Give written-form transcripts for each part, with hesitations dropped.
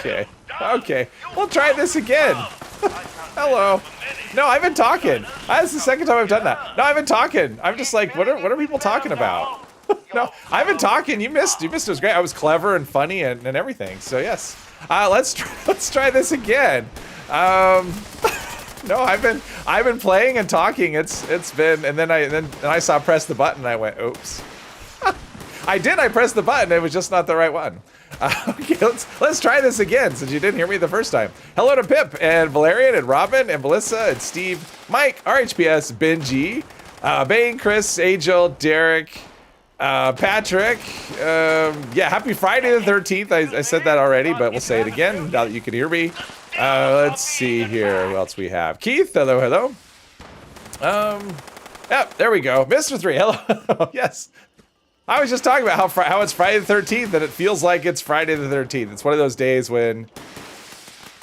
Okay. Okay. We'll try this again. Hello. No, I've been talking. That's the second time I've done that. No, I've been talking. I'm just like, what are people talking about? No, I've been talking. You missed. You missed. It was great. I was clever and funny and everything. So yes. Let's try this again. No, I've been playing and talking. It's been, and then I saw press the button. And I went, oops. I pressed the button. It was just not the right one. Okay, let's try this again since you didn't hear me the first time. Hello to Pip and Valerian and Robin and Melissa and Steve, Mike, RHPS, Benji, Bane, Chris, Angel, Derek, Patrick. Yeah, happy Friday the 13th. I said that already, but we'll say it again now that you can hear me. Let's see here. Who else we have? Keith, hello, hello. Yep, there we go. Mr. 3, hello. Yes. I was just talking about how it's Friday the 13th and it feels like it's Friday the 13th. It's one of those days when...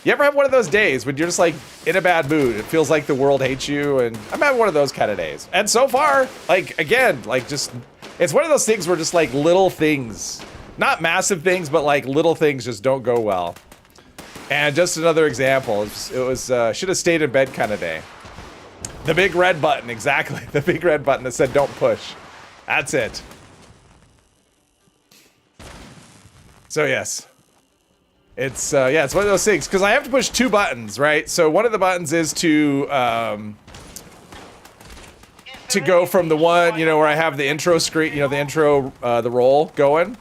You ever have one of those days when you're just like in a bad mood? It feels like the world hates you, and I'm having one of those kind of days. And so far, like, again, like just... It's one of those things where just like little things, not massive things, but like little things just don't go well. And just another example, it was should have stayed in bed kind of day. The big red button, exactly. The big red button that said don't push. That's it. So yes, it's yeah, it's one of those things because I have to push 2 buttons, right? So one of the buttons is to go from the one, you know, where I have the intro screen, you know, the intro, the roll going,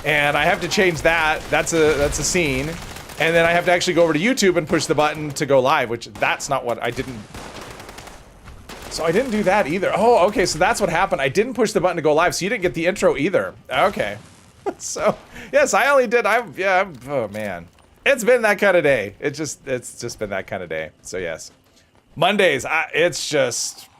and I have to change that. That's a scene, and then I have to actually go over to YouTube and push the button to go live, which that's not what I didn't. So I didn't do that either. Oh, okay, so that's what happened. I didn't push the button to go live, so you didn't get the intro either. Okay. So yes, I only did. Oh man, it's been that kind of day. It's just been that kind of day. So yes, Mondays. It's just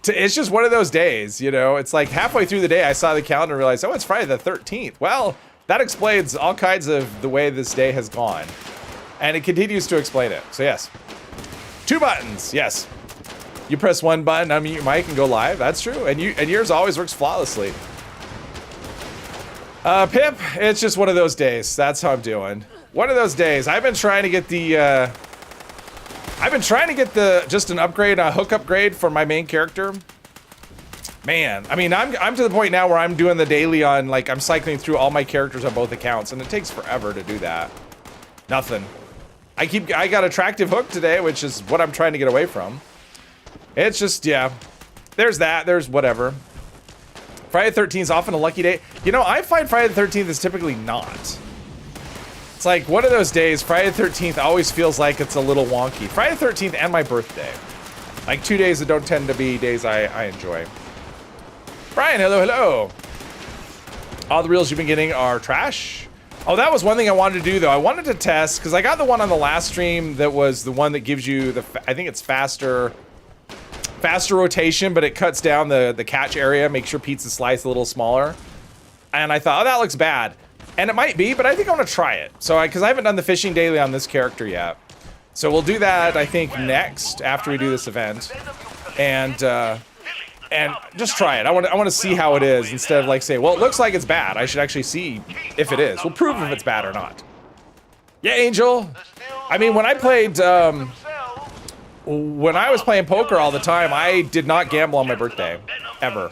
one of those days. You know, it's like halfway through the day, I saw the calendar and realized, oh, it's Friday the 13th. Well, that explains all kinds of the way this day has gone, and it continues to explain it. So yes, 2 buttons. Yes, you press 1 button, unmute your mic, and go live. That's true, and yours always works flawlessly. Pip, it's just one of those days. That's how I'm doing. One of those days. I've been trying to get just an upgrade, a hook upgrade for my main character. Man, I mean, I'm to the point now where I'm doing the daily on, like, I'm cycling through all my characters on both accounts, and it takes forever to do that. Nothing. I got attractive hook today, which is what I'm trying to get away from. It's just, yeah. There's that. There's whatever. Friday the 13th is often a lucky day. You know, I find Friday the 13th is typically not. It's like one of those days, Friday the 13th always feels like it's a little wonky. Friday the 13th and my birthday. Like 2 days that don't tend to be days I enjoy. Brian, hello, hello. All the reels you've been getting are trash. Oh, that was one thing I wanted to do though. I wanted to test, because I got the one on the last stream that was the one that gives you the, I think it's faster rotation, but it cuts down the catch area, makes your pizza slice a little smaller. And I thought, oh, that looks bad. And it might be, but I think I want to try it. So, because I haven't done the fishing daily on this character yet. So we'll do that, I think, next, after we do this event. And just try it. I want to see how it is, instead of like say, well, it looks like it's bad. I should actually see if it is. We'll prove if it's bad or not. Yeah, Angel. I mean, when I played, when I was playing poker all the time, I did not gamble on my birthday, ever,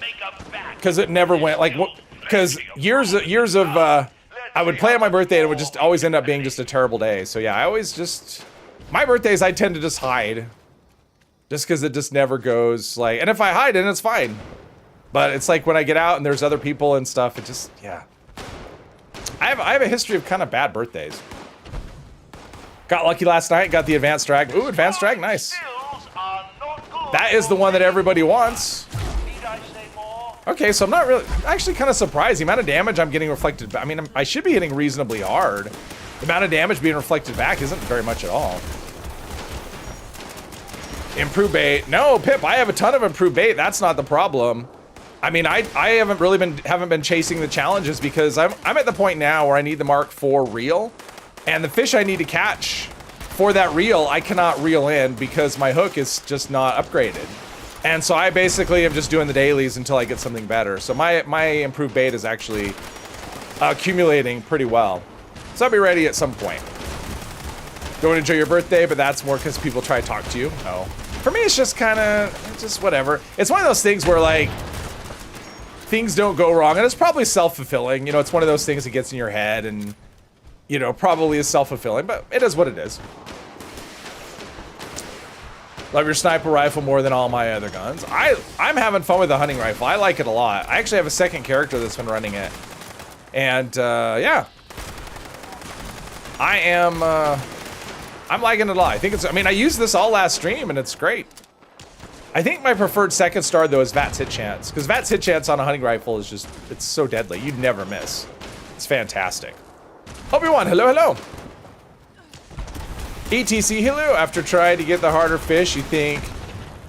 because it never went like. Because years of I would play on my birthday and it would just always end up being just a terrible day. So yeah, I always just my birthdays I tend to just hide, just because it just never goes like. And if I hide, then it's fine. But it's like when I get out and there's other people and stuff, it just yeah. I have a history of kind of bad birthdays. Got lucky last night, got the advanced drag. Ooh, advanced drag, nice. That is the one that everybody wants. Okay, so I'm not really, actually kind of surprised. The amount of damage I'm getting reflected back. I mean, I should be hitting reasonably hard. The amount of damage being reflected back isn't very much at all. Improved bait. No, Pip, I have a ton of improved bait. That's not the problem. I mean, I haven't really been chasing the challenges because I'm at the point now where I need the Mark IV reel. And the fish I need to catch for that reel, I cannot reel in because my hook is just not upgraded. And so I basically am just doing the dailies until I get something better. So my improved bait is actually accumulating pretty well. So I'll be ready at some point. Don't enjoy your birthday, but that's more because people try to talk to you. Oh. For me, it's just kind of, just whatever. It's one of those things where, like, things don't go wrong, and it's probably self-fulfilling. You know, it's one of those things that gets in your head and, you know, probably is self-fulfilling, but it is what it is. Love your sniper rifle more than all my other guns. I'm having fun with the hunting rifle. I like it a lot. I actually have a second character that's been running it. And, yeah. I'm liking it a lot. I think it's, I mean, I used this all last stream, and it's great. I think my preferred second star, though, is VAT's hit chance. Because VAT's hit chance on a hunting rifle is just, it's so deadly. You'd never miss. It's fantastic. Obi-Wan, hello, hello. ETC, hello. After trying to get the harder fish, you think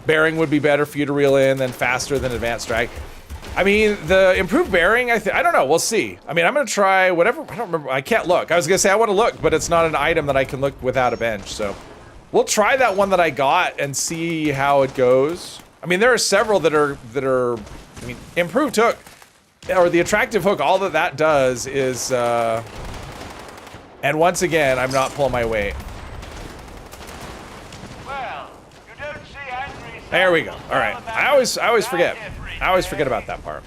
bearing would be better for you to reel in than faster than advanced drag? I mean, the improved bearing, I don't know, we'll see. I mean, I'm gonna try whatever, I don't remember, I can't look. I was gonna say I wanna look, but it's not an item that I can look without a bench, so. We'll try that one that I got and see how it goes. I mean, there are several that are, I mean, improved hook, or the attractive hook, all that does is, and once again, I'm not pulling my weight. Well, you don't see angry. There we go, all right. I always forget. I always forget about that part.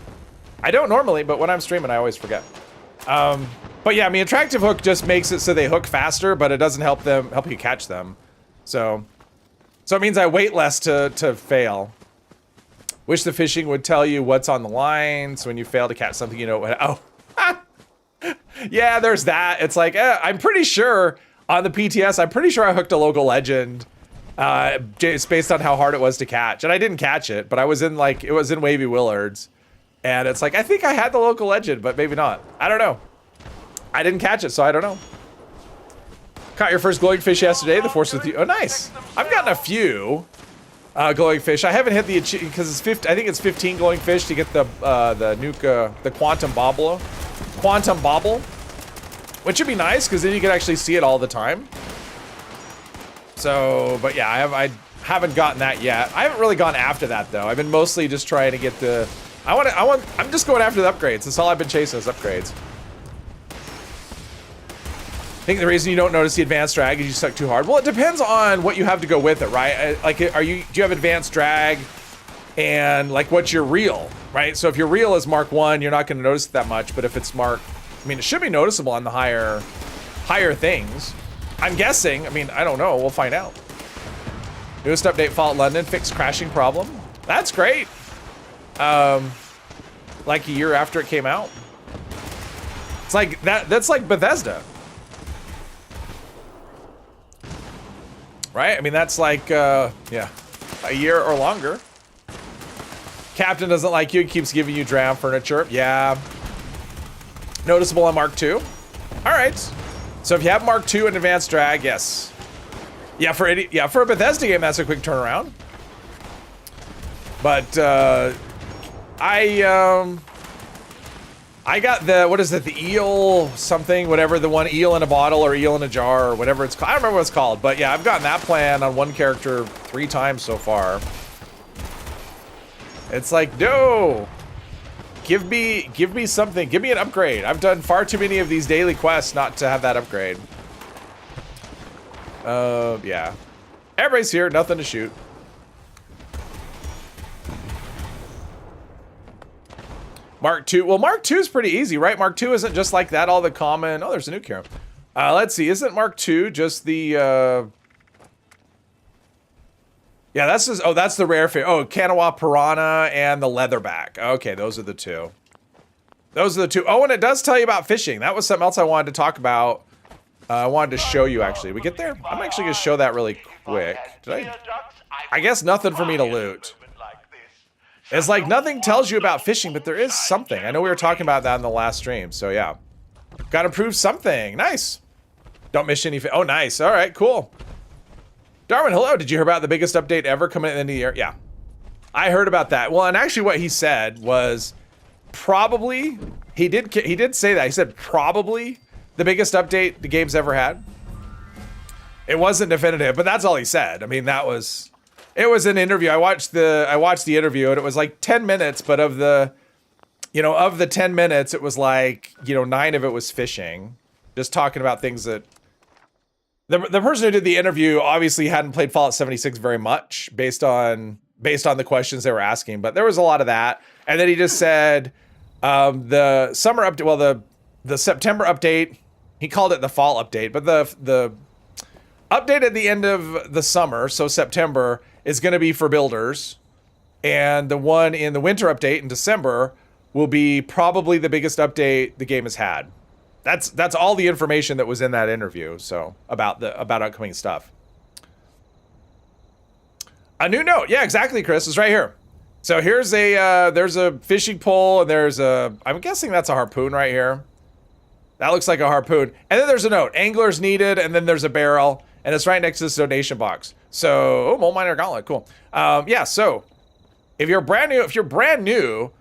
I don't normally, but when I'm streaming, I always forget. But yeah, I mean, attractive hook just makes it so they hook faster, but it doesn't help you catch them. So it means I wait less to fail. Wish the fishing would tell you what's on the line, so when you fail to catch something, you know what, oh. Yeah, there's that. It's like, I'm pretty sure on the PTS, I'm pretty sure I hooked a local legend. It's based on how hard it was to catch. And I didn't catch it, but I was in like, it was in Wavy Willards. And it's like, I think I had the local legend, but maybe not. I don't know. I didn't catch it, so I don't know. Caught your first glowing fish yesterday, the force with you. Oh, nice. I've gotten a few glowing fish. I haven't hit the achievement because it's 50. I think it's 15 glowing fish to get the nuke, the quantum bobble, which would be nice because then you can actually see it all the time. So, but yeah, I haven't gotten that yet. I haven't really gone after that though. I've been mostly just trying to get the. I'm just going after the upgrades. That's all I've been chasing is upgrades. I think the reason you don't notice the advanced drag is you suck too hard. Well, it depends on what you have to go with it, right? Like, do you have advanced drag and like what's your reel, right? So if your reel is Mark 1, you're not going to notice it that much. But if it's Mark, I mean, it should be noticeable on the higher things. I'm guessing. I mean, I don't know. We'll find out. Newest update, Fault London, fixed crashing problem. That's great. Like a year after it came out. It's like that's like Bethesda. Right? I mean, that's like, yeah, a year or longer. Captain doesn't like you, keeps giving you dram furniture. Yeah. Noticeable on Mark II. All right. So if you have Mark II and advanced drag, yes. Yeah, for a Bethesda game, that's a quick turnaround. But I got the, what is it, the eel something, whatever, the one eel in a bottle or eel in a jar or whatever it's called. I don't remember what it's called, but yeah, I've gotten that plan on one character 3 times so far. It's like, no, give me something, give me an upgrade. I've done far too many of these daily quests not to have that upgrade. Yeah. Everybody's here, nothing to shoot. Mark II. Well, Mark II is pretty easy, right? Mark II isn't just like that, all the common... Oh, there's a nuke here. Let's see. Isn't Mark II just the... Yeah, that's just... Oh, that's the rare fish. Oh, Kanawha Piranha and the Leatherback. Okay, those are the two. Those are the two. Oh, and it does tell you about fishing. That was something else I wanted to talk about. I wanted to show you, actually. We get there? I'm actually going to show that really quick. Did I guess nothing for me to loot. It's like nothing tells you about fishing, but there is something. I know we were talking about that in the last stream, so yeah. Gotta prove something. Nice. Don't miss any oh, nice. All right, cool. Darwin, hello. Did you hear about the biggest update ever coming at the end of the year? Yeah. I heard about that. Well, and actually what he said was probably, he did say that. He said probably the biggest update the game's ever had. It wasn't definitive, but that's all he said. I mean, it was an interview. I watched the interview and it was like 10 minutes, but of the 10 minutes, it was like, 9 of it was fishing. Just talking about things that The person who did the interview obviously hadn't played Fallout 76 very much based on the questions they were asking, but there was a lot of that. And then he just said the summer update, well, the September update, he called it the fall update, but the update at the end of the summer, so September, is going to be for builders, and the one in the winter update in December will be probably the biggest update the game has had. That's all the information that was in that interview. So about upcoming stuff. A new note, yeah, exactly, Chris, is right here. So here's there's a fishing pole, and there's I'm guessing that's a harpoon right here. That looks like a harpoon, and then there's a note: anglers needed, and then there's a barrel, and it's right next to this donation box. So, oh, Mole Miner Gauntlet, cool. Yeah, so if you're brand new,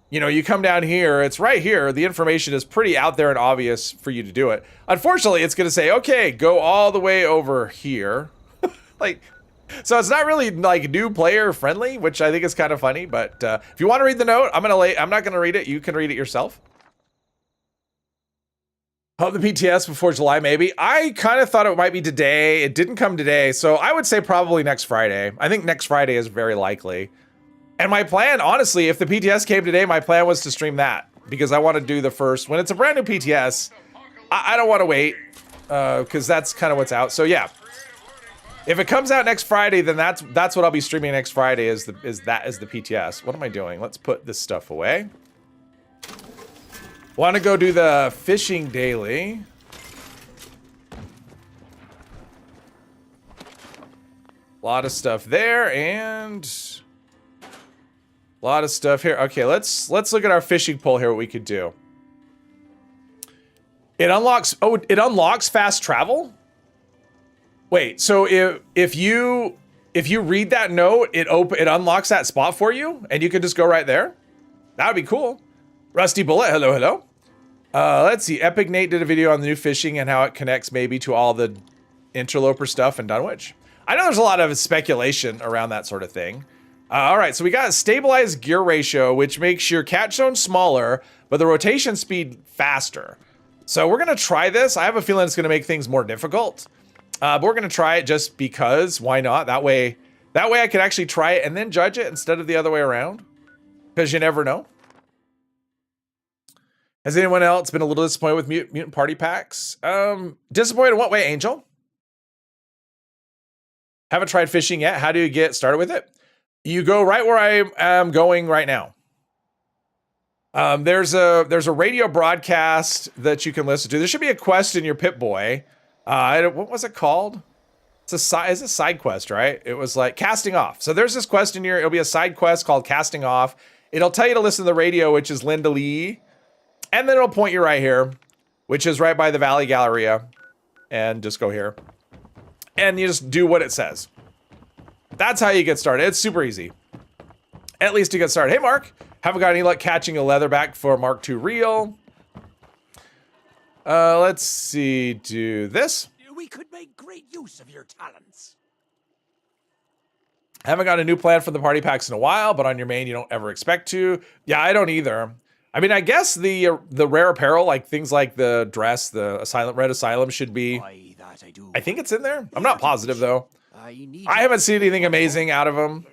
you know, you come down here, it's right here. The information is pretty out there and obvious for you to do it. Unfortunately, it's going to say, okay, go all the way over here. Like, so it's not really like new player friendly, which I think is kind of funny. But if you want to read the note, I'm not going to read it. You can read it yourself. Hope the PTS before July, maybe. I kind of thought it might be today. It didn't come today. So I would say probably next Friday. I think next Friday is very likely. And my plan, honestly, if the PTS came today, my plan was to stream that because I want to do the first. When it's a brand new PTS, I don't want to wait because that's kind of what's out. So yeah, if it comes out next Friday, then that's what I'll be streaming next Friday is the PTS. What am I doing? Let's put this stuff away. Want to go do the fishing daily. A lot of stuff there and a lot of stuff here. Okay, let's look at our fishing pole here, what we could do. It unlocks fast travel? Wait, so if you read that note, it unlocks that spot for you and you can just go right there? That would be cool. Rusty Bullet, hello. Let's see, Epic Nate did a video on the new fishing and how it connects maybe to all the interloper stuff in Dunwich. I know there's a lot of speculation around that sort of thing. All right, so we got a stabilized gear ratio, which makes your catch zone smaller, but the rotation speed faster. So we're gonna try this. I have a feeling it's gonna make things more difficult, but we're gonna try it just because. Why not? That way I could actually try it and then judge it instead of the other way around, because you never know. Has anyone else been a little disappointed with mutant party packs? Disappointed in what way, Angel? Haven't tried fishing yet. How do you get started with it? You go right where I am going right now. There's a radio broadcast that you can listen to. There should be a quest in your Pip-Boy. What was it called? It's a side quest, right? It was like casting off. So there's this quest in here. It'll be a side quest called casting off. It'll tell you to listen to the radio, which is Linda Lee. And then it'll point you right here, which is right by the Valley Galleria. And just go here. And you just do what it says. That's how you get started. It's super easy. At least to get started. Hey, Mark. Haven't got any luck catching a leatherback for Mark II Reel. Let's see. Do this. We could make great use of your talents. Haven't got a new plan for the party packs in a while, but on your main, you don't ever expect to. Yeah, I don't either. I mean, I guess the rare apparel, like things like the dress, the Red Asylum should be. I think it's in there. I'm not positive, though. I haven't seen anything amazing out of them.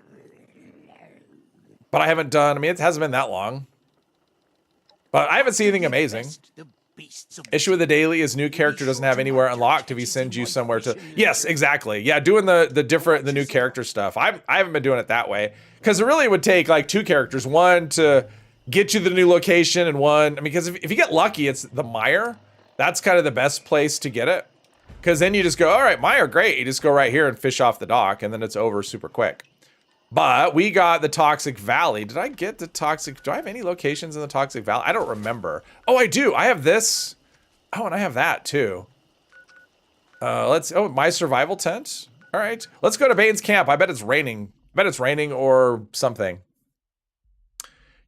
But I haven't done, I mean, it hasn't been that long. But I haven't seen anything amazing. Issue with the daily is new character doesn't have anywhere unlocked if he sends you somewhere to... Yes, exactly. Yeah, doing the new character stuff. I haven't been doing it that way. Because it really would take like two characters. One to get you the new location and one... I mean, because if you get lucky, it's the mire. That's kind of the best place to get it. Because then you just go, all right, mire, great. You just go right here and fish off the dock, and then it's over super quick. But we got the Toxic Valley. Did I get the Toxic... Do I have any locations in the Toxic Valley? I don't remember. Oh, I do. I have this. Oh, and I have that, too. Oh, my survival tent. All right. Let's go to Bane's camp. I bet it's raining. I bet it's raining or something.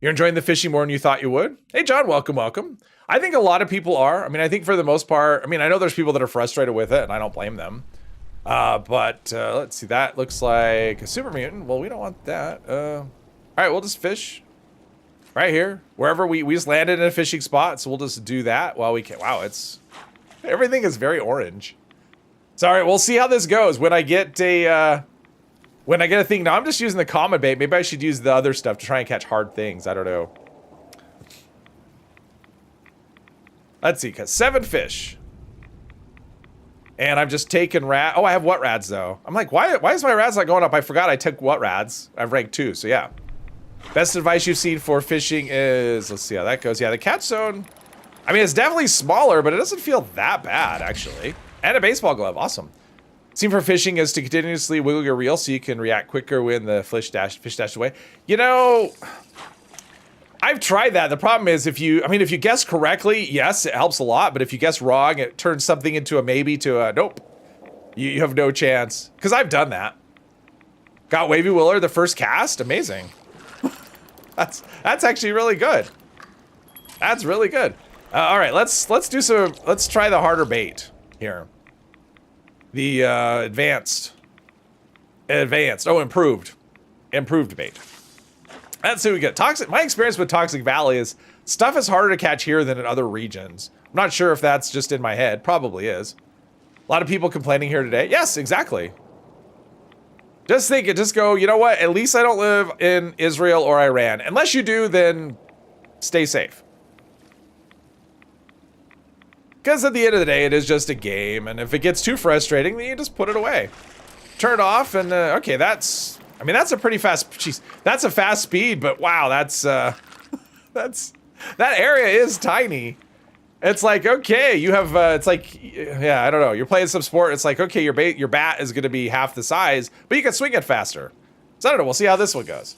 You're enjoying the fishing more than you thought you would? Hey, John, welcome. I think a lot of people are. I mean, I think for the most part, I mean, I know there's people that are frustrated with it, and I don't blame them. But let's see, that looks like a super mutant. Well, we don't want that. All right, we'll just fish right here. Wherever we just landed in a fishing spot, so we'll just do that while we can. Wow, everything is very orange. So, all right, we'll see how this goes. When I get a thing, now I'm just using the common bait. Maybe I should use the other stuff to try and catch hard things. I don't know. Let's see, because 7 fish. And I'm just taking rad. Oh, I have what rads though? I'm like, why is my rads not going up? I forgot I took what rads. I've ranked 2, so yeah. Best advice you've seen for fishing is, let's see how that goes. Yeah, the catch zone. I mean, it's definitely smaller, but it doesn't feel that bad actually. And a baseball glove, awesome. Scene for fishing is to continuously wiggle your reel so you can react quicker when the fish dash away. You know, I've tried that. The problem is if you guess correctly, yes, it helps a lot. But if you guess wrong, it turns something into a maybe to a nope. You have no chance. Because I've done that. Got Wavy Willer the first cast. Amazing. That's actually really good. That's really good. All right, let's try the harder bait here. The advanced. Oh, improved bait. Let's see what we get. Toxic. My experience with Toxic Valley is stuff is harder to catch here than in other regions. I'm not sure if that's just in my head. Probably is. A lot of people complaining here today. Yes, exactly. Just think it. Just go, you know what? At least I don't live in Israel or Iran. Unless you do, then stay safe. Because at the end of the day, it is just a game. And if it gets too frustrating, then you just put it away. Turn it off and, okay, that's a pretty fast, geez, that's a fast speed, but wow, that area is tiny. It's like, okay, you have, it's like, yeah, I don't know. You're playing some sport. It's like, okay, your bat is going to be half the size, but you can swing it faster. So I don't know. We'll see how this one goes.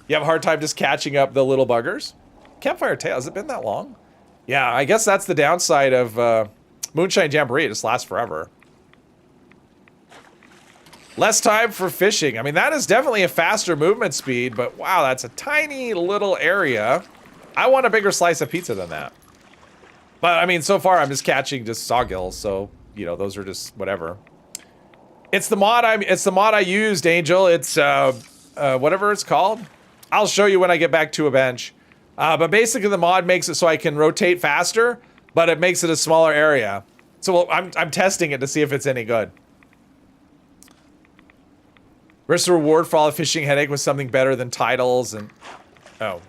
You have a hard time just catching up the little buggers. Campfire Tale, has it been that long? Yeah, I guess that's the downside of Moonshine Jamboree. It just lasts forever. Less time for fishing. I mean, that is definitely a faster movement speed, but wow, that's a tiny little area. I want a bigger slice of pizza than that. But I mean, so far I'm just catching just sawgills, so you know, those are just whatever. It's the mod I used, Angel. It's whatever it's called. I'll show you when I get back to a bench. But basically the mod makes it so I can rotate faster, but it makes it a smaller area. So I'm testing it to see if it's any good. Risk the reward for all the fishing headache with something better than titles and... Oh.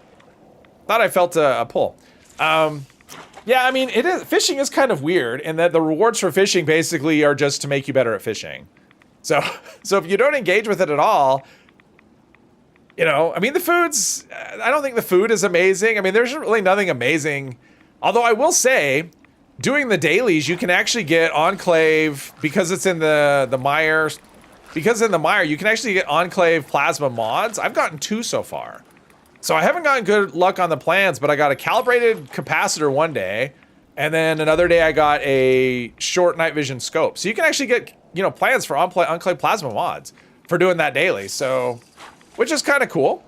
Thought I felt a pull. Yeah, I mean, fishing is kind of weird in that the rewards for fishing basically are just to make you better at fishing. So if you don't engage with it at all, you know, I mean, the food's... I don't think the food is amazing. I mean, there's really nothing amazing. Although I will say, doing the dailies, you can actually get Enclave, because it's in the mire... Because in the mire, you can actually get Enclave plasma mods. I've gotten 2 so far. So I haven't gotten good luck on the plans, but I got a calibrated capacitor one day, and then another day I got a short night vision scope. So you can actually get, you know, plans for Enclave plasma mods for doing that daily. So, which is kind of cool.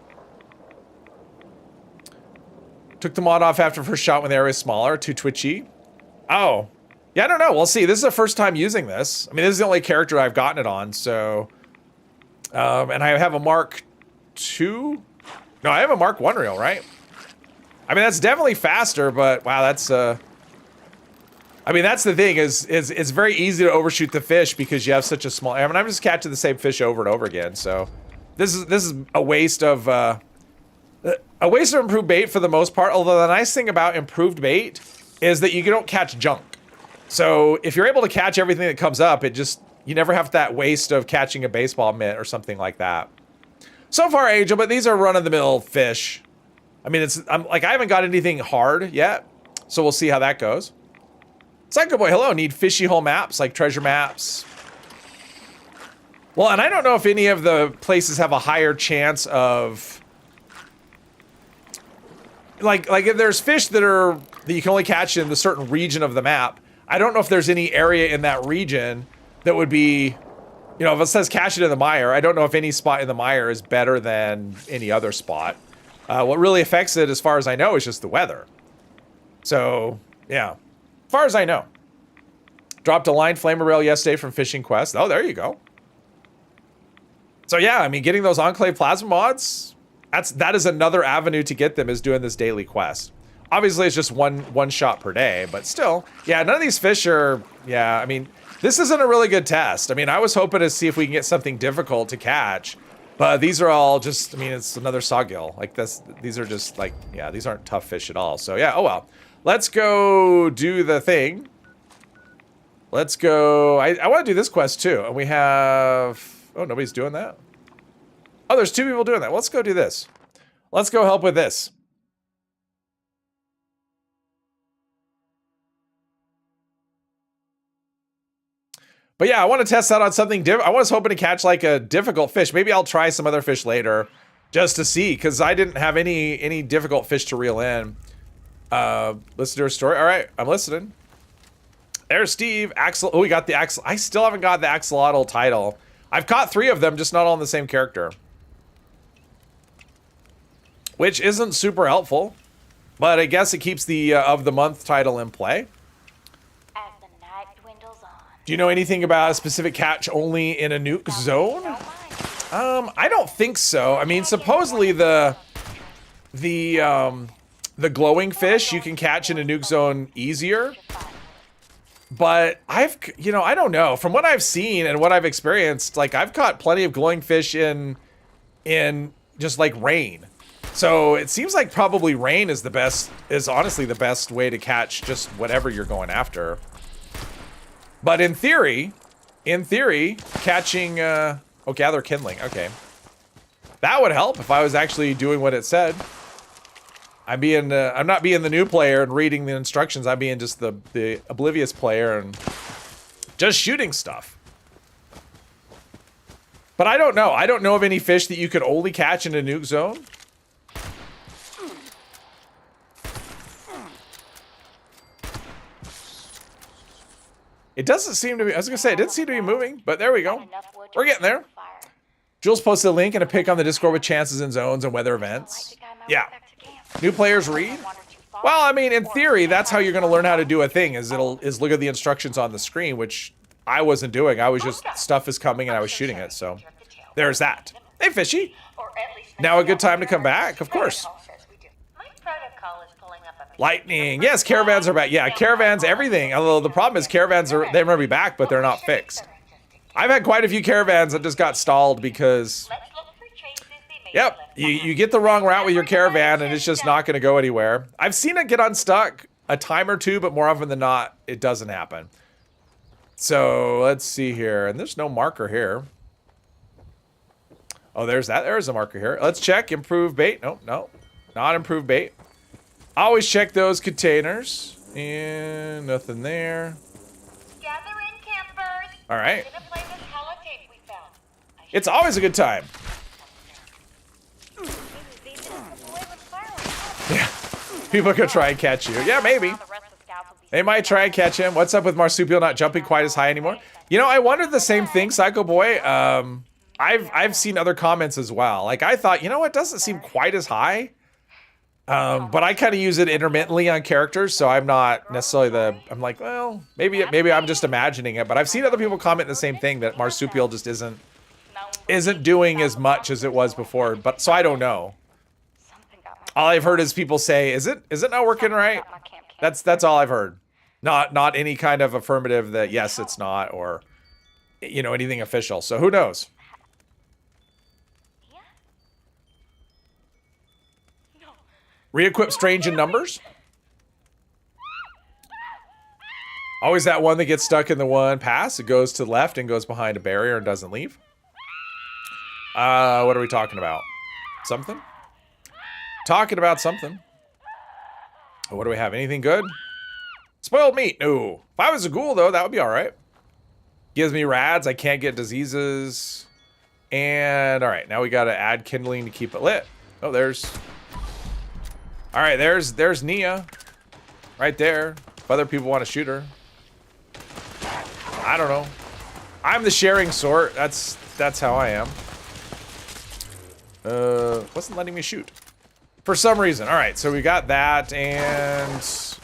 Took the mod off after first shot when the area was smaller, too twitchy. Oh. Yeah, I don't know. We'll see. This is the first time using this. I mean, this is the only character I've gotten it on, so... and I have a Mark II? No, I have a Mark 1 reel, right? I mean, that's definitely faster, but wow, that's... I mean, that's the thing, is it's very easy to overshoot the fish because you have such a small... I mean, I'm just catching the same fish over and over again, so... This is a waste of... a waste of improved bait for the most part, although the nice thing about improved bait is that you don't catch junk. So if you're able to catch everything that comes up, you never have that waste of catching a baseball mitt or something like that. So far, Angel, but these are run-of-the-mill fish. I mean, I haven't got anything hard yet, so we'll see how that goes. Psycho Boy, hello, need fishy hole maps, like treasure maps. Well, and I don't know if any of the places have a higher chance of... Like if there's fish that you can only catch in the certain region of the map, I don't know if there's any area in that region that would be, you know, if it says catch it in the mire, I don't know if any spot in the mire is better than any other spot. What really affects it, as far as I know, is just the weather. So, yeah. As far as I know. Dropped a line flamer rail yesterday from Fishing Quest. Oh, there you go. So, yeah, I mean, getting those Enclave Plasma mods, that is another avenue to get them, is doing this daily quest. Obviously, it's just one shot per day, but still, yeah, none of these fish are, yeah, I mean, This isn't a really good test. I mean, I was hoping to see if we can get something difficult to catch, but these are all just, I mean, it's another sawgill. Like this, these are just like, yeah, these aren't tough fish at all. So yeah, oh well. Let's go do the thing. Let's go, I want to do this quest too. And we have, oh, nobody's doing that? Oh, there's 2 people doing that. Let's go do this. Let's go help with this. But yeah, I want to test out on something different. I was hoping to catch like a difficult fish. Maybe I'll try some other fish later just to see, because I didn't have any difficult fish to reel in. Listen to her story. All right, I'm listening. There's Steve. Axel. Oh, we got the Axel. I still haven't got the axolotl title. I've caught 3 of them, just not all in the same character. Which isn't super helpful. But I guess it keeps the of the month title in play. Do you know anything about a specific catch only in a nuke zone? I don't think so. I mean, supposedly the glowing fish you can catch in a nuke zone easier. But I don't know. From what I've seen and what I've experienced, like I've caught plenty of glowing fish in just like rain. So it seems like probably rain is honestly the best way to catch just whatever you're going after. But in theory, catching, gather kindling, okay. That would help if I was actually doing what it said. I'm not being the new player and reading the instructions, I'm being just the oblivious player and just shooting stuff. But I don't know. I don't know of any fish that you could only catch in a nuke zone. It doesn't seem to be, I was gonna say, it didn't seem to be moving, but there we go. We're getting there. Jules posted a link and a pic on the Discord with chances and zones and weather events. Yeah. New players read? Well, I mean, in theory, that's how you're gonna learn how to do a thing, is look at the instructions on the screen, which I wasn't doing. I was just, stuff is coming and I was shooting it, so there's that. Hey, Fishy. Now a good time to come back, of course. Lightning. Yes, caravans are back. Yeah, caravans, everything. Although the problem is caravans they're gonna be back, but they're not fixed. I've had quite a few caravans that just got stalled because, yep, you get the wrong route with your caravan and it's just not gonna go anywhere. I've seen it get unstuck a time or two, but more often than not, it doesn't happen. So let's see here, and there's no marker here. Oh, there's that. There's a marker here. Let's check. Improve bait. Nope, no, not improve bait. Always check those containers. And nothing there. Gather in, campers. All right. We're gonna play this holotape we found. It's always a good time. Yeah. People could try and catch you. Yeah, maybe. They might try and catch him. What's up with Marsupial not jumping quite as high anymore? You know, I wondered the same thing, Psycho Boy. I've seen other comments as well. Like I thought, you know what, doesn't seem quite as high. But I kind of use it intermittently on characters, so I'm not necessarily I'm like, well, maybe I'm just imagining it, but I've seen other people comment the same thing, that Marsupial just isn't doing as much as it was before, but so I don't know. All I've heard is people say, is it not working right? That's all I've heard. Not any kind of affirmative that yes, it's not, or you know, anything official. So who knows? Re-equip strange in numbers. Always that one that gets stuck in the one pass. It goes to the left and goes behind a barrier and doesn't leave. What are we talking about? Something? Talking about something. What do we have? Anything good? Spoiled meat. No. If I was a ghoul, though, that would be all right. Gives me rads. I can't get diseases. And, all right. Now we got to add kindling to keep it lit. Oh, there's... All right, there's Nia, right there. If other people want to shoot her, I don't know. I'm the sharing sort. That's how I am. Wasn't letting me shoot for some reason. All right, so we got that, and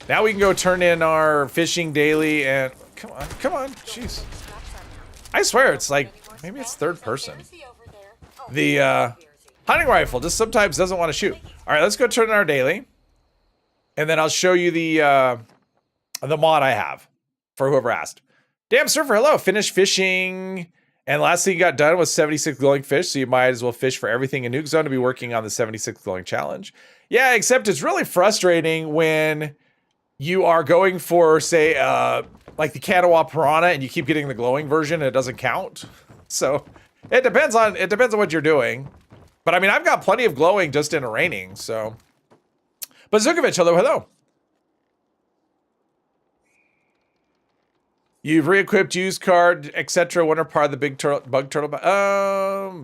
now we can go turn in our fishing daily. And come on, jeez. I swear it's like maybe it's third person. The hunting rifle just sometimes doesn't want to shoot. All right, let's go turn in our daily, and then I'll show you the mod I have for whoever asked. Damn Surfer, hello. Finished fishing. And last thing you got done was 76 glowing fish, so you might as well fish for everything in Nuke Zone to be working on the 76 glowing challenge. Yeah, except it's really frustrating when you are going for, say, like the Kanawha Piranha, and you keep getting the glowing version and it doesn't count. So it depends on what you're doing. But I mean, I've got plenty of glowing just in a raining, so. But Zukovic, hello. You've re-equipped used card, etc. Wonder part of the big bug turtle.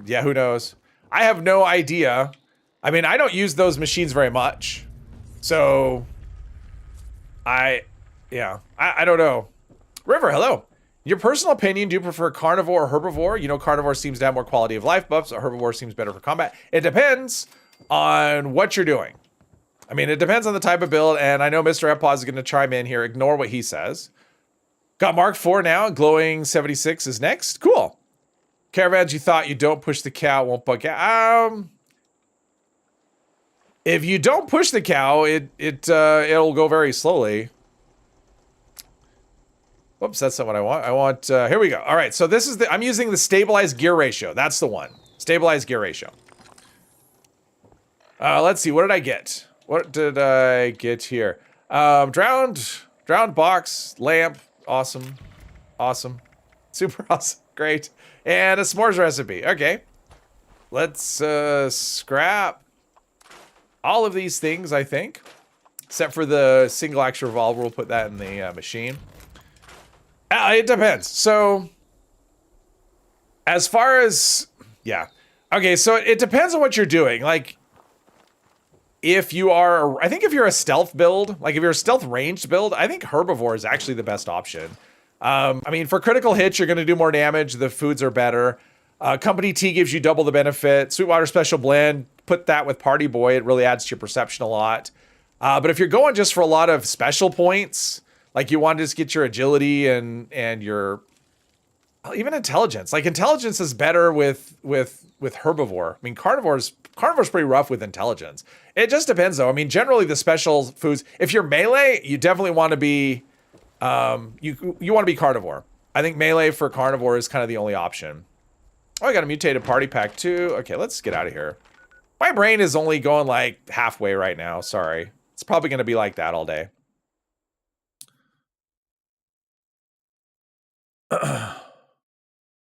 Yeah, who knows? I have no idea. I mean, I don't use those machines very much, so I don't know. River, hello. In your personal opinion, do you prefer carnivore or herbivore? You know, carnivore seems to have more quality of life buffs. So herbivore seems better for combat. It depends on what you're doing. I mean, it depends on the type of build, and I know Mr. Epaz is going to chime in here. Ignore what he says. Got Mark 4 now. Glowing 76 is next. Cool. Caravans, you thought you don't push the cow, won't bug out. If you don't push the cow, it'll go very slowly. Whoops, that's not what I want. I want, here we go. All right, so this is I'm using the stabilized gear ratio. That's the one. Stabilized gear ratio. Let's see, what did I get? What did I get here? Drowned box, lamp. Awesome. Super awesome. Great. And a s'mores recipe. Okay. Let's scrap all of these things, I think. Except for the single action revolver. We'll put that in the machine. It depends. So, as far as... Yeah. Okay, so it depends on what you're doing. Like, if you are, I think if you're a stealth build, like if you're a stealth ranged build, I think herbivore is actually the best option. I mean, for critical hits, you're going to do more damage. The foods are better. Company Tea gives you double the benefit. Sweetwater Special Blend, put that with Party Boy. It really adds to your perception a lot. But if you're going just for a lot of special points, like you want to just get your agility and your even intelligence. Like intelligence is better with herbivore. I mean, carnivore's pretty rough with intelligence. It just depends though. I mean, generally the special foods, if you're melee, you definitely want to be, you want to be carnivore. I think melee for carnivore is kind of the only option. Oh, I got a mutated party pack too. Okay, let's get out of here. My brain is only going like halfway right now. Sorry. It's probably going to be like that all day.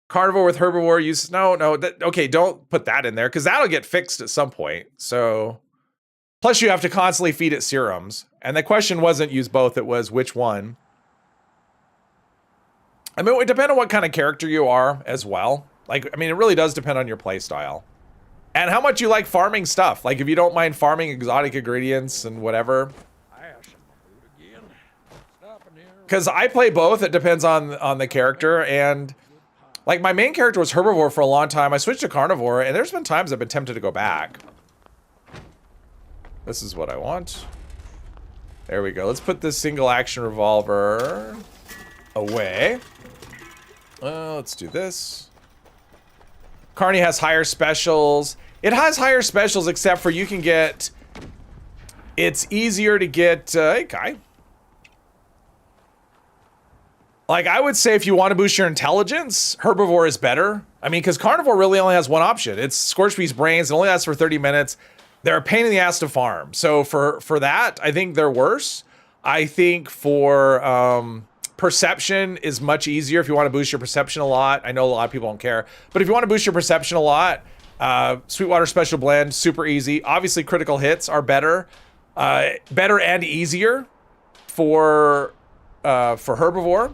Carnivore with herbivore use. No. Okay, don't put that in there because that'll get fixed at some point. So, plus you have to constantly feed it serums. And the question wasn't use both, it was which one. I mean, it would depend on what kind of character you are as well. Like, I mean, it really does depend on your play style. And how much you like farming stuff. Like, if you don't mind farming exotic ingredients and whatever. Because I play both. It depends on the character. And, like, my main character was herbivore for a long time. I switched to carnivore, and there's been times I've been tempted to go back. This is what I want. There we go. Let's put this single action revolver away. Let's do this. Carney has higher specials. It has higher specials, except for you can get... It's easier to get... hey, Kai. Like, I would say if you want to boost your intelligence, herbivore is better. I mean, because carnivore really only has one option. It's Scorched Beast Brains. It only lasts for 30 minutes. They're a pain in the ass to farm. So for that, I think they're worse. I think for... perception is much easier if you want to boost your perception a lot. I know a lot of people don't care, but if you want to boost your perception a lot, Sweetwater Special Blend, super easy. Obviously, critical hits are better and easier for herbivore.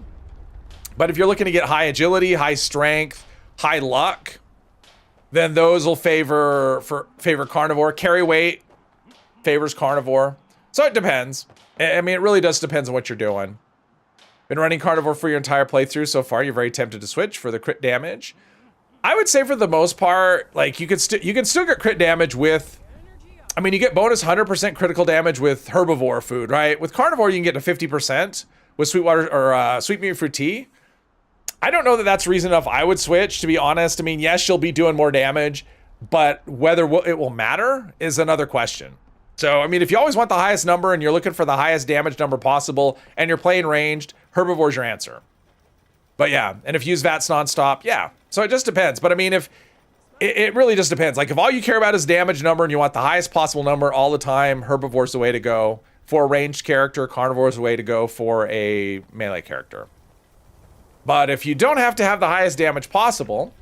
But if you're looking to get high agility, high strength, high luck, then those will favor carnivore. Carry weight favors carnivore. So it depends. I mean, it really does depends on what you're doing. Been running carnivore for your entire playthrough so far. You're very tempted to switch for the crit damage. I would say for the most part, like you can still get crit damage with. I mean, you get bonus 100% critical damage with herbivore food, right? With carnivore, you can get to 50% with Sweetwater or Sweet Meat Fruit Tea. I don't know that that's reason enough. I would switch, to be honest. I mean, yes, you'll be doing more damage, but whether it will matter is another question. So, I mean, if you always want the highest number and you're looking for the highest damage number possible and you're playing ranged, herbivore's your answer. But yeah, and if you use VATS nonstop, yeah. So it just depends. But I mean, if it really just depends. Like if all you care about is damage number and you want the highest possible number all the time, Herbivore's the way to go. For a ranged character, Carnivore's the way to go for a melee character. But if you don't have to have the highest damage possible,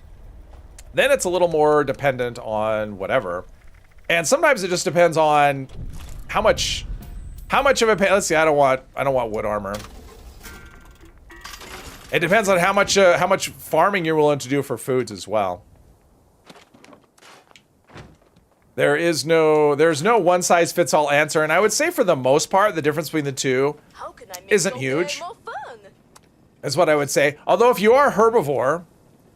then it's a little more dependent on whatever. And sometimes it just depends on how much of a, let's see, I don't want wood armor. It depends on how much farming you're willing to do for foods as well. There's no one size fits all answer, and I would say for the most part the difference between the two isn't huge. Is what I would say. Although if you are herbivore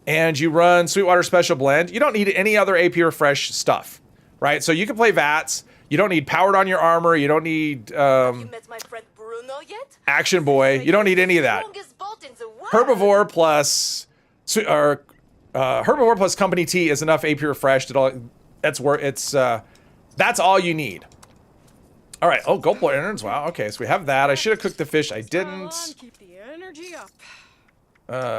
and you run Sweetwater Special Blend, you don't need any other AP Refresh stuff, right? So you can play VATS. You don't need powered on your armor. You don't need You met my friend Bruno yet? Action Boy. You don't need any of that. Strongest bolt in the world. Herbivore plus Herbivore plus Company T is enough AP Refresh. That's all you need. All right. Oh, gold plate innards. Wow. Okay, so we have that. I should have cooked the fish. I didn't. Keep the energy up.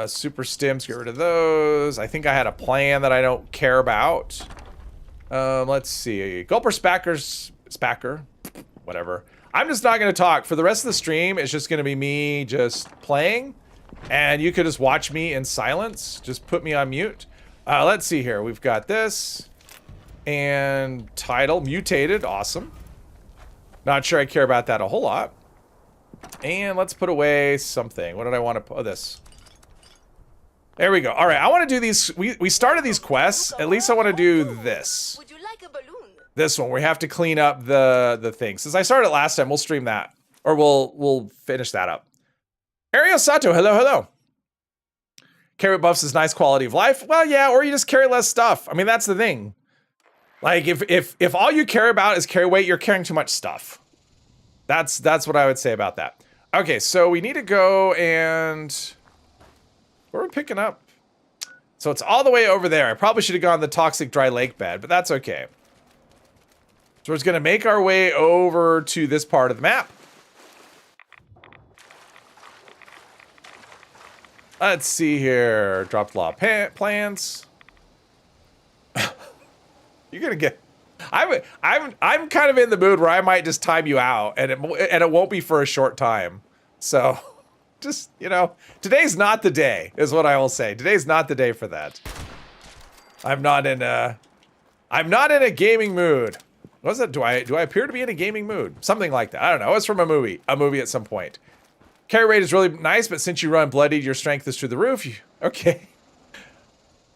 Super stims. Get rid of those. I think I had a plan that I don't care about. Let's see. Gulper Spacker. Whatever. I'm just not going to talk. For the rest of the stream, it's just going to be me just playing. And you could just watch me in silence. Just put me on mute. Let's see here. We've got this. And title. Mutated. Awesome. Not sure I care about that a whole lot. And let's put away something. What did I want to put? Oh, this. There we go. All right. I want to do these. We started these quests. At least I want to do this. Would you like a balloon? This one. We have to clean up the thing. Since I started last time, we'll stream that. Or we'll finish that up. Ariel Sato. Hello, hello. Carry buffs is nice quality of life. Well, yeah. Or you just carry less stuff. I mean, that's the thing. Like, if all you care about is carry weight, you're carrying too much stuff. That's what I would say about that. Okay, so we need to go and... Where are we picking up? So it's all the way over there. I probably should have gone the toxic dry lake bed, but that's okay. So we're just going to make our way over to this part of the map. Let's see here. Dropped law plants. You're gonna get. I'm kind of in the mood where I might just time you out, and it won't be for a short time. So, just today's not the day, is what I will say. Today's not the day for that. I'm not in a gaming mood. What's that? Do I appear to be in a gaming mood? Something like that. I don't know. It's from a movie at some point. Carry rate is really nice, but since you run bloodied, your strength is through the roof. Okay.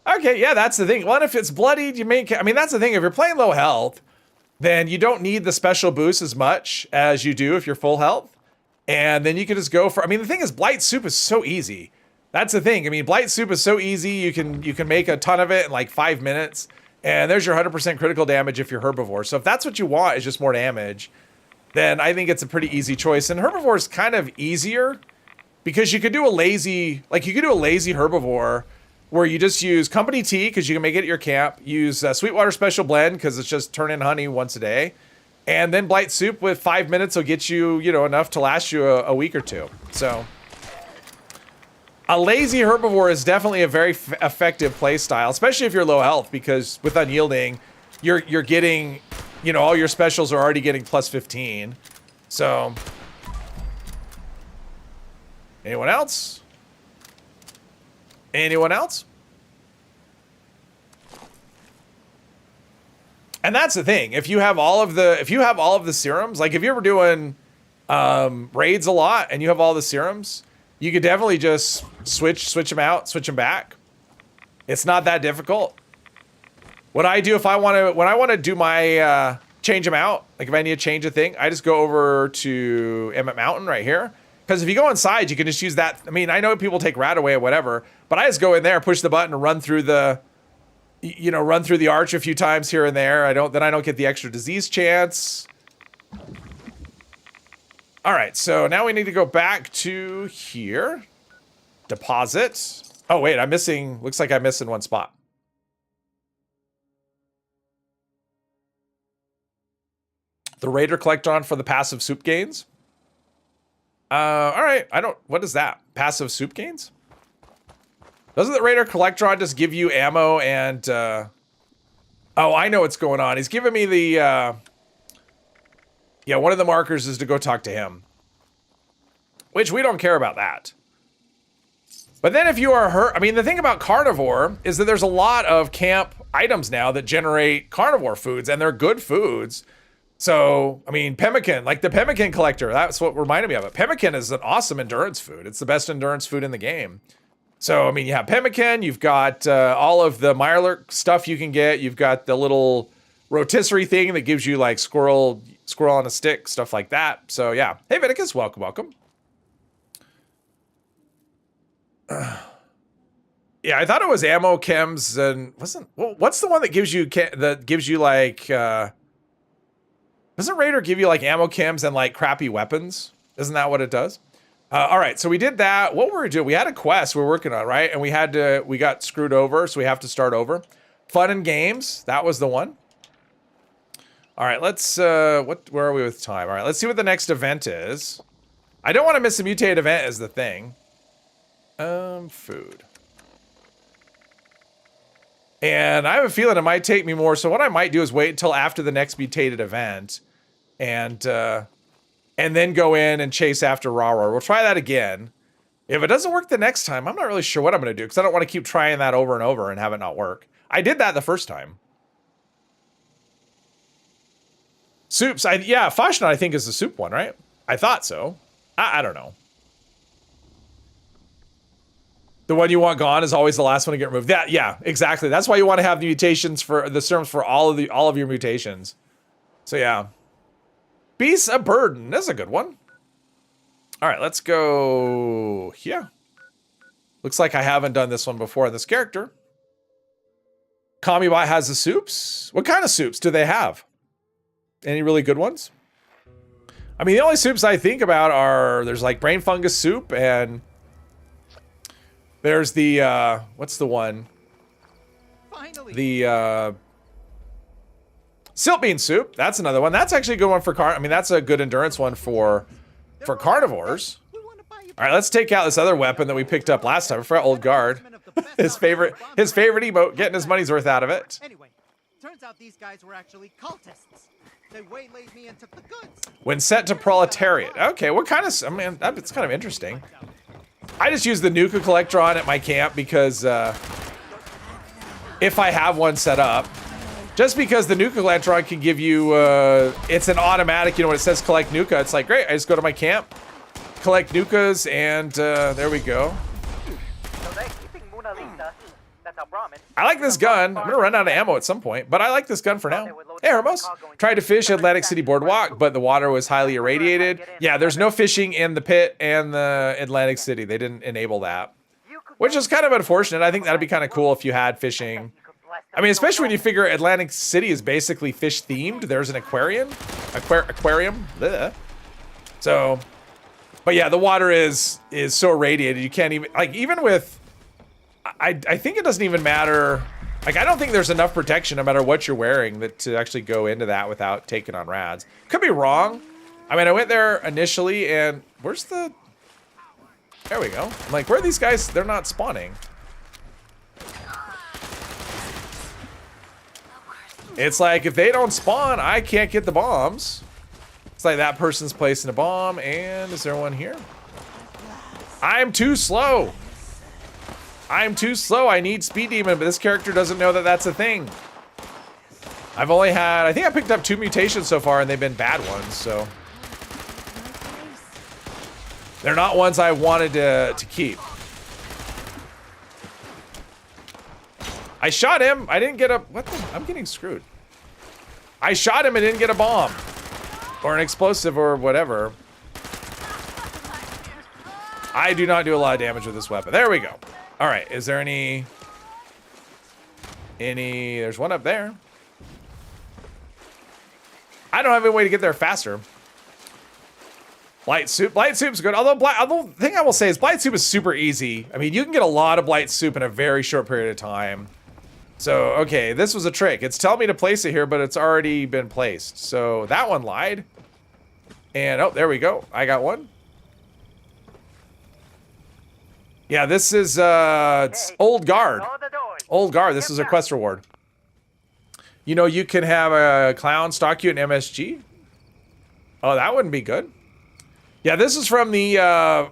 Okay, yeah, that's the thing. Well, if it's bloodied, I mean, that's the thing. If you're playing low health, then you don't need the special boost as much as you do if you're full health. And then you can just go for, I mean, the thing is, Blight Soup is so easy. That's the thing. I mean, Blight Soup is so easy. You can make a ton of it in like 5 minutes. And there's your 100% critical damage if you're herbivore. So if that's what you want is just more damage, then I think it's a pretty easy choice. And herbivore is kind of easier because you could do a lazy herbivore where you just use Company Tea because you can make it at your camp. Use Sweetwater Special Blend because it's just turn in honey once a day. And then Blight Soup with 5 minutes will get you, enough to last you a week or two. So a lazy herbivore is definitely a very effective play style, especially if you're low health, because with Unyielding, you're getting, all your specials are already getting plus 15. So anyone else? Anyone else? And that's the thing. If you have all of the serums, like if you're ever doing raids a lot and you have all the serums, you could definitely just switch them out, switch them back. It's not that difficult. What I do when I want to do my change them out, like if I need to change a thing, I just go over to Emmett Mountain right here. Because if you go inside, you can just use that. I mean, I know people take rat away or whatever, but I just go in there, push the button, and run through the arch a few times here and there. Then I don't get the extra disease chance. All right, so now we need to go back to here. Deposit. Oh wait, looks like I'm missing one spot. The Raider Collectron for the passive soup gains. All right, what is that? Passive soup gains? Doesn't the Raider Collectron just give you ammo and, oh, I know what's going on. He's giving me the, yeah, one of the markers is to go talk to him. Which we don't care about that. But then if you are hurt, I mean, the thing about carnivore is that there's a lot of camp items now that generate carnivore foods, and they're good foods. So, I mean, pemmican, like the pemmican collector, that's what reminded me of it. Pemmican is an awesome endurance food. It's the best endurance food in the game. So, I mean, you have pemmican, you've got all of the Mirelurk stuff you can get. You've got the little rotisserie thing that gives you like squirrel on a stick, stuff like that. So, yeah. Hey, Vinicus, welcome, welcome. Yeah, I thought it was ammo chems and what's the one that gives you like doesn't Raider give you like ammo chems and like crappy weapons? Isn't that what it does? All right, so we did that. What were we doing? We had a quest we were working on, right? And we got screwed over, so we have to start over. Fun and games, that was the one. All right, let's where are we with time? All right, let's see what the next event is. I don't want to miss a mutated event is the thing. Food. And I have a feeling it might take me more, so what I might do is wait until after the next mutated event and then go in and chase after Rara. We'll try that again. If it doesn't work the next time, I'm not really sure what I'm going to do, because I don't want to keep trying that over and over and have it not work. I did that the first time. Soups, yeah, Fashnot I think is the soup one, right? I thought so. I don't know. The one you want gone is always the last one to get removed. That, yeah, exactly. That's why you want to have the mutations for the serums for all of your mutations. So yeah. Beast of Burden. That's a good one. All right, let's go here. Looks like I haven't done this one before in this character. Kamibot has the soups. What kind of soups do they have? Any really good ones? I mean, the only soups I think about are, there's like brain fungus soup, and there's the, what's the one? Finally. The, silt bean soup. That's another one. That's actually a good one for I mean, that's a good endurance one for carnivores. All right, let's take out this other weapon that we picked up last time. For Old Guard. his favorite emote, getting his money's worth out of it. Anyway, turns out these guys were actually cultists. They waylaid me and took the goods. When set to proletariat. Okay, what kind of, I mean, it's kind of interesting. I just use the Nuka Collectron at my camp because if I have one set up, just because the Nuka Collectron can give you, it's an automatic, you know, when it says collect Nuka, it's like, great, I just go to my camp, collect Nukas, and there we go. I like this gun. I'm gonna run out of ammo at some point, but I like this gun for now. Hey, Hermos. Tried to fish Atlantic City Boardwalk, but the water was highly irradiated. Yeah, there's no fishing in the pit and the Atlantic City. They didn't enable that, which is kind of unfortunate. I think that'd be kind of cool if you had fishing. I mean, especially when you figure Atlantic City is basically fish themed. There's an aquarium. Bleh. So, but yeah, the water is so irradiated. You can't even, like, even with, I think it doesn't even matter. Like, I don't think there's enough protection no matter what you're wearing that to actually go into that without taking on rads. Could be wrong. I mean, I went there initially and where's the, there we go. I'm like, where are these guys? They're not spawning. It's like, if they don't spawn, I can't get the bombs. It's like that person's placing a bomb, and is there one here? I'm too slow. I'm too slow. I need Speed Demon, but this character doesn't know that that's a thing. I've only had, I think I picked up 2 mutations so far, and they've been bad ones, so. They're not ones I wanted to keep. I shot him. I didn't get a, what the, I'm getting screwed. I shot him and didn't get a bomb. Or an explosive or whatever. I do not do a lot of damage with this weapon. There we go. All right, is there any, there's one up there. I don't have any way to get there faster. Blight soup's good. Although the thing I will say is blight soup is super easy. I mean, you can get a lot of blight soup in a very short period of time. So, okay, this was a trick. It's telling me to place it here, but it's already been placed. So that one lied. And, oh, there we go. I got one. Yeah, this is it's Old Guard. All the doors. Old Guard, this is a quest reward. You know, you can have a clown stalk you in MSG. Oh, that wouldn't be good. Yeah, this is from the, I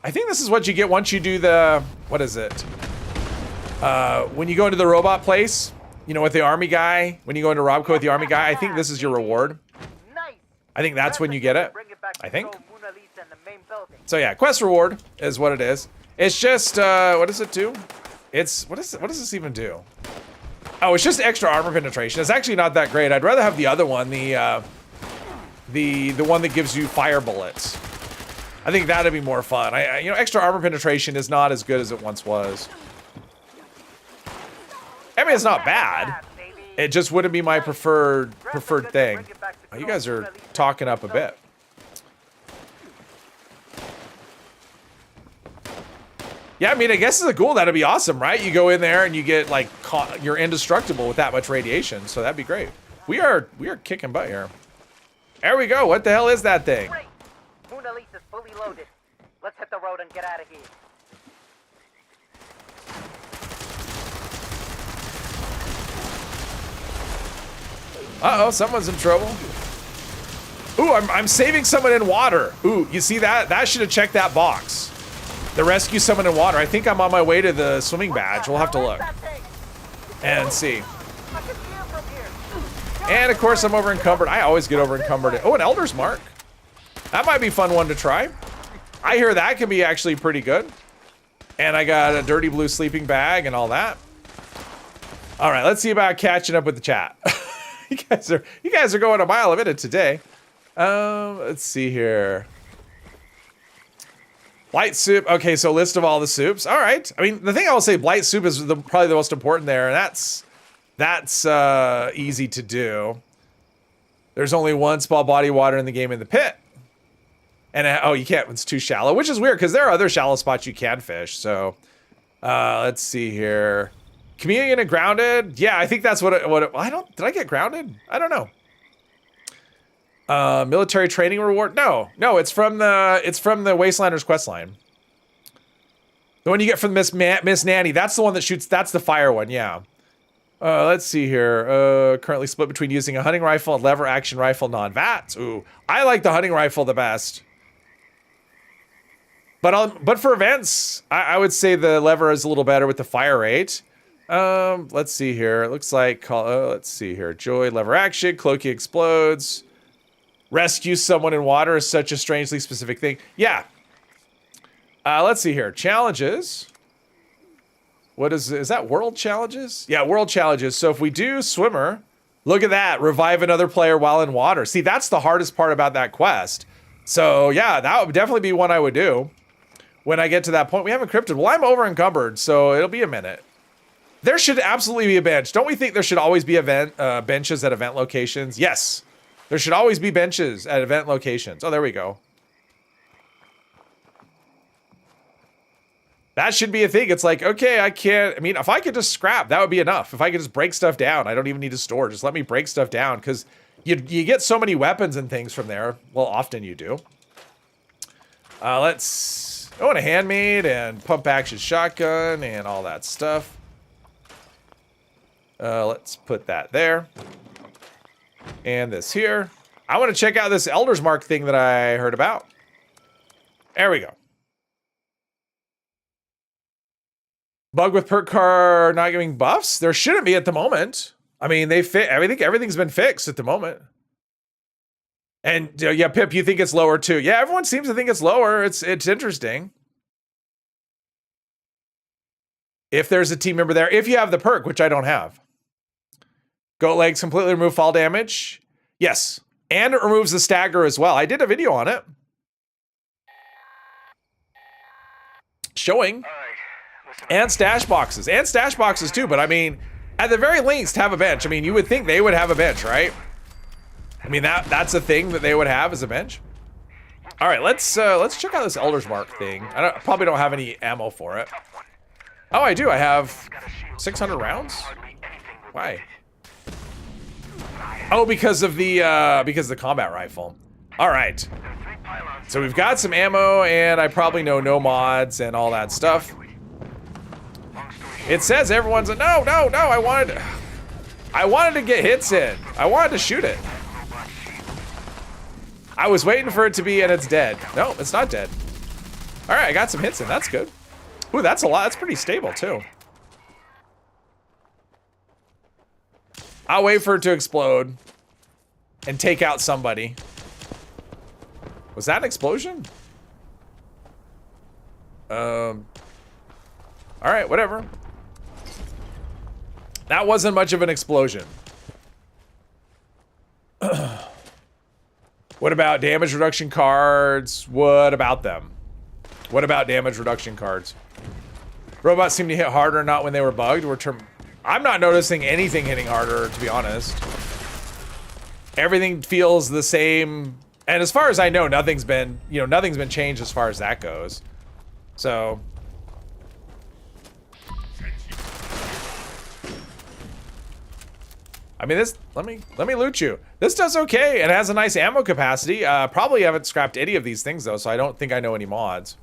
think this is what you get once you do the, what is it? When you go into the robot place, you know, with the army guy, when you go into Robco with the army guy, I think this is your reward. Nice. I think that's when you get it. Bring it back to I think. show Mona Lisa in the main building. So yeah, quest reward is what it is. It's just, what does it do? It's, what does this even do? Oh, it's just extra armor penetration. It's actually not that great. I'd rather have the other one, the one that gives you fire bullets. I think that'd be more fun. You know, extra armor penetration is not as good as it once was. I mean, it's not bad. It just wouldn't be my preferred thing. Oh, you guys are talking up a bit. Yeah, I mean, I guess as a ghoul, that'd be awesome, right? You go in there and you get like you're indestructible with that much radiation, so that'd be great. We are kicking butt here. There we go. What the hell is that thing? Great. Mona Lisa's fully loaded. Let's hit the road and get out of here. Uh-oh, someone's in trouble. Ooh, I'm saving someone in water. Ooh, you see that? That should have checked that box. The rescue someone in water. I think I'm on my way to the swimming badge. We'll have to look and see. And of course, I'm over encumbered. I always get over encumbered. Oh, an Elder's Mark. That might be a fun one to try. I hear that can be actually pretty good. And I got a dirty blue sleeping bag and all that. All right, let's see about catching up with the chat. You guys are going a mile a minute today. Let's see here. Blight soup. Okay, so list of all the soups. All right. I mean, the thing I will say, blight soup is probably the most important there, and that's easy to do. There's only one small body of water in the game in the pit, and oh, you can't. It's too shallow, which is weird because there are other shallow spots you can fish. So, let's see here. Communion and grounded. Yeah, I think that's what I don't. Did I get grounded? I don't know. Military training reward? No, it's from the Wastelanders questline. The one you get from Miss Nanny. That's the one that shoots. That's the fire one. Yeah. Let's see here. Currently split between using a hunting rifle and lever action rifle non-VATS. Ooh, I like the hunting rifle the best. But for events, I would say the lever is a little better with the fire rate. Let's see here. It looks like let's see here. Joy, lever action, cloaky explodes. Rescue someone in water is such a strangely specific thing. Yeah. Let's see here. Challenges. What is that world challenges? Yeah, world challenges. So if we do swimmer, look at that. Revive another player while in water. See, that's the hardest part about that quest. So yeah, that would definitely be one I would do when I get to that point. We haven't cryptid. Well, I'm over encumbered, so it'll be a minute. There should absolutely be a bench. Don't we think there should always be benches at event locations? Yes. There should always be benches at event locations. Oh, there we go. That should be a thing. It's like, okay, I mean, if I could just scrap, that would be enough. If I could just break stuff down, I don't even need to store. Just let me break stuff down, because you get so many weapons and things from there. Well, often you do. Oh, and a handmade and pump action shotgun and all that stuff. Let's put that there. And this here. I want to check out this Elder's Mark thing that I heard about. There we go. Bug with perk car not giving buffs? There shouldn't be at the moment. I mean, they fit everything. Everything's been fixed at the moment. And yeah, Pip, you think it's lower too? Yeah, everyone seems to think it's lower. It's interesting. If there's a team member there, if you have the perk, which I don't have. Goat legs completely remove fall damage. Yes. And it removes the stagger as well. I did a video on it. Showing. And stash boxes. And stash boxes too. But I mean, at the very least, have a bench. I mean, you would think they would have a bench, right? I mean, that's a thing that they would have as a bench. All right, let's check out this Elder's Mark thing. I probably don't have any ammo for it. Oh, I do. I have 600 rounds. Why? Oh, because of the combat rifle. All right. So we've got some ammo, and I probably know no mods and all that stuff. It says everyone's a no. I wanted to get hits in. I wanted to shoot it. I was waiting for it to be, and it's dead. No, it's not dead. All right, I got some hits in. That's good. Ooh, that's a lot. That's pretty stable too. I'll wait for it to explode and take out somebody. Was that an explosion? All right, whatever. That wasn't much of an explosion. What about damage reduction cards? What about them? What about damage reduction cards? Robots seem to hit harder, not when they were bugged. I'm not noticing anything hitting harder, to be honest. Everything feels the same. And as far as I know, nothing's been changed as far as that goes. So. I mean, let me loot you. This does okay. It has a nice ammo capacity. Probably haven't scrapped any of these things though, so I don't think I know any mods.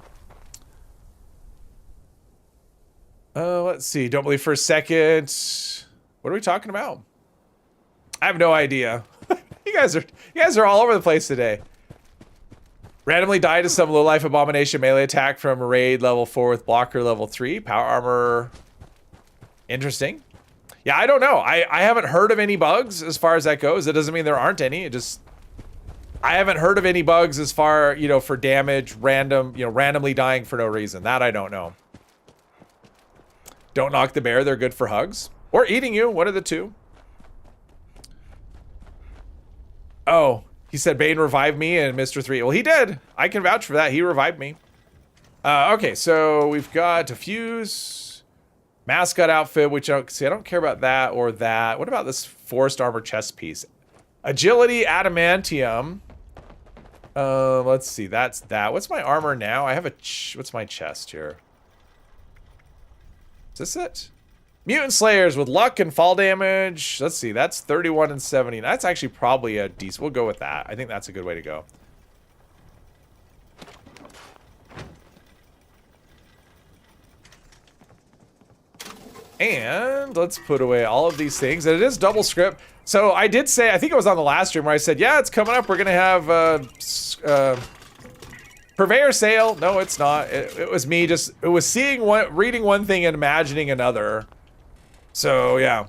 Let's see. Don't believe for a second. What are we talking about? I have no idea. You guys are all over the place today. Randomly die to some low-life abomination melee attack from raid level 4 with blocker level 3. Power armor. Interesting. Yeah, I don't know. I haven't heard of any bugs as far as that goes. It doesn't mean there aren't any. I haven't heard of any bugs as far, for damage, randomly dying for no reason. That I don't know. Don't knock the bear. They're good for hugs. Or eating you. One of the two. Oh, he said Bane revived me and Mr. 3. Well, he did. I can vouch for that. He revived me. Okay, so we've got a fuse. Mascot outfit, which I don't care about that or that. What about this forest armor chest piece? Agility, adamantium. Let's see. That's that. What's my armor now? I have what's my chest here? Is this it? Mutant Slayers with luck and fall damage. Let's see. That's 31 and 70. That's actually probably a decent. We'll go with that. I think that's a good way to go. And let's put away all of these things. And it is double script. So I did say, I think it was on the last stream where I said, yeah, it's coming up. We're going to have Purveyor sale. No, it's not. It was me just, it was reading one thing and imagining another. So, yeah.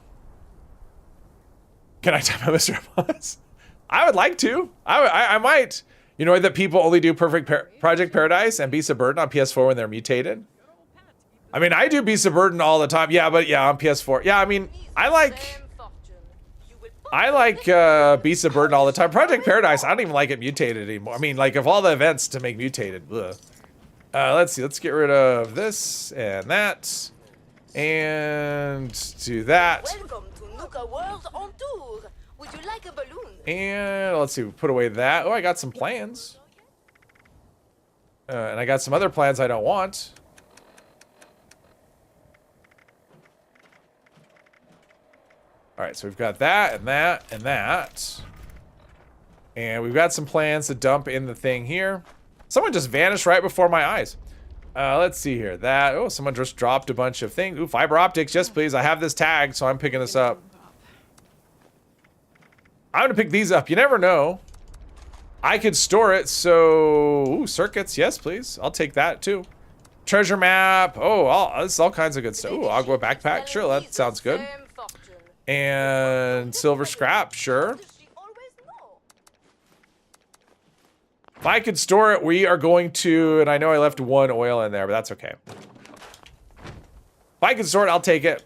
Can I type out Mr. Boss? I would like to. I might. You know that people only do Project Paradise and Beast of Burden on PS4 when they're mutated? I mean, I do Beast of Burden all the time. Yeah, but yeah, on PS4. Yeah, I mean, I like Beast of Burden all the time. Project Paradise, I don't even like it mutated anymore. I mean, like, of all the events to make mutated. Ugh. Let's see. Let's get rid of this and that. And do that. Welcome to Nuka World on tour. Would you like a balloon? And let's see. Put away that. Oh, I got some plans. And I got some other plans I don't want. All right, so we've got that and that and that. And we've got some plans to dump in the thing here. Someone just vanished right before my eyes. Let's see here. Someone just dropped a bunch of things. Ooh, fiber optics. Yes, please. I have this tag, so I'm picking this up. I'm gonna pick these up. You never know. I could store it, so... Ooh, circuits. Yes, please. I'll take that, too. Treasure map. Oh, this is all kinds of good stuff. Ooh, Agua backpack. Sure, that sounds good. And silver scrap, sure. If I could store it, we are going to, and I know I left one oil in there, but that's okay. If I can store it, I'll take it.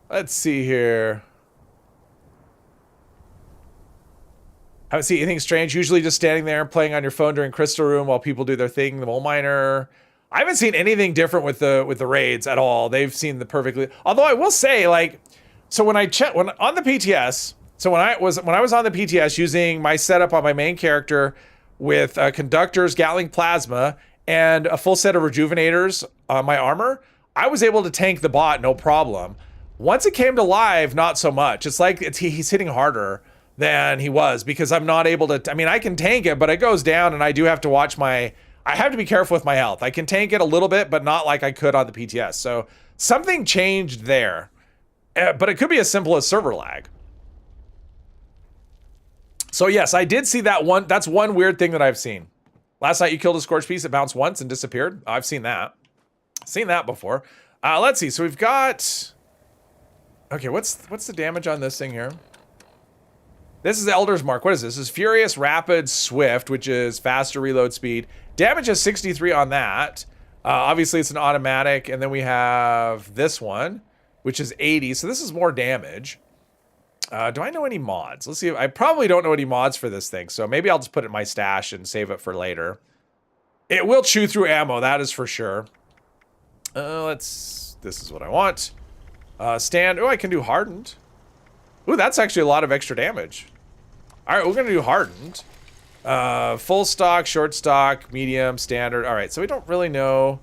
Let's see here. Haven't seen anything strange. Usually just standing there playing on your phone during Crystal Room while people do their thing, the mole miner. I haven't seen anything different with the raids at all. They've seen the perfectly. Although I will say, like, so when on the PTS, so when I was on the PTS using my setup on my main character with conductors, Gatling plasma, and a full set of rejuvenators on my armor, I was able to tank the bot no problem. Once it came to live, not so much. It's like he's hitting harder than he was, because I'm not able to, I mean, I can tank it, but it goes down and I do have to watch I have to be careful with my health. I can tank it a little bit, but not like I could on the PTS. So something changed there, but it could be as simple as server lag. So yes, I did see that one. That's one weird thing that I've seen. Last night you killed a scorched piece, it bounced once and disappeared. I've seen that. Seen that before. Let's see. So we've got, okay, what's the damage on this thing here? This is Elder's Mark. What is this? This is Furious, Rapid, Swift, which is faster reload speed. Damage is 63 on that. Obviously, it's an automatic. And then we have this one, which is 80. So this is more damage. Do I know any mods? Let's see. I probably don't know any mods for this thing. So maybe I'll just put it in my stash and save it for later. It will chew through ammo. That is for sure. This is what I want. Stand. Oh, I can do hardened. Ooh, that's actually a lot of extra damage. All right, we're gonna do hardened. Full stock, short stock, medium, standard. All right, so we don't really know.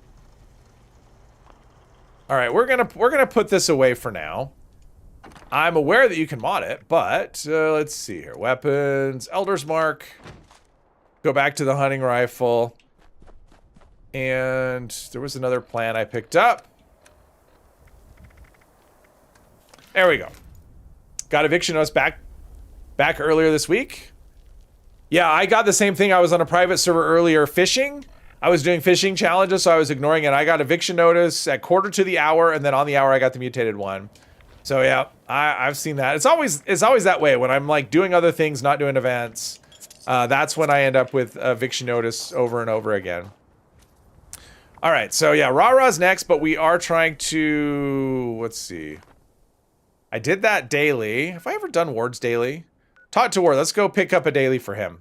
All right, we're gonna put this away for now. I'm aware that you can mod it, but let's see here. Weapons, Elder's Mark. Go back to the hunting rifle. And there was another plant I picked up. There we go. Got eviction notice back earlier this week. Yeah, I got the same thing. I was on a private server earlier fishing. I was doing fishing challenges, so I was ignoring it. I got eviction notice at quarter to the hour, and then on the hour I got the mutated one. So yeah, I've seen that. It's always that way when I'm like doing other things, not doing events. That's when I end up with eviction notice over and over again. All right, so yeah, Rah-Rah's next, but we are trying to, let's see. I did that daily. Have I ever done Ward's daily? Talk to Ward. Let's go pick up a daily for him.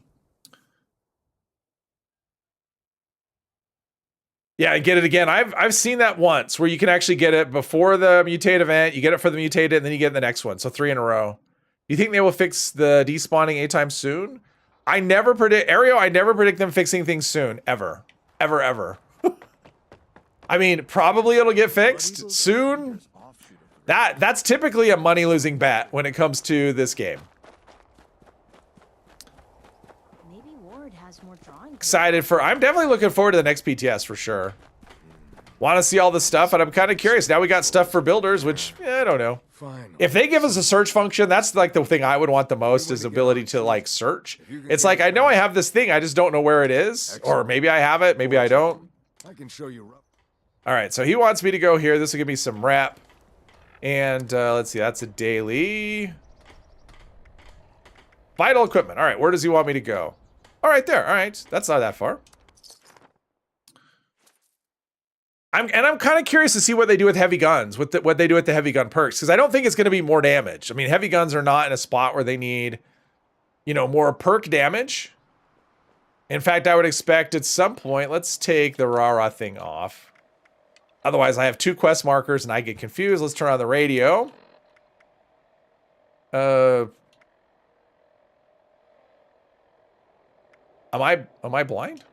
Yeah, and get it again. I've seen that once where you can actually get it before the mutate event. You get it for the mutated, and then you get the next one. So 3 in a row. You think they will fix the despawning anytime soon? I never predict, Aereo, I never predict them fixing things soon. Ever. Ever, ever. I mean, probably it'll get fixed soon. That's typically a money-losing bet when it comes to this game. Maybe Ward has more drawing. Excited for, I'm definitely looking forward to the next PTS for sure. Want to see all the stuff, and I'm kind of curious. Now we got stuff for builders, which, I don't know. If they give us a search function, that's like the thing I would want the most, is ability to like search. It's like, I know I have this thing, I just don't know where it is. Or maybe I have it, maybe I don't. I can show you. All right, so he wants me to go here. This will give me some rep. And let's see, that's a daily. Vital equipment. All right, where does he want me to go? All right, there. All right, that's not that far. I'm kind of curious to see what they do with heavy guns, what they do with the heavy gun perks, because I don't think it's going to be more damage. I mean, heavy guns are not in a spot where they need, you know, more perk damage. In fact, I would expect at some point, let's take the Rah-Rah thing off. Otherwise, I have 2 quest markers and I get confused. Let's turn on the radio. Am I blind?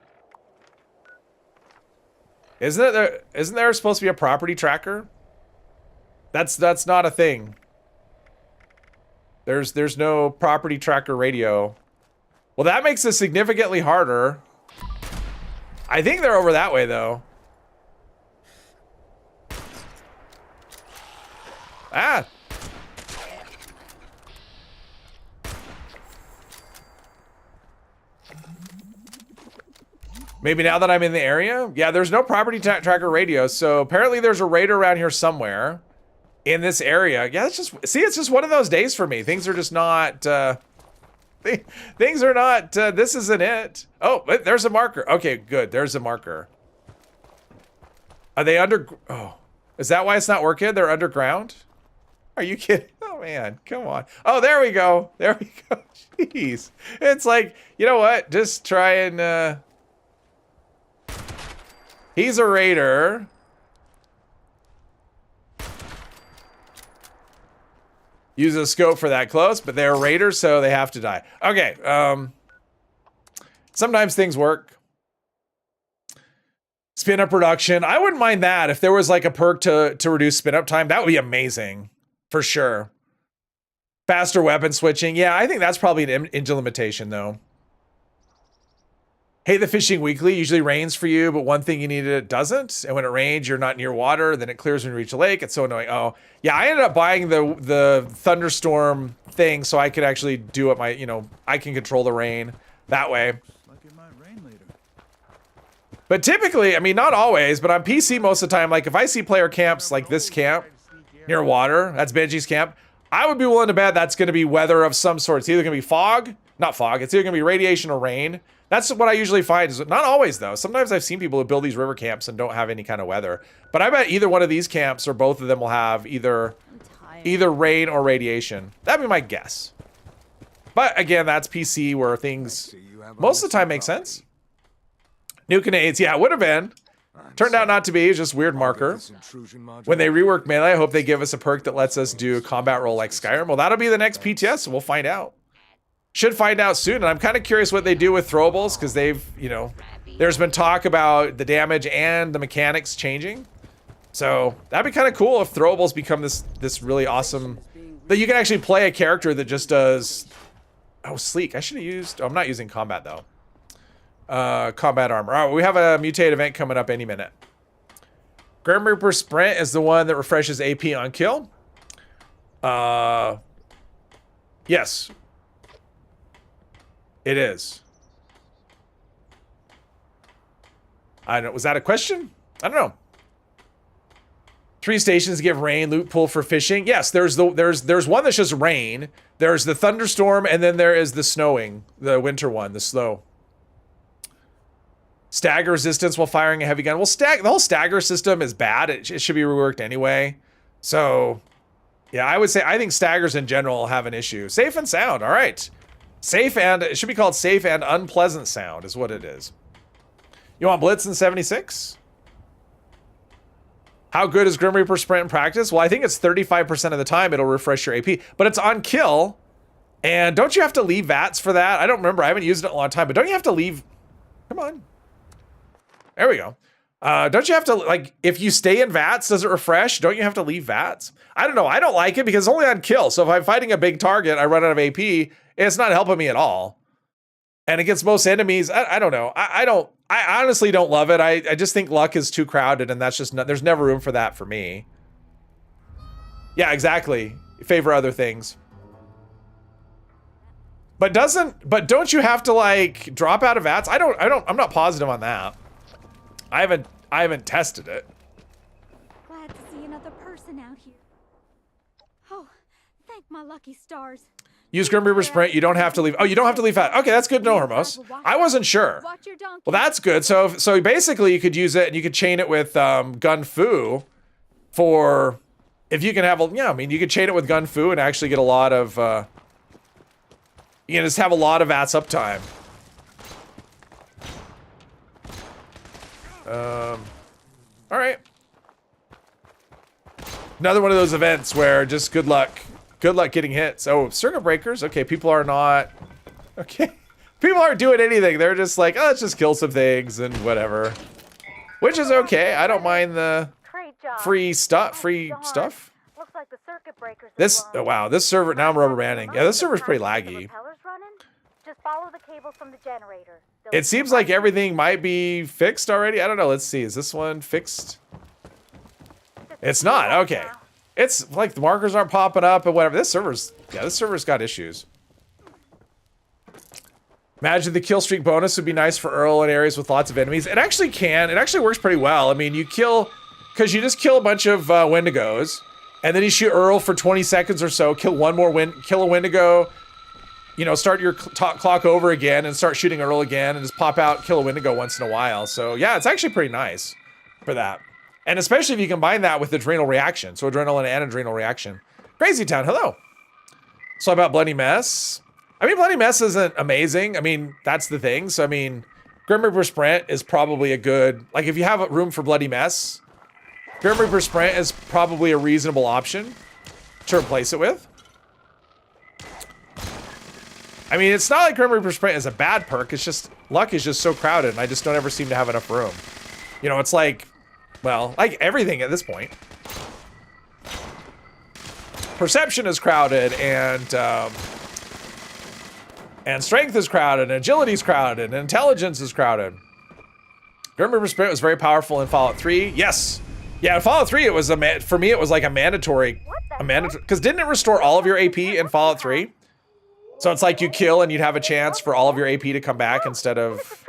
Isn't there supposed to be a property tracker? That's not a thing. There's no property tracker radio. Well, that makes it significantly harder. I think they're over that way though. Ah. Maybe now that I'm in the area? Yeah, there's no property tracker radio, so apparently there's a raider around here somewhere in this area. Yeah, it's just one of those days for me. Things are just not, things are not, this isn't it. Oh, there's a marker. Okay, good, there's a marker. Are they oh, is that why it's not working? They're underground? Are you kidding? Oh man, come on. Oh, there we go. There we go. Jeez. It's like, you know what? Just try and, he's a raider. Use a scope for that close, but they're raiders, so they have to die. Okay, sometimes things work. Spin up reduction. I wouldn't mind that. If there was like a perk to reduce spin up time, that would be amazing. For sure. Faster weapon switching. Yeah, I think that's probably an engine limitation, though. Hate the fishing weekly. Usually rains for you, but one thing you need it doesn't. And when it rains, you're not near water. Then it clears when you reach a lake. It's so annoying. Oh, yeah. I ended up buying the thunderstorm thing so I could actually do it. I can control the rain that way. But typically, I mean, not always, but on PC most of the time, like if I see player camps like this camp near water, that's Benji's camp, I would be willing to bet that's going to be weather of some sort. It's either going to be fog, not fog. It's either going to be radiation or rain. That's what I usually find. Is not always, though. Sometimes I've seen people who build these river camps and don't have any kind of weather. But I bet either one of these camps or both of them will have either rain or radiation. That'd be my guess. But again, that's PC where things most of the time make sense. New Canadians, yeah, it would have been. Turned out not to be. It's just weird marker. When they rework Melee, I hope they give us a perk that lets us do a combat roll like Skyrim. Well, that'll be the next PTS, so we'll find out. Should find out soon, and I'm kind of curious what they do with throwables, because they've, there's been talk about the damage and the mechanics changing. So that'd be kind of cool if throwables become this really awesome, that you can actually play a character that just does, oh, sleek. I should have used, I'm not using combat though. Combat armor. All right, we have a mutate event coming up any minute. Grim Reaper Sprint is the one that refreshes AP on kill. Yes. It is. I don't know. Was that a question? I don't know. 3 stations give rain, loot pool for fishing. Yes, there's one that's just rain. There's the thunderstorm, and then there is the snowing, the winter one, the snow. Stagger resistance while firing a heavy gun. Well, the whole stagger system is bad. It should be reworked anyway. So, yeah, I would say I think staggers in general have an issue. Safe and sound. All right. Safe and, it should be called safe and unpleasant sound is what it is. You want Blitz in 76? How good is Grim Reaper Sprint in practice? Well, I think it's 35% of the time it'll refresh your AP, but it's on kill. And don't you have to leave VATS for that? I don't remember. I haven't used it in a long time, but don't you have to leave? Come on. There we go. Don't you have to, like, if you stay in VATS, does it refresh? Don't you have to leave VATS? I don't know. I don't like it because it's only on kill. So if I'm fighting a big target, I run out of AP, it's not helping me at all. And against most enemies, I don't know. I honestly don't love it. I just think luck is too crowded, and that's just not, there's never room for that for me. Yeah, exactly. Favor other things. But don't you have to, like, drop out of VATS? I'm not positive on that. I haven't tested it. Glad to see another person out here. Oh, thank my lucky stars. Use Grim Reaper Sprint. You don't have to leave. Oh, you don't have to leave VATS. Okay, that's good to know, Hermos. I wasn't sure. Well, that's good. So basically, you could use it and you could chain it with Gun Fu for if you can have a I mean, you could chain it with Gun Fu and actually get a lot of you can just have a lot of VATS uptime. All right. Another one of those events where just good luck getting hits. Oh, circuit breakers. Okay, people are not. Okay, people aren't doing anything. They're just like, oh, let's just kill some things and whatever, which is okay. I don't mind the free stuff. Looks like the circuit breakers This oh, wow, this server now I'm rubber banding. Yeah, this server's pretty laggy. Just follow the cables from the generator. It seems like everything might be fixed already. I don't know. Let's see. Is this one fixed? It's not. Okay. It's like the markers aren't popping up and whatever. This server's got issues. Imagine the kill streak bonus would be nice for Earl in areas with lots of enemies. It actually can. It actually works pretty well. I mean, you just kill a bunch of Wendigos, and then you shoot Earl for 20 seconds or so, kill a Wendigo, start your clock over again and start shooting Earl again and just pop out, kill a Wendigo once in a while. So yeah, it's actually pretty nice for that. And especially if you combine that with adrenal reaction. So adrenaline and adrenal reaction. Crazy Town, hello. So about Bloody Mess. I mean, Bloody Mess isn't amazing. I mean, that's the thing. So I mean, Grim Reaper Sprint is probably a good, like if you have room for Bloody Mess, Grim Reaper Sprint is probably a reasonable option to replace it with. I mean, it's not like Grim Reaper Sprint is a bad perk. It's just, luck is just so crowded and I just don't ever seem to have enough room. It's like, well, like everything at this point. perception is crowded, and strength is crowded, and agility is crowded, and intelligence is crowded. Grim Reaper Sprint was very powerful in Fallout 3. Yes. Yeah, in Fallout 3, it was for me, it was like a mandatory, because didn't it restore all of your AP in Fallout 3? So it's like you kill and you'd have a chance for all of your AP to come back instead of...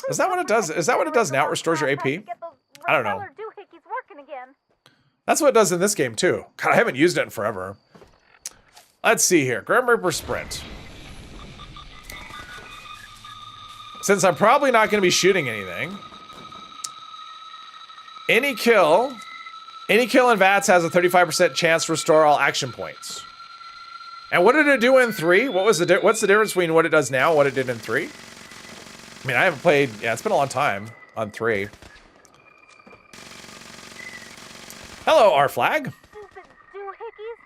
Is that what it does? Is that what it does now? It restores your AP? I don't know. That's what it does in this game too. God, I haven't used it in forever. Let's see here. Grim Reaper Sprint. Since I'm probably not going to be shooting anything, any kill in VATS has a 35% chance to restore all action points. And what did it do in 3? What's the difference between what it does now and what it did in 3? I mean, I haven't played, yeah, it's been a long time on 3. Hello, R-Flag. Stupid doohickeys.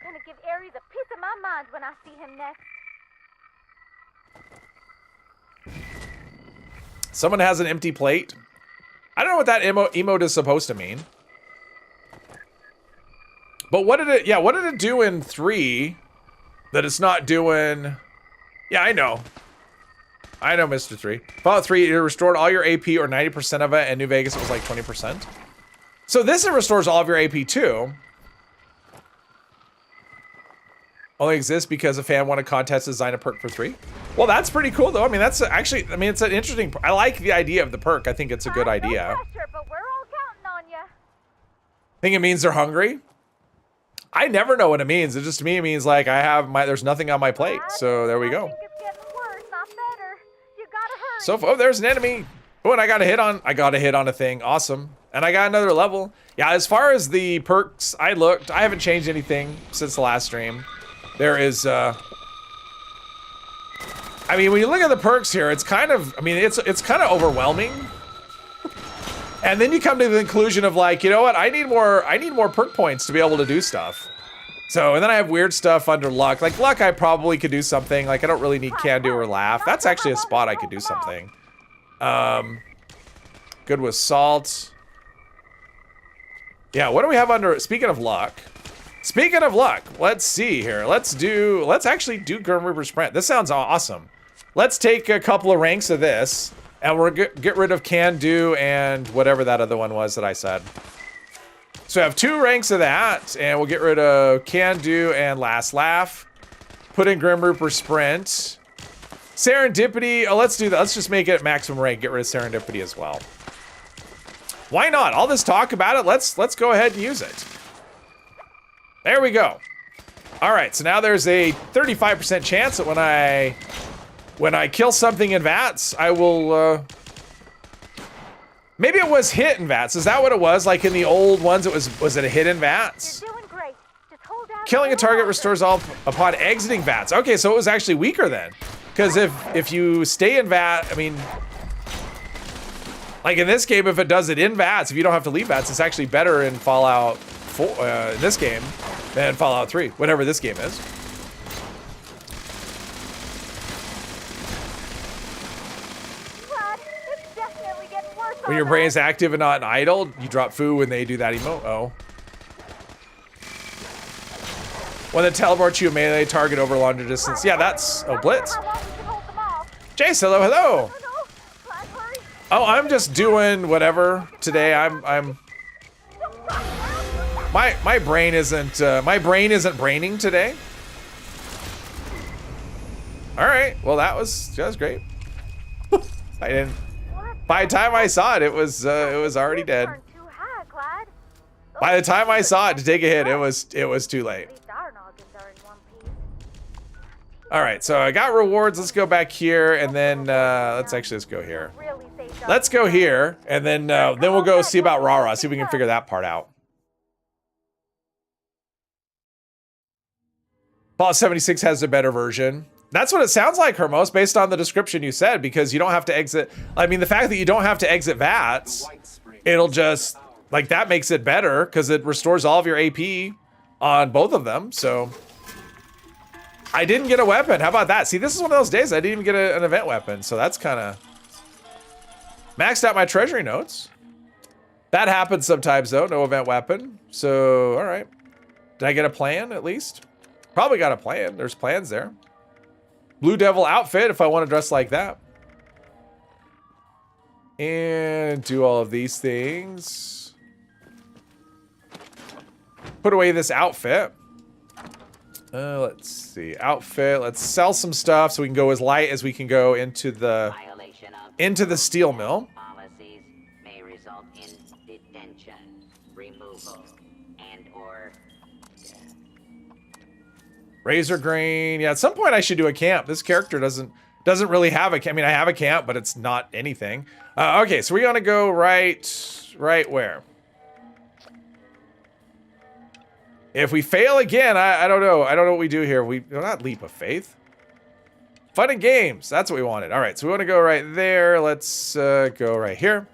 Gonna give Ares a piece of my mind when I see him next. Someone has an empty plate. I don't know what that emote is supposed to mean. But what did it do in 3 that it's not doing? Yeah, I know. I know, Mr. 3. Fallout 3, it restored all your AP or 90% of it, and New Vegas it was like 20%. So this, it restores all of your AP too. Only exists because a fan won a contest to design a perk for 3. Well, that's pretty cool though. I mean, that's actually, I mean, it's an interesting, I like the idea of the perk. I think it's a good idea. No pressure, but we're all counting on you. Think it means they're hungry? I never know what it means. It just, to me, it means like there's nothing on my plate. So there we go. I think it's getting worse, not better. You gotta hurry. So, oh, there's an enemy. Oh, and I got a hit on a thing. Awesome. And I got another level. Yeah, as far as the perks, I haven't changed anything since the last stream. There is, I mean, when you look at the perks here, it's kind of, I mean, it's kind of overwhelming. And then you come to the conclusion of like, you know what? I need more perk points to be able to do stuff. So, and then I have weird stuff under luck. Like luck, I probably could do something. Like I don't really need can do or laugh. That's actually a spot I could do something. Good with salt. Yeah, what do we have under, speaking of luck, let's see here. Let's actually do Grim Reaper Sprint. This sounds awesome. Let's take a couple of ranks of this and we'll get rid of can do and whatever that other one was that I said. So I have 2 ranks of that and we'll get rid of can do and last laugh. Put in Grim Reaper Sprint. Serendipity, oh, let's do that. Let's just make it maximum rank. Get rid of serendipity as well. Why not? All this talk about it, let's go ahead and use it. There we go. All right, so now there's a 35% chance that when I kill something in VATS, I will, maybe it was hit in VATS. Is that what it was? Like in the old ones, was it a hit in VATS? You're doing great. Just hold down. Killing a target restores all upon exiting VATS. Okay, so it was actually weaker then. Because if you stay in VAT, I mean, like in this game, if it does it in VATS, if you don't have to leave VATS, it's actually better in Fallout 4, in this game than Fallout 3, whatever this game is. It's definitely getting worse. When your brain is active and not idle, you drop foo when they do that emote. Oh. When it teleports you a melee target over a longer distance. Yeah, that's, oh, Blitz. Jace, hello, hello. Oh, I'm just doing whatever today. My brain isn't braining today. All right, well that was great. I didn't. By the time I saw it, it was already dead. By the time I saw it to take a hit, it was too late. All right, so I got rewards. Let's go back here, and then let's go here. Let's go here, and then we'll go see about Rara. See if we can figure that part out. Fallout 76 has a better version. That's what it sounds like, Hermos, based on the description you said, because you don't have to exit. I mean, the fact that you don't have to exit VATS, it'll just, like, that makes it better, because it restores all of your AP on both of them, so. I didn't get a weapon. How about that? See, this is one of those days I didn't even get an event weapon, so that's kind of. Maxed out my treasury notes. That happens sometimes, though. No event weapon. So, all right. Did I get a plan at least? Probably got a plan. There's plans there. Blue Devil outfit if I want to dress like that. And do all of these things. Put away this outfit. Let's see. Outfit. Let's sell some stuff so we can go as light as we can go into the steel mill. Policies may result in detention, removal, and/or Razor grain. Yeah, at some point I should do a camp. This character doesn't really have a camp. I mean, I have a camp, but it's not anything. Okay, so we're gonna go right where? If we fail again, I don't know. I don't know what we do here. We not leap of faith. Fun and games. That's what we wanted. All right, so we want to go right there. Let's go right here.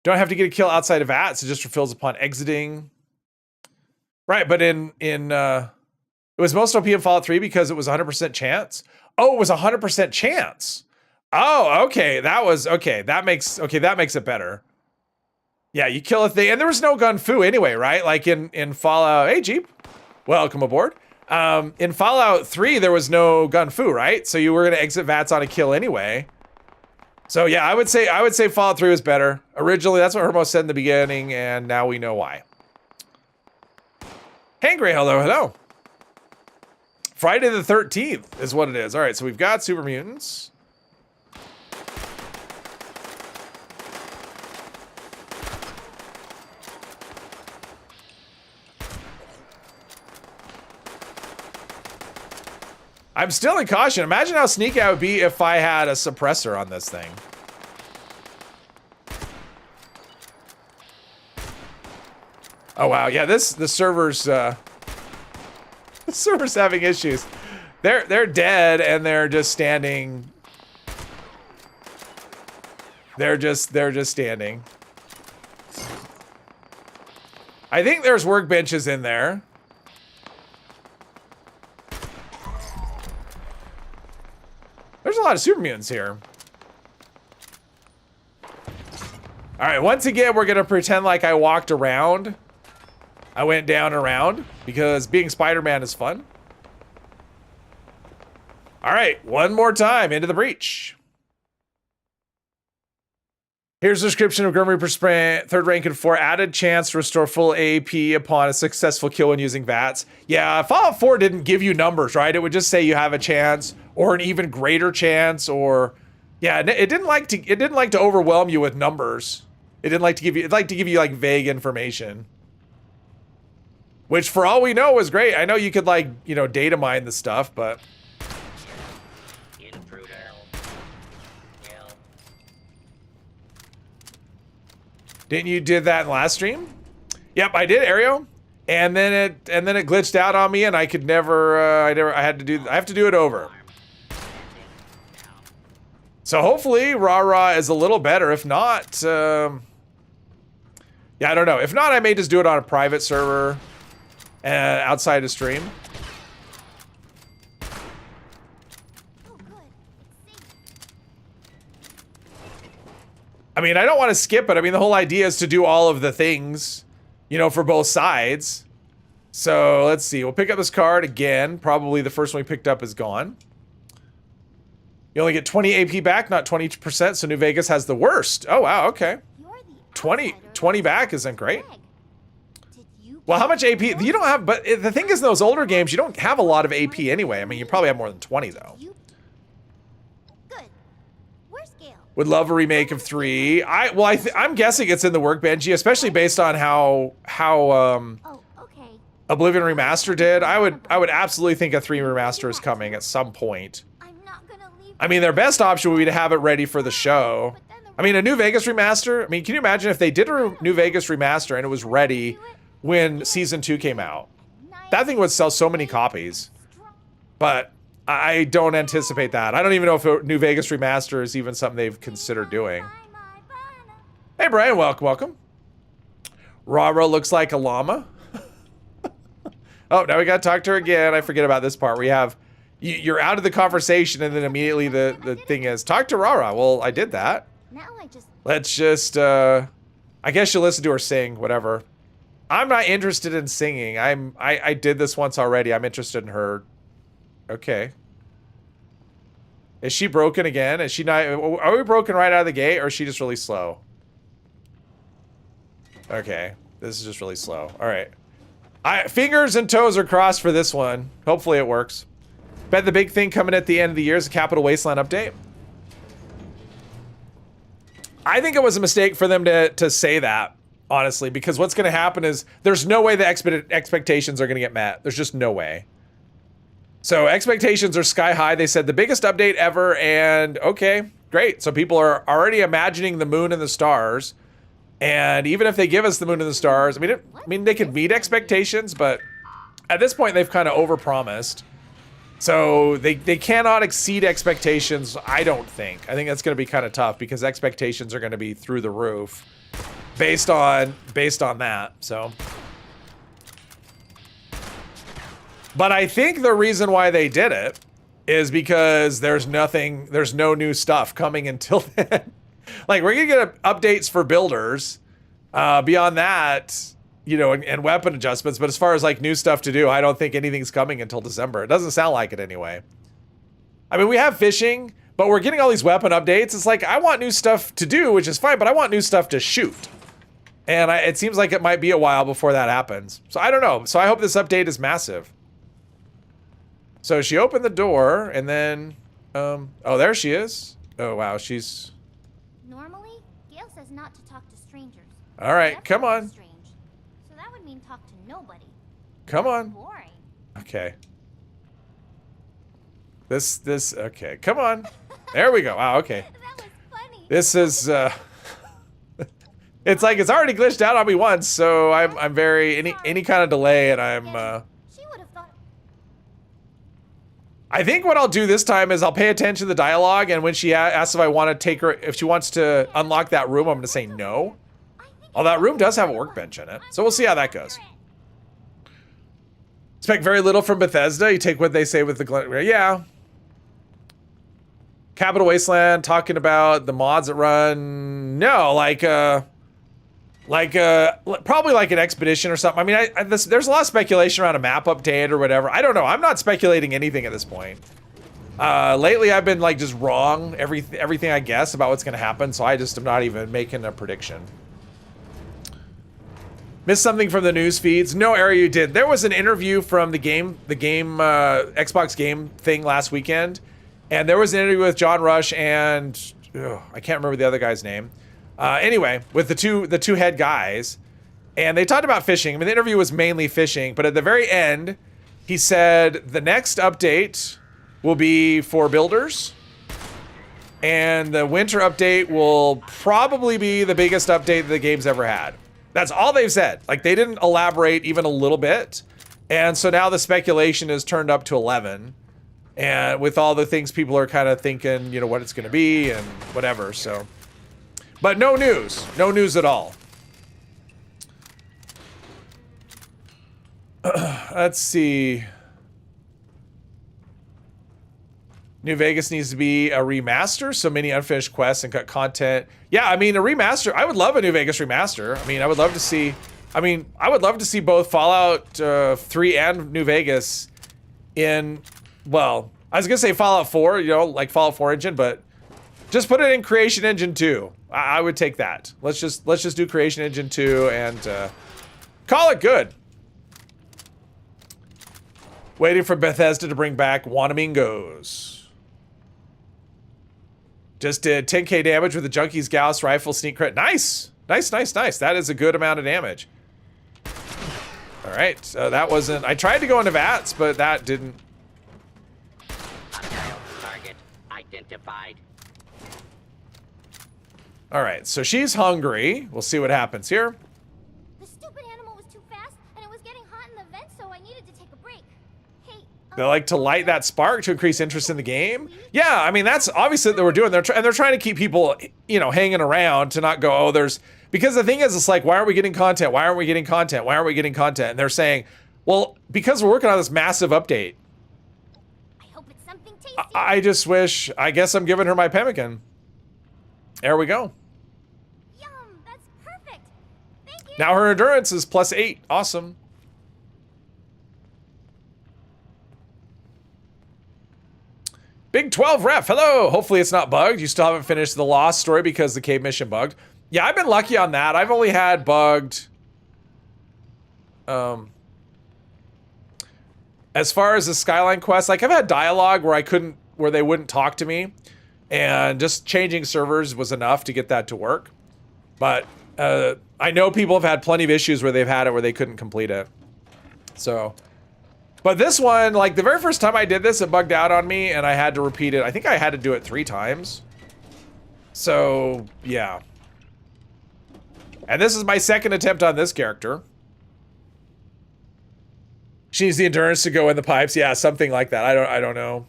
Don't have to get a kill outside of VATS. It just refills upon exiting. Right, but it was most OP in Fallout 3 because it was 100% chance. Oh, it was 100% chance. Oh, okay. That makes it better. Yeah, you kill a thing, and there was no gun fu anyway, right? Like in Fallout. Hey, Jeep, welcome aboard. In Fallout 3, there was no gun fu, right? So you were gonna exit VATS on a kill anyway. So yeah, I would say Fallout 3 was better. Originally, that's what Hermo said in the beginning, and now we know why. Hangry, hello. Friday the 13th is what it is. All right, so we've got super mutants. I'm still in caution. Imagine how sneaky I would be if I had a suppressor on this thing. Oh wow, yeah, the server's the server's having issues. They're dead and they're just standing. They're just standing. I think there's workbenches in there. There's a lot of super mutants here. All right, once again, we're gonna pretend like I walked around. I went down and around because being Spider-Man is fun. All right, one more time into the breach. Here's a description of Grim Reaper Sprint, 3rd rank and 4, added chance to restore full AP upon a successful kill when using VATS. Yeah, Fallout 4 didn't give you numbers, right? It would just say you have a chance or an even greater chance, or yeah, it didn't like to overwhelm you with numbers. It'd like to give you like vague information. Which for all we know was great. I know you could like, you know, data mine the stuff, but didn't you did that in last stream? Yep, I did, Ario. And then it glitched out on me, and I could never. I have to do it over. So hopefully, Rah is a little better. If not, yeah, I don't know. If not, I may just do it on a private server, outside of stream. I mean, I don't want to skip it. I mean, the whole idea is to do all of the things, you know, for both sides. So let's see. We'll pick up this card again. Probably the first one we picked up is gone. You only get 20 AP back, not 20%. So New Vegas has the worst. Oh, wow. Okay. 20 back isn't great. Well, how much AP? You don't have, but the thing is, in those older games, you don't have a lot of AP anyway. I mean, you probably have more than 20, though. Would love a remake of 3. I'm guessing it's in the workbench, especially based on how Oblivion Remaster did. I would absolutely think a 3 remaster is coming at some point. I mean, their best option would be to have it ready for the show. I mean, a New Vegas remaster. I mean, can you imagine if they did a New Vegas remaster and it was ready when Season 2 came out? That thing would sell so many copies. But I don't anticipate that. I don't even know if a New Vegas remaster is even something they've considered doing. Hey, Brian, welcome. Rara looks like a llama. Oh, now we gotta talk to her again. I forget about this part. We have, you're out of the conversation and then immediately the thing is, talk to Rara. Well, I did that. Let's just I guess you'll listen to her sing, whatever. I'm not interested in singing. I did this once already. I'm interested in her. Okay. Is she broken again? Is she not? Are we broken right out of the gate, or is she just really slow? Okay. This is just really slow. All right. Fingers and toes are crossed for this one. Hopefully it works. Bet the big thing coming at the end of the year is a Capital Wasteland update. I think it was a mistake for them to say that, honestly, because what's going to happen is there's no way the expectations are going to get met. There's just no way. So expectations are sky high. They said the biggest update ever, and okay, great. So people are already imagining the moon and the stars. And even if they give us the moon and the stars, I mean, they could meet expectations, but at this point they've kind of overpromised. So they cannot exceed expectations, I don't think. I think that's going to be kind of tough because expectations are going to be through the roof based on that. So, but I think the reason why they did it is because there's no new stuff coming until then. Like, we're gonna get updates for builders. Beyond that, you know, and weapon adjustments. But as far as like new stuff to do, I don't think anything's coming until December. It doesn't sound like it anyway. I mean, we have fishing, but we're getting all these weapon updates. It's like, I want new stuff to do, which is fine, but I want new stuff to shoot. And it seems like it might be a while before that happens. So I don't know. So I hope this update is massive. So she opened the door and then, oh, there she is. Oh, wow. She's... Normally, Gail says not to talk to strangers. All right, That's come on. strange. So that would mean talk to nobody. Come on. Boring. Okay. This, okay, come on. There we go. Wow, okay. That was funny. This is, it's like it's already glitched out on me once, so I'm very, any kind of delay and I'm, She would have thought. I think what I'll do this time is I'll pay attention to the dialogue, and when she asks if I want to take her, if she wants to unlock that room, I'm going to say no. Oh, that room does have a workbench in it, so we'll see how that goes. Expect very little from Bethesda. You take what they say with the... Yeah. Capital Wasteland, talking about the mods that run... No, probably like an expedition or something. I mean, there's a lot of speculation around a map update or whatever. I don't know. I'm not speculating anything at this point. Lately, I've been like just wrong everything I guess about what's going to happen, so I just am not even making a prediction. Missed something from the news feeds? No, Ari, you did. There was an interview from the Xbox game thing last weekend, and there was an interview with John Rush and I can't remember the other guy's name. Anyway, with the two head guys, and they talked about fishing. I mean, the interview was mainly fishing, but at the very end, he said the next update will be for builders, and the winter update will probably be the biggest update the game's ever had. That's all they've said. Like, they didn't elaborate even a little bit, and so now the speculation is turned up to 11, and with all the things people are kind of thinking, you know, what it's going to be and whatever. So. But no news at all. Let's see. New Vegas needs to be a remaster, so many unfinished quests and cut content. Yeah, I mean, a remaster. I would love a New Vegas remaster. I mean, I would love to see. I mean, I would love to see both Fallout 3 and New Vegas in. Well, I was gonna say Fallout 4, you know, like Fallout 4 engine, but just put it in Creation Engine 2. I would take that. Let's just do Creation Engine 2 and call it good. Waiting for Bethesda to bring back Wanamingos. Just did 10k damage with the Junkie's Gauss rifle sneak crit. Nice! Nice. That is a good amount of damage. Alright, so that wasn't... I tried to go into VATS, but that didn't... Target identified. Alright, so she's hungry. We'll see what happens here. The stupid animal was too fast, and it was getting hot in the vent, so I needed to take a break. Hey, They like to light that spark to increase interest in the game. Yeah, I mean, that's obviously what they were doing. They're trying to keep people, you know, hanging around to not go, oh, there's... Because the thing is, it's like, why aren't we getting content? Why aren't we getting content? Why aren't we getting content? And they're saying, well, because we're working on this massive update. I hope it's something tasty. I just wish... I guess I'm giving her my pemmican. There we go. Yum, that's perfect. Now her endurance is +8. Awesome. Big 12 ref, hello. Hopefully it's not bugged. You still haven't finished the Lost story because the cave mission bugged. Yeah, I've been lucky on that. I've only had bugged. As far as the Skyline quest, like I've had dialogue where they wouldn't talk to me, and just changing servers was enough to get that to work. But I know people have had plenty of issues where they've had it where they couldn't complete it. So, but this one, like the very first time I did this, it bugged out on me and I had to repeat it. I think I had to do it 3 times. So, yeah. And this is my second attempt on this character. She needs the endurance to go in the pipes. Yeah, something like that. I don't know.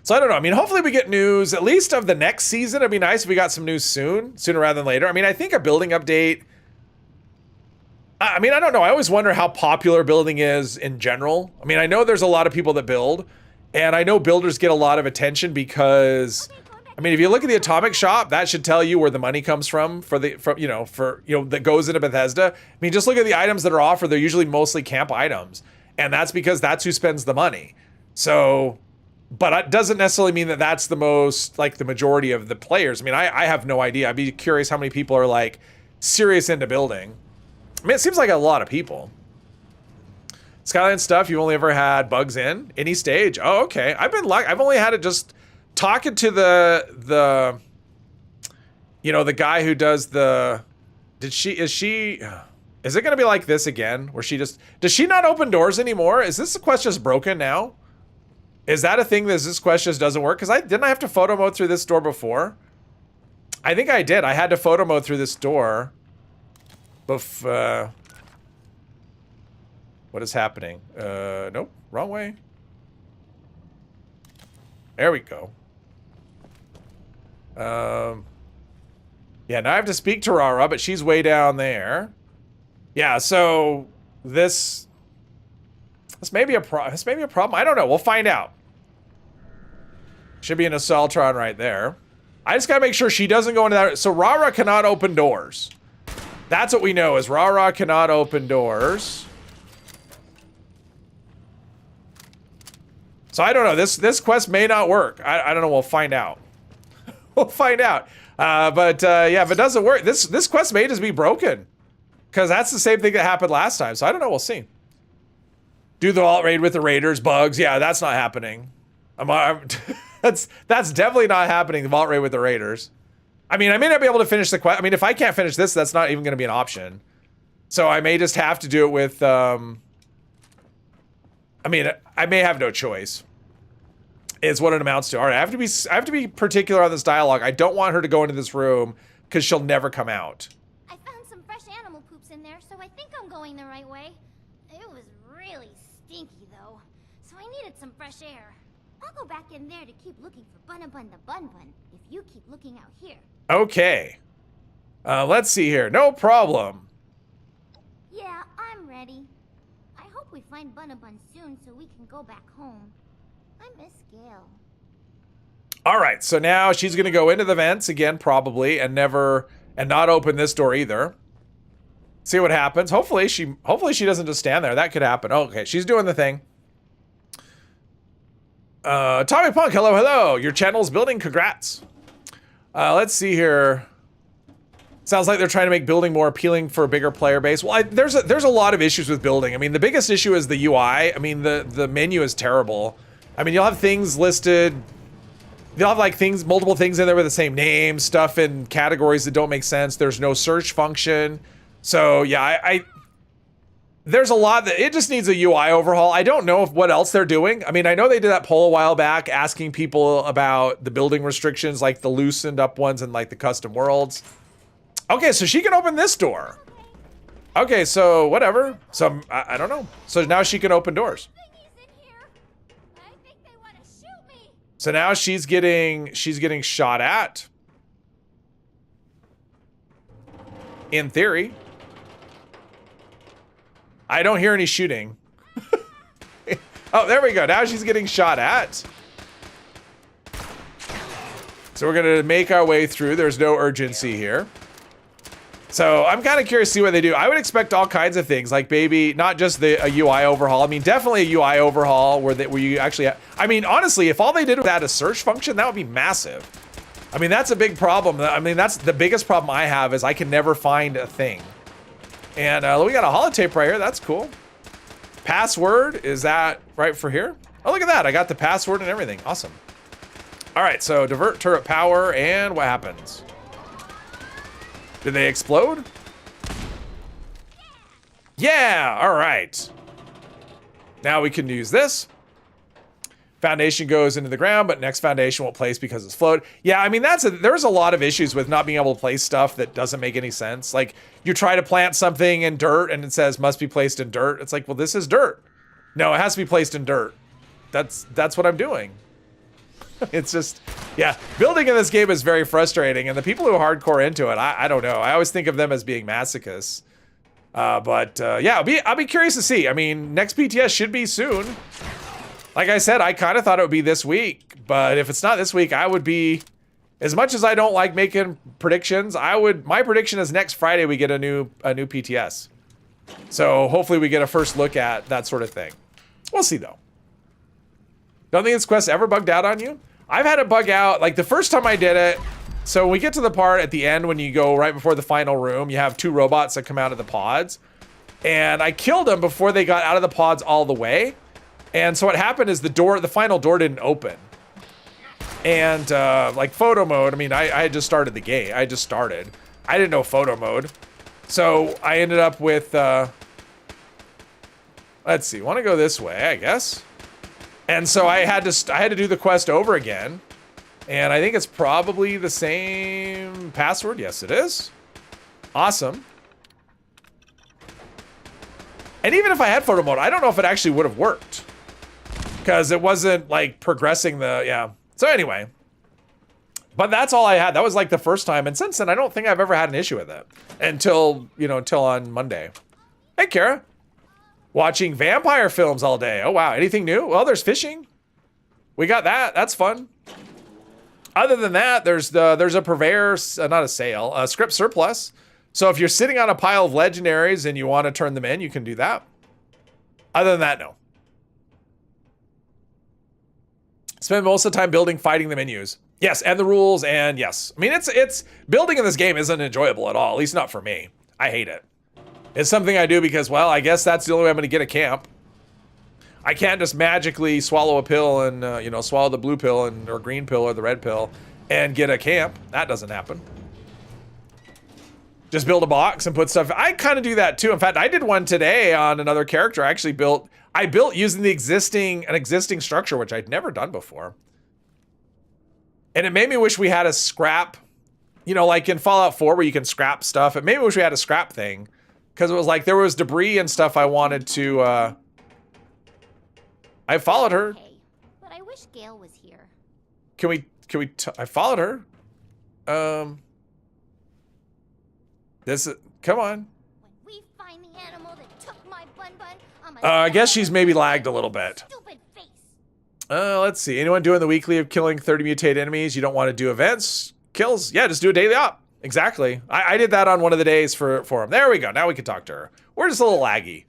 So I don't know. I mean, hopefully we get news at least of the next season. It'd be nice if we got some news sooner rather than later. I mean, I think a building update. I mean, I don't know. I always wonder how popular building is in general. I mean, I know there's a lot of people that build, and I know builders get a lot of attention because, I mean, if you look at the Atomic Shop, that should tell you where the money comes from that goes into Bethesda. I mean, just look at the items that are offered. They're usually mostly camp items, and that's because that's who spends the money. So, but it doesn't necessarily mean that that's the most, like the majority of the players. I mean, I have no idea. I'd be curious how many people are like serious into building. I mean, it seems like a lot of people. Skyline stuff, you've only ever had bugs in any stage. Oh, okay. I've been lucky. I've only had it just talking to the guy who does the, is it going to be like this again? Where does she not open doors anymore? Is this quest just broken now? Is that a thing that this quest just doesn't work? Because didn't I have to photo mode through this door before? I think I did. I had to photo mode through this door. What is happening? Nope, wrong way. There we go. Yeah, now I have to speak to Rara, but she's way down there. Yeah, so this may be a problem. I don't know. We'll find out. Should be an Assaultron right there. I just gotta make sure she doesn't go into that. So Rara cannot open doors. That's what we know, is Rara cannot open doors. So I don't know. This quest may not work. I don't know. We'll find out. We'll find out. Yeah, if it doesn't work, this quest may just be broken. Because that's the same thing that happened last time. So I don't know. We'll see. Do the alt raid with the raiders, bugs. Yeah, that's not happening. That's definitely not happening. The vault raid with the raiders. I mean, I may not be able to finish the quest. I mean, if I can't finish this, that's not even going to be an option. So I may just have to do it with. I mean, I may have no choice. Is what it amounts to. All right, I have to be particular on this dialogue. I don't want her to go into this room because she'll never come out. I found some fresh animal poops in there, so I think I'm going the right way. It was really stinky though, so I needed some fresh air. I'll go back in there to keep looking for Bun-a-Bun the Bun-Bun if you keep looking out here. Okay. Let's see here. No problem. Yeah, I'm ready. I hope we find Bun-a-Bun soon so we can go back home. I miss Gail. All right, so now she's going to go into the vents again, probably, and not open this door either. See what happens. Hopefully she doesn't just stand there. That could happen. Okay, she's doing the thing. Tommy Punk, hello. Your channel's building, congrats. Let's see here. Sounds like they're trying to make building more appealing for a bigger player base. Well, there's a lot of issues with building. I mean, the biggest issue is the UI. I mean, the menu is terrible. I mean, you'll have things listed. You'll have like multiple things in there with the same name, stuff in categories that don't make sense. There's no search function. So yeah, there's a lot that it just needs a UI overhaul. I don't know what else they're doing. I mean, I know they did that poll a while back asking people about the building restrictions, like the loosened up ones and like the custom worlds. Okay, so she can open this door. Okay, so whatever. So I don't know. So now she can open doors. I think they want to shoot me. So now she's getting shot at. In theory. I don't hear any shooting. Oh, there we go. Now she's getting shot at. So we're gonna make our way through. There's no urgency here. So I'm kind of curious to see what they do. I would expect all kinds of things, like maybe not just a UI overhaul. I mean, definitely a UI overhaul where you actually. I mean, honestly, if all they did was add a search function, that would be massive. I mean, that's a big problem. I mean, that's the biggest problem I have is I can never find a thing. And we got a holotape right here. That's cool. Password, is that right for here? Oh, look at that. I got the password and everything. Awesome. All right, so divert turret power, and what happens? Did they explode? Yeah, all right. Now we can use this. Foundation goes into the ground, but next foundation won't place because it's float. Yeah, I mean, there's a lot of issues with not being able to place stuff that doesn't make any sense. Like, you try to plant something in dirt and it says must be placed in dirt. It's like, well, this is dirt. No, it has to be placed in dirt. That's what I'm doing. It's just, yeah, building in this game is very frustrating, and the people who are hardcore into it, I don't know. I always think of them as being masochists. Yeah, I'll be curious to see. I mean, next BTS should be soon. Like I said, I kind of thought it would be this week, but if it's not this week, I would be, as much as I don't like making predictions, my prediction is next Friday we get a new PTS. So hopefully we get a first look at that sort of thing. We'll see though. Don't think this quest ever bugged out on you? I've had it bug out, like the first time I did it. So when we get to the part at the end when you go right before the final room, you have two robots that come out of the pods. And I killed them before they got out of the pods all the way. And so what happened is the final door didn't open. And like photo mode, I mean, I had just started the game. I didn't know photo mode. So I ended up with, let's see, want to go this way, I guess. And so I had to do the quest over again. And I think it's probably the same password. Yes, it is. Awesome. And even if I had photo mode, I don't know if it actually would have worked. Because it wasn't like progressing yeah. So anyway. But that's all I had. That was like the first time. And since then, I don't think I've ever had an issue with it. Until on Monday. Hey, Kara. Watching vampire films all day. Oh, wow. Anything new? Well, there's fishing. We got that. That's fun. Other than that, there's a purveyor, not a sale, a script surplus. So if you're sitting on a pile of legendaries and you want to turn them in, you can do that. Other than that, no. Spend most of the time building, fighting the menus. Yes, and the rules, and yes. I mean, it's building in this game isn't enjoyable at all, at least not for me. I hate it. It's something I do because, well, I guess that's the only way I'm going to get a camp. I can't just magically swallow a pill and, swallow the blue pill or green pill or the red pill and get a camp. That doesn't happen. Just build a box and put stuff. I kind of do that too. In fact, I did one today on another character. I built using an existing structure, which I'd never done before. And it made me wish we had a scrap, like in Fallout 4 where you can scrap stuff. It made me wish we had a scrap thing. Because it was like there was debris and stuff I wanted to, I followed her. Okay, but I wish Gail was here. I followed her. Come on. When we find the animal that took my bun, I guess she's maybe lagged a little bit. Stupid face. Let's see. Anyone doing the weekly of killing 30 mutated enemies? You don't want to do events? Kills? Yeah, just do a daily op. Exactly. I did that on one of the days for him. There we go. Now we can talk to her. We're just a little laggy.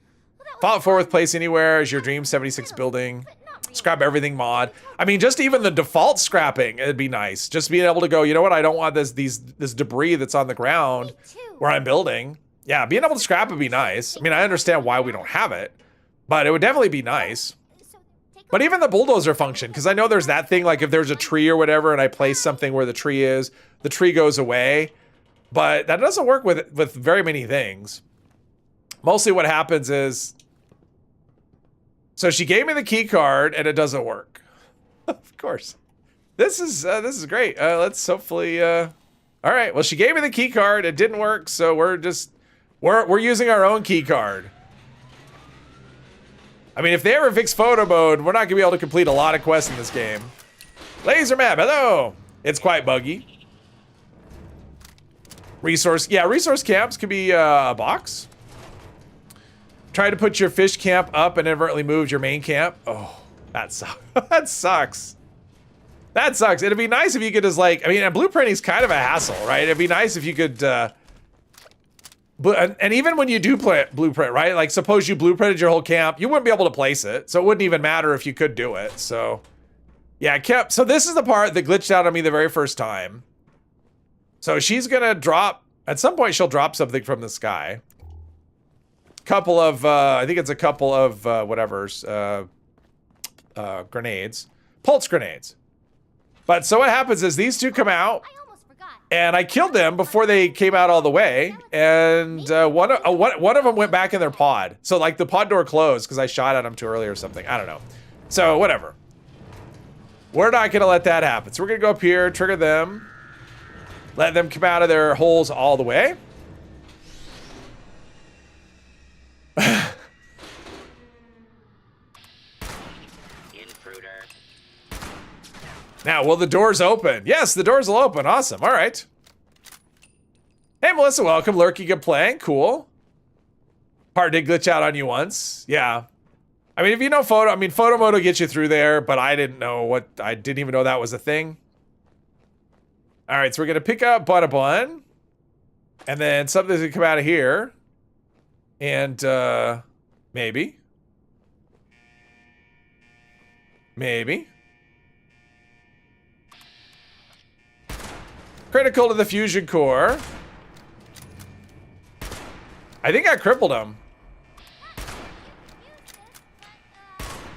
Fallout 4 with place anywhere is your dream 76 building. Scrap everything mod. I mean, just even the default scrapping, it'd be nice. Just being able to go, you know what? I don't want this debris that's on the ground where I'm building. Yeah, being able to scrap would be nice. I mean, I understand why we don't have it, but it would definitely be nice. But even the bulldozer function, because I know there's that thing, like if there's a tree or whatever and I place something where the tree is, the tree goes away. But that doesn't work with very many things. Mostly what happens is, so she gave me the key card and it doesn't work. Of course. This is great. Let's hopefully, all right. Well, she gave me the key card. It didn't work. So we're using our own key card. I mean, if they ever fix photo mode, we're not gonna be able to complete a lot of quests in this game. Laser map, hello. It's quite buggy. Resource camps could be a box. Try to put your fish camp up and inadvertently moved your main camp. Oh, that sucks. That sucks. That sucks. It'd be nice if you could just like, I mean, and blueprinting's kind of a hassle, right? It'd be nice if you could But and even when you do play it, blueprint, right? Like suppose you blueprinted your whole camp, you wouldn't be able to place it. So it wouldn't even matter if you could do it. So yeah, I kept, so this is the part that glitched out on me the very first time. So she's gonna drop, at some point she'll drop something from the sky. Couple of, I think it's a couple of, grenades. Pulse grenades. But so what happens is these two come out, I almost forgot. and I killed them before they came out all the way, and one of them went back in their pod. So like the pod door closed because I shot at them too early or something. I don't know. So whatever. We're not gonna let that happen. So we're gonna go up here, trigger them, let them come out of their holes all the way. Intruder. Now, will the doors open? Yes, the doors will open. Awesome. All right. Hey, Melissa, welcome. Lurking and playing. Cool. Part did glitch out on you once. Yeah. I mean, if you know photo, I mean, photo mode will get you through there, but I didn't even know that was a thing. All right, so we're going to pick up Bun, and then something's going to come out of here. And, maybe. Critical to the fusion core. I think I crippled him.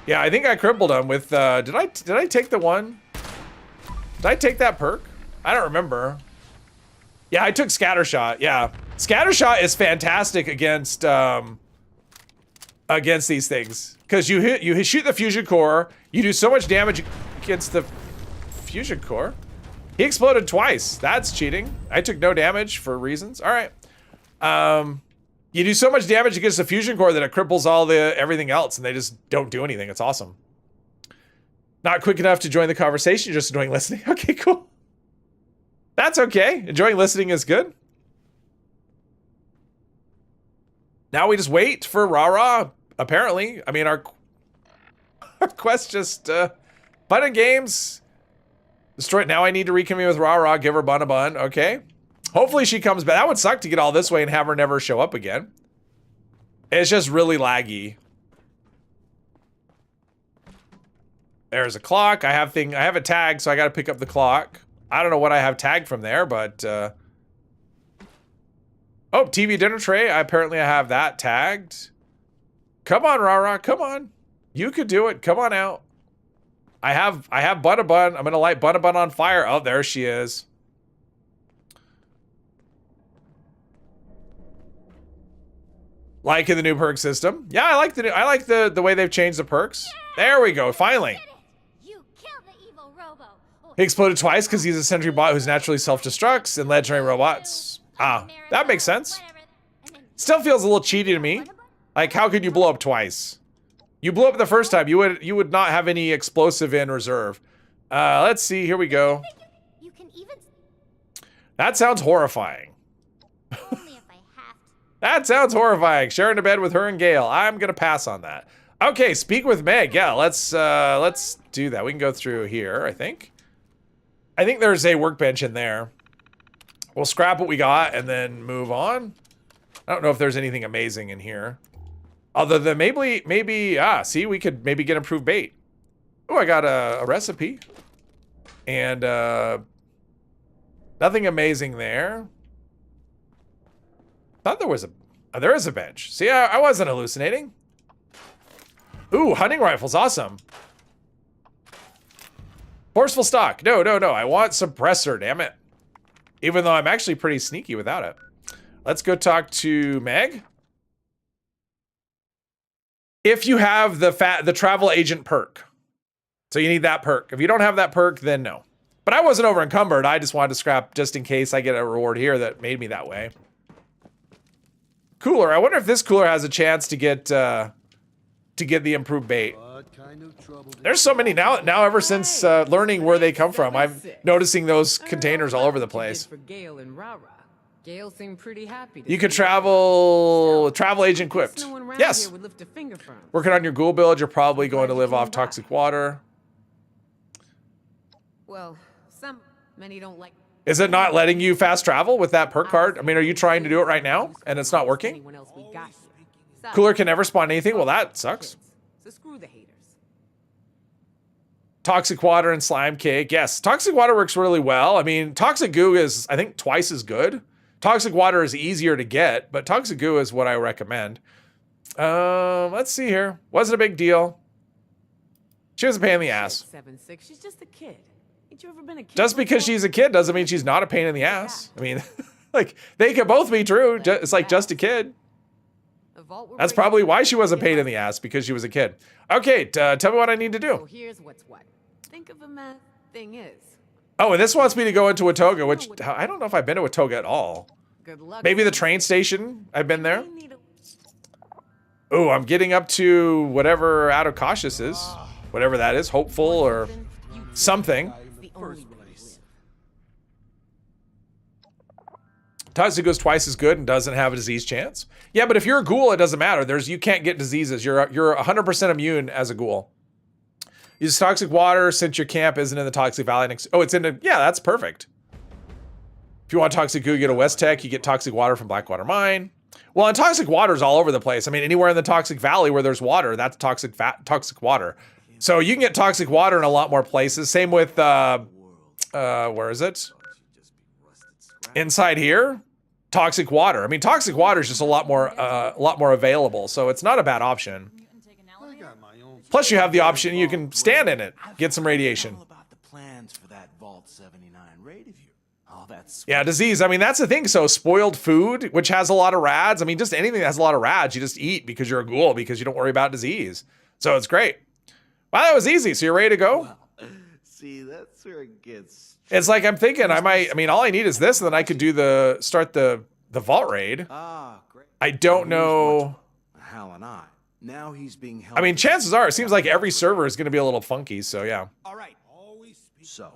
Yeah, I think I crippled him with, did I take the one? Did I take that perk? I don't remember. Yeah, I took Scattershot, yeah. Scattershot is fantastic against these things. Because you shoot the fusion core, you do so much damage against the fusion core. He exploded twice. That's cheating. I took no damage for reasons. All right. You do so much damage against the fusion core that it cripples everything else, and they just don't do anything. It's awesome. Not quick enough to join the conversation, just enjoying listening. Okay, cool. That's okay. Enjoying listening is good. Now we just wait for Rara, apparently. I mean, our quest just, Fun and Games. Destroy it. Now I need to reconvene with Rara, give her Bun. Okay. Hopefully she comes back. That would suck to get all this way and have her never show up again. It's just really laggy. There's a clock. I have a tag, so I got to pick up the clock. I don't know what I have tagged from there, but oh, TV dinner tray. Apparently I have that tagged. Come on, Rara. Come on. You could do it. Come on out. I have Bun. I'm gonna light Bun on fire. Oh, there she is. Liking the new perk system. Yeah, I like the way they've changed the perks. There we go. Finally. You killed the evil robo. He exploded twice because he's a sentry bot who's naturally self-destructs and legendary robots. Ah, that makes sense. Still feels a little cheaty to me. Like, how could you blow up twice? You blew up the first time. You would not have any explosive in reserve. Let's see. Here we go. You can even. That sounds horrifying. Only if I have to. That sounds horrifying. Sharing a bed with her and Gale. I'm gonna pass on that. Okay, speak with Meg. Yeah, let's do that. We can go through here, I think. I think there's a workbench in there. We'll scrap what we got and then move on. I don't know if there's anything amazing in here. Other than maybe, see, we could maybe get improved bait. Oh, I got a recipe. And, nothing amazing there. Thought there was there is a bench. See, I wasn't hallucinating. Ooh, hunting rifles, awesome. Forceful stock. No. I want suppressor, damn it. Even though I'm actually pretty sneaky without it. Let's go talk to Meg. If you have the travel agent perk. So you need that perk. If you don't have that perk, then no. But I wasn't over encumbered. I just wanted to scrap just in case I get a reward here that made me that way. Cooler. I wonder if this cooler has a chance to get the improved bait. There's so many now ever since learning where they come from. I'm noticing those containers all over the place. For Gale and Rara. Gale seemed pretty happy. You could travel agent equipped. No one around Yes. here would lift a finger from. Working on your ghoul build, you're probably going to live off toxic water. Well, many don't like. Is it not letting you fast travel with that perk card? I mean, are you trying to do it right now and it's not working? Anyone else we got here. Cooler can never spawn anything? Well, that sucks. So screw the haters. Toxic water and slime cake. Yes, toxic water works really well. I mean, toxic goo is, I think, twice as good. Toxic water is easier to get, but toxic goo is what I recommend. Let's see here. Wasn't a big deal. She was a pain in the ass. 7'6", she's just a kid. Ain't you ever been a kid Just because before? she's a kid doesn't mean she's not a pain in the ass. I mean, like, they could both be true. It's like just a kid. The vault we're That's breaking probably why into she was a is pain in the ass, because she was a kid. Okay, tell me what I need to So do. here's what's what. Think of him as thing is. Oh, and this wants me to go into Watoga, which I don't know if I've been to Watoga at all. Good luck. Maybe the train station. I've been there. We need a- Oh, I'm getting up to whatever out of cautious is. Whatever that is, hopeful or something. the only way to live. Toxic goes twice as good and doesn't have a disease chance. Yeah, but if you're a ghoul, it doesn't matter. You can't get diseases. You're 100% immune as a ghoul. Use toxic water since your camp isn't in the toxic valley next. Oh, it's in the, yeah, that's perfect. If you want toxic goo, you get a West Tech. You get toxic water from Blackwater Mine. Well, and toxic water is all over the place. I mean, anywhere in the toxic valley where there's water, that's toxic water. So you can get toxic water in a lot more places. Same with where is it? Inside here, toxic water. I mean, toxic water is just a lot more available. So it's not a bad option. Plus, you have the option you can stand in it, get some radiation. About the plans for that Vault 79 raid of you. Oh, that's Yeah, disease. I mean, that's the thing. So spoiled food, which has a lot of rads. I mean, just anything that has a lot of rads, you just eat because you're a ghoul, because you don't worry about disease. So it's great. Wow, that was easy. So you're ready to go? see, that's where it gets. It's like I'm thinking I mean, all I need is this, and then I could do start the vault raid. Ah, great. I don't know. Hal and I. Now he's being held. I mean, chances are, it seems like every server is going to be a little funky. So yeah. All right. So,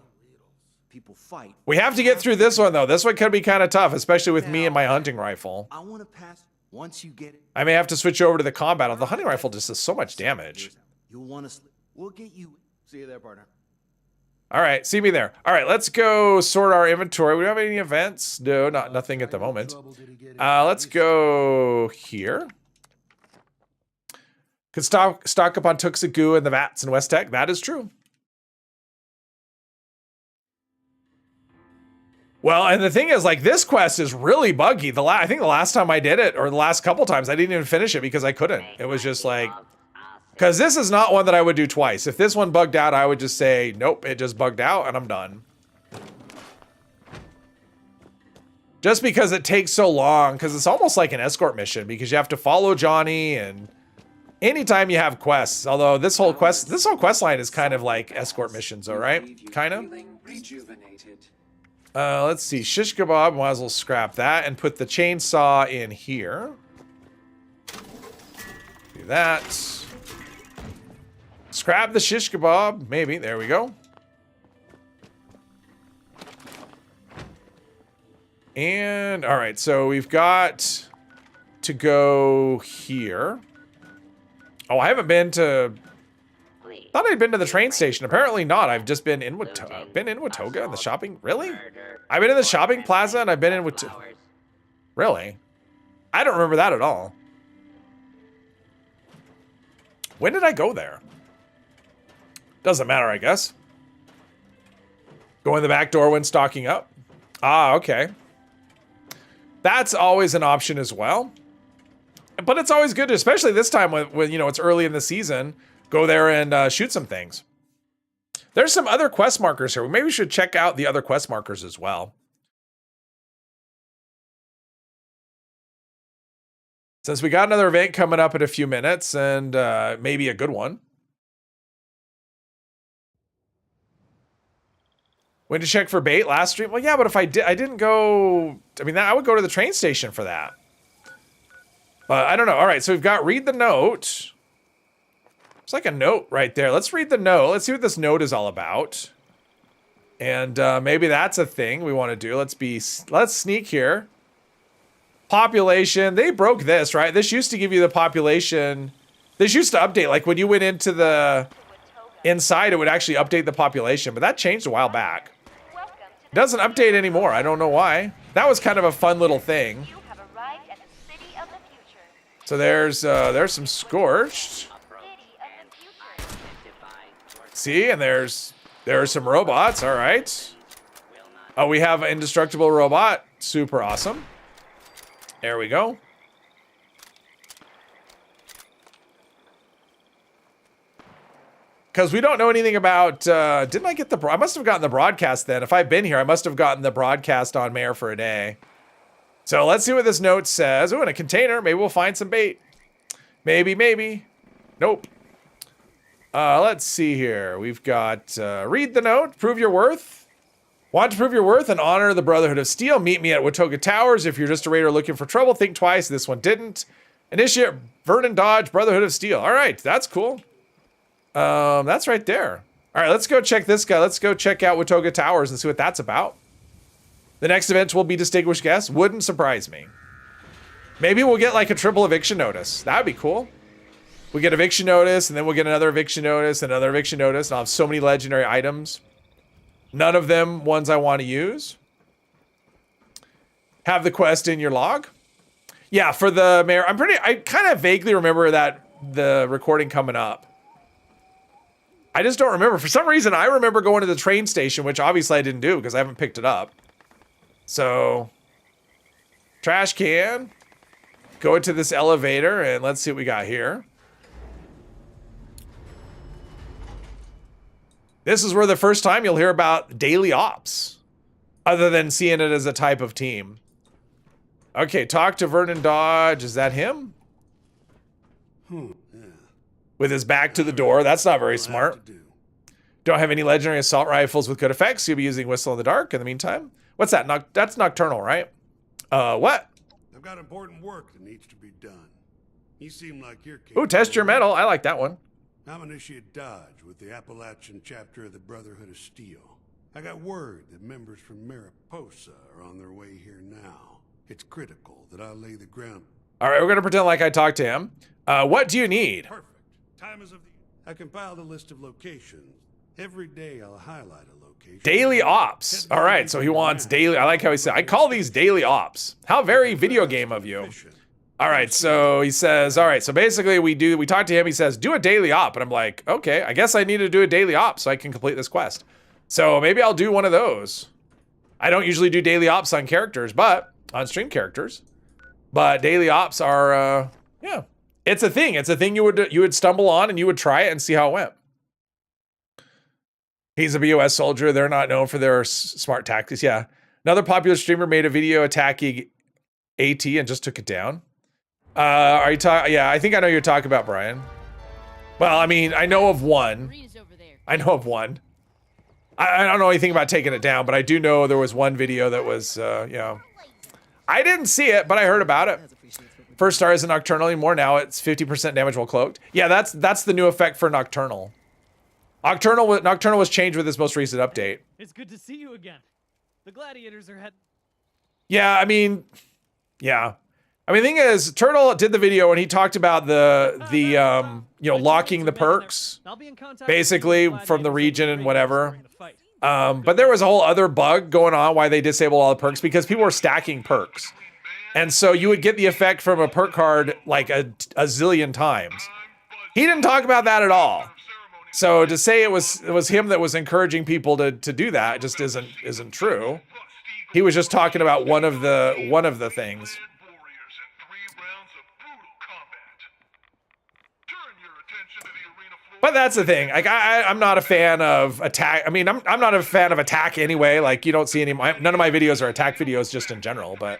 people fight. We have to get through this one though. This one could be kind of tough, especially with me and my hunting rifle. I want to pass once you get it. I may have to switch over to the combat. The hunting rifle just does so much damage. You'll want to. We'll get you. See you there, partner. All right, see me there. All right, let's go sort our inventory. We don't have any events. No, nothing at the moment. Let's go here. Could stock up on Tuxagu and the Vats and West Tech. That is true. Well, and the thing is, like, this quest is really buggy. I think the last time I did it, or the last couple times, I didn't even finish it because I couldn't. It was just like, because this is not one that I would do twice. If this one bugged out, I would just say, nope, it just bugged out and I'm done. Just because it takes so long, because it's almost like an escort mission, because you have to follow Johnny, and anytime you have quests, although this whole quest line is kind of like escort missions, all right? Kind of. Let's see, shish kebab, might as well scrap that and put the chainsaw in here. Do that. Scrap the shish kebab, maybe, there we go. And, all right, so we've got to go here. Oh, I haven't been to, thought I'd been to the train station. Apparently not. I've just been in Watoga in the shopping, really? I've been in the shopping plaza and I've been in Watoga. Really? I don't remember that at all. When did I go there? Doesn't matter, I guess. Go in the back door when stocking up. Ah, okay. That's always an option as well. But it's always good, especially this time when you know, it's early in the season, go there and shoot some things. There's some other quest markers here. Maybe we should check out the other quest markers as well. Since we got another event coming up in a few minutes, and maybe a good one. Went to check for bait last stream. Well, yeah, but if I didn't go. I mean, I would go to the train station for that. But I don't know. All right, so we've got read the note. It's like a note right there. Let's read the note. Let's see what this note is all about. And maybe that's a thing we want to do. Let's sneak here. Population. They broke this, right? This used to give you the population. This used to update. Like when you went into the inside, it would actually update the population. But that changed a while back. Doesn't update anymore. I don't know why. That was kind of a fun little thing. You have arrived at the city of the future. So there's some scorched. City of the future. See, and there's some robots. All right. Oh, we have an indestructible robot. Super awesome. There we go. Because we don't know anything about, didn't I get the, I must have gotten the broadcast then. If I've been here, I must have gotten the broadcast on Mayor for a day. So let's see what this note says. Oh, in a container, maybe we'll find some bait. Maybe, maybe. Nope. Let's see here. We've got, read the note, prove your worth. Want to prove your worth and honor the Brotherhood of Steel? Meet me at Watoga Towers. If you're just a raider looking for trouble, think twice. This one didn't. Initiate Vernon Dodge, Brotherhood of Steel. All right, that's cool. That's right there. All right, let's go check this guy. Let's go check out Watoga Towers and see what that's about. The next event will be distinguished guests. Wouldn't surprise me. Maybe we'll get like a triple eviction notice. That'd be cool. We get eviction notice, and then we'll get another eviction notice, and another eviction notice, and I'll have so many legendary items. None of them ones I want to use. Have the quest in your log. Yeah, for the mayor. I kind of vaguely remember that the recording coming up. I just don't remember. For some reason, I remember going to the train station, which obviously I didn't do because I haven't picked it up. So, trash can. Go into this elevator and let's see what we got here. This is where the first time you'll hear about daily ops, other than seeing it as a type of team. Okay, talk to Vernon Dodge. Is that him? Yeah. With his back to the door. That's not very smart. Don't have any legendary assault rifles with good effects. You'll be using Whistle in the Dark in the meantime. What's that? That's Nocturnal, right? What? I've got important work that needs to be done. You seem like you're Ooh, test your metal. I like that one. I'm Initiate Dodge with the Appalachian chapter of the Brotherhood of Steel. I got word that members from Mariposa are on their way here now. It's critical that I lay the ground. All right, we're going to pretend like I talked to him. What do you need? Perfect. Time is of the... I compiled a list of locations. Every day I'll highlight a location. Daily ops. All right, so he wants daily. I like how he said, I call these daily ops. How very video game of you. All right, so he says, all right, so basically we talk to him. He says, do a daily op. And I'm like, okay, I guess I need to do a daily op so I can complete this quest. So maybe I'll do one of those. I don't usually do daily ops on characters, but on stream characters. But daily ops are, yeah. It's a thing. It's a thing you would stumble on and you would try it and see how it went. He's a BOS soldier. They're not known for their smart tactics. Yeah. Another popular streamer made a video attacking AT and just took it down. Are you talking? Yeah, I think I know you're talking about, Brian. Well, I mean, I know of one. I know of one. I don't know anything about taking it down, but I do know there was one video that was, you know. I didn't see it, but I heard about it. First star isn't Nocturnal anymore. Now it's 50% damage while cloaked. Yeah, that's the new effect for Nocturnal. Nocturnal was changed with this most recent update. It's good to see you again. The gladiators are heading. Yeah, I mean, yeah. I mean, the thing is, Turtle did the video and he talked about the you know, locking the perks, basically from the region and whatever. But there was a whole other bug going on why they disabled all the perks because people were stacking perks. And so you would get the effect from a perk card like a zillion times. He didn't talk about that at all. So to say it was him that was encouraging people to do that just isn't true. He was just talking about one of the things. But that's the thing. Like I'm not a fan of attack. I mean, I'm not a fan of attack anyway. Like you don't see none of my videos are attack videos just in general. But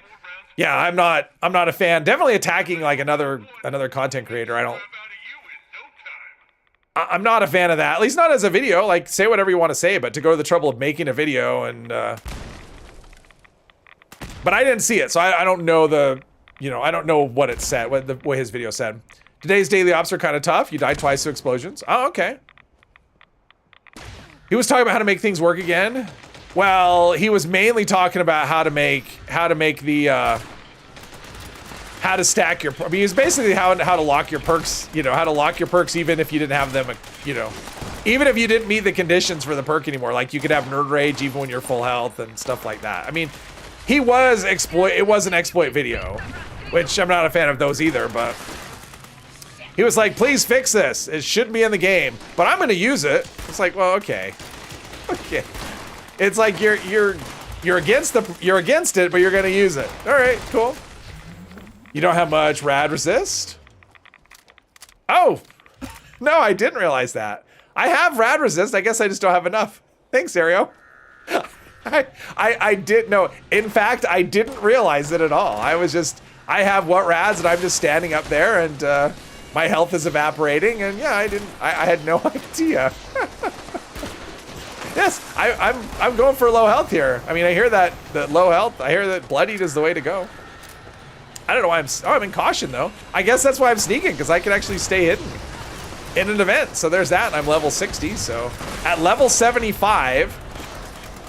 yeah, I'm not a fan. Definitely attacking like another content creator. I'm not a fan of that. At least not as a video. Like say whatever you want to say, but to go to the trouble of making a video and. But I didn't see it, so I don't know I don't know what it said, what his video said. Today's daily ops are kind of tough. You died twice to explosions. Oh, okay. He was talking about how to make things work again. Well, he was mainly talking about how to stack your. I mean, it's basically how to lock your perks. You know, how to lock your perks even if you didn't have them. You know, Even if you didn't meet the conditions for the perk anymore, like you could have nerd rage even when you're full health and stuff like that. I mean, he was it was an exploit video, which I'm not a fan of those either, but he was like, please fix this. It shouldn't be in the game, but I'm gonna use it. It's like, well, okay. Okay. It's like you're against it, but you're gonna use it. All right, cool. You don't have much rad resist? Oh, no, I didn't realize that. I have rad resist. I guess I just don't have enough. Thanks, Ario. I didn't know. In fact, I didn't realize it at all. I have what rads and I'm just standing up there and my health is evaporating and yeah, I had no idea. Yes, I'm going for low health here. I mean, I hear that low health. I hear that bloodied is the way to go. I don't know why I'm in caution though. I guess that's why I'm sneaking, because I can actually stay hidden in an event. So there's that, and I'm level 60. So at level 75,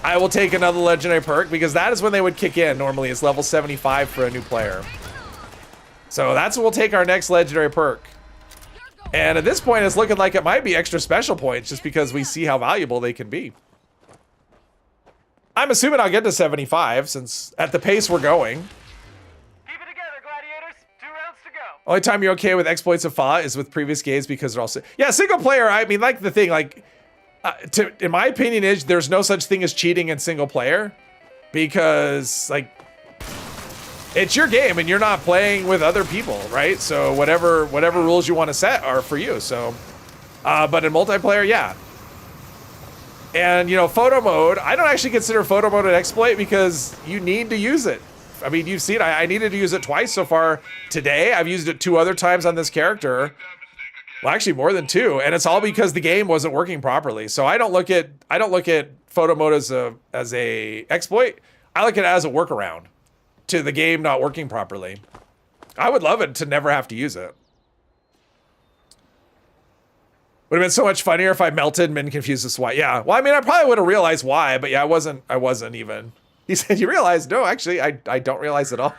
I will take another legendary perk, because that is when they would kick in normally, is level 75 for a new player. So that's when we'll take our next legendary perk. And at this point, it's looking like it might be extra special points, just because we see how valuable they can be. I'm assuming I'll get to 75, since at the pace we're going. Only time you're okay with exploits of FA is with previous games, because they're all yeah, single player. I mean, like the thing, like in my opinion, is there's no such thing as cheating in single player, because like it's your game and you're not playing with other people, right? So whatever rules you want to set are for you. So, but in multiplayer, yeah. And you know, photo mode, I don't actually consider photo mode an exploit, because you need to use it. I mean, you've seen I needed to use it twice so far today. I've used it 2 other times on this character. Well, actually more than 2, and it's all because the game wasn't working properly. So I don't look at photo mode as a exploit. I look at it as a workaround to the game not working properly. I would love it to never have to use it. Would have been so much funnier if I melted and been confused as to why. Yeah, well, I mean, I probably would have realized why, but yeah, I wasn't even. He said, you realize? No, actually, I don't realize at all.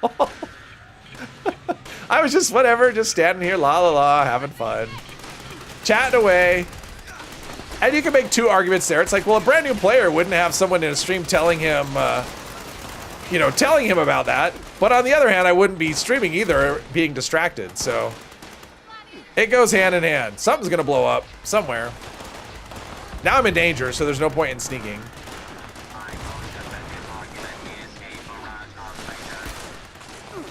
I was just whatever, just standing here, la la la, having fun. Chatting away. And you can make 2 arguments there. It's like, well, a brand new player wouldn't have someone in a stream telling him, telling him about that. But on the other hand, I wouldn't be streaming either, being distracted. So it goes hand in hand. Something's gonna blow up somewhere. Now I'm in danger, so there's no point in sneaking.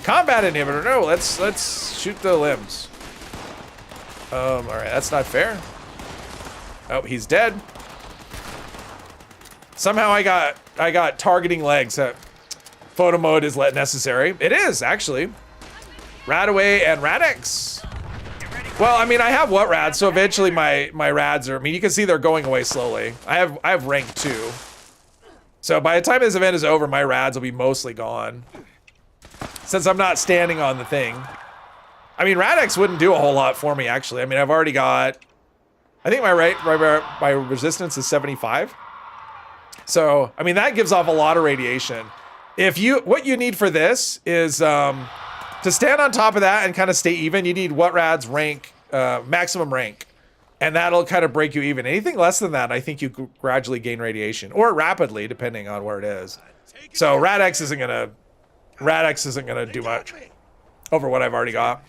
Combat inhibitor, no, let's shoot the limbs. All right, that's not fair. Oh, he's dead. Somehow I got targeting legs. Photo mode is necessary. It is actually. Radaway and Radix. Well, I mean, I have what rads, so eventually my rads are. I mean, you can see they're going away slowly. I have rank 2, so by the time this event is over, my rads will be mostly gone. Since I'm not standing on the thing. I mean, Radix wouldn't do a whole lot for me, actually. I mean, I've already got, I think my resistance is 75. So, I mean, that gives off a lot of radiation. What you need for this is, to stand on top of that and kind of stay even, you need what rad's rank, maximum rank. And that'll kind of break you even. Anything less than that, I think you gradually gain radiation. Or rapidly, depending on where it is. So, Radix isn't gonna do much over what I've already got.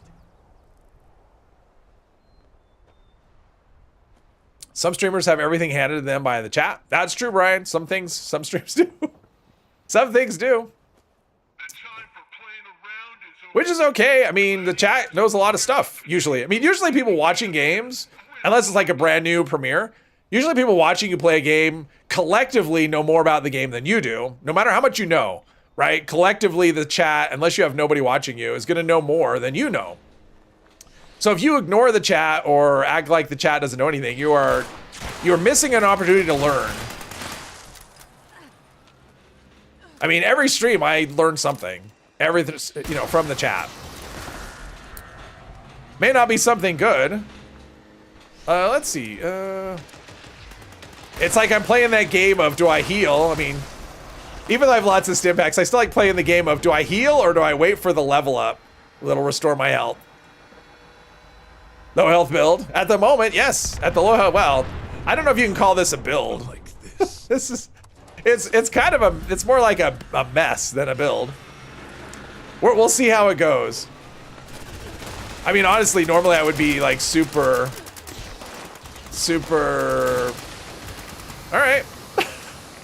Some streamers have everything handed to them by the chat. That's true, Brian. Some streams do. Some things do. Which is okay. I mean, the chat knows a lot of stuff, usually. I mean, usually people watching games, unless it's like a brand new premiere, usually people watching you play a game collectively know more about the game than you do, no matter how much you know. Right? Collectively, the chat, unless you have nobody watching you, is going to know more than you know. So if you ignore the chat or act like the chat doesn't know anything, you're missing an opportunity to learn. I mean, every stream I learn something, from the chat. May not be something good. Let's see. It's like I'm playing that game of, do I heal? I mean, even though I have lots of stim packs, I still like playing the game of, do I heal or do I wait for the level up that'll restore my health? Low health build. At the moment, yes. At the low health, well, I don't know if you can call this a build. Like this. This is, it's kind of a, it's more like a mess than a build. We'll see how it goes. I mean, honestly, normally I would be like super. All right.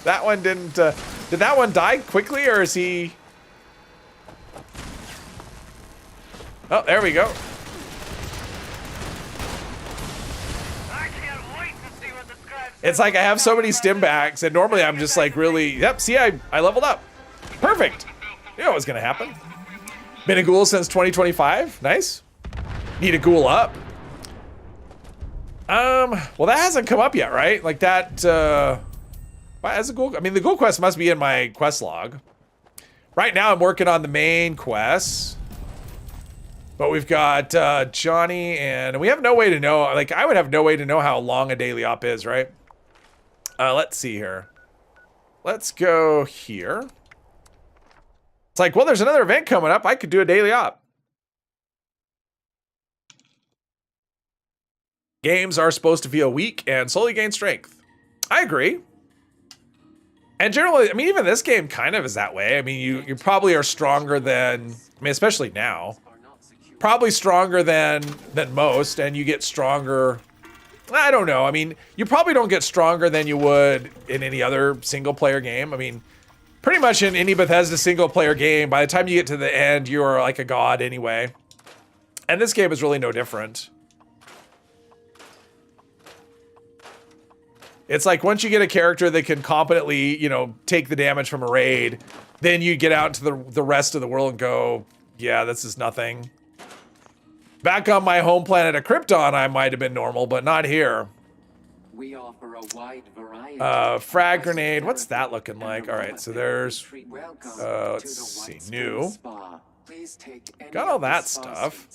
That one didn't, did that one die quickly or is he? Oh, there we go. It's like I have so many stim backs, and normally I'm just like really, yep, see, I leveled up. Perfect. You know what was gonna happen. Been a ghoul since 2025. Nice. Need a ghoul up. Well, that hasn't come up yet, right? Like that, why has a ghoul? I mean, the ghoul quest must be in my quest log. Right now I'm working on the main quests. But we've got Johnny, and we have no way to know, like, I would have no way to know how long a daily op is, right? Let's see here. Let's go here. It's like, well, there's another event coming up. I could do a daily op. Games are supposed to feel weak and slowly gain strength. I agree. And generally, I mean, even this game kind of is that way. I mean, you probably are stronger than, I mean, especially now. Probably stronger than most, and you get stronger. I don't know. I mean, you probably don't get stronger than you would in any other single player game. I mean, pretty much in any Bethesda single player game, by the time you get to the end, you are like a god anyway. And this game is really no different. It's like once you get a character that can competently, you know, take the damage from a raid, then you get out into the rest of the world and go, yeah, this is nothing. Back on my home planet of Krypton, I might have been normal, but not here. We offer a wide variety. Frag grenade. What's that looking like? All right, so there's. Let's see. New. Got all that stuff.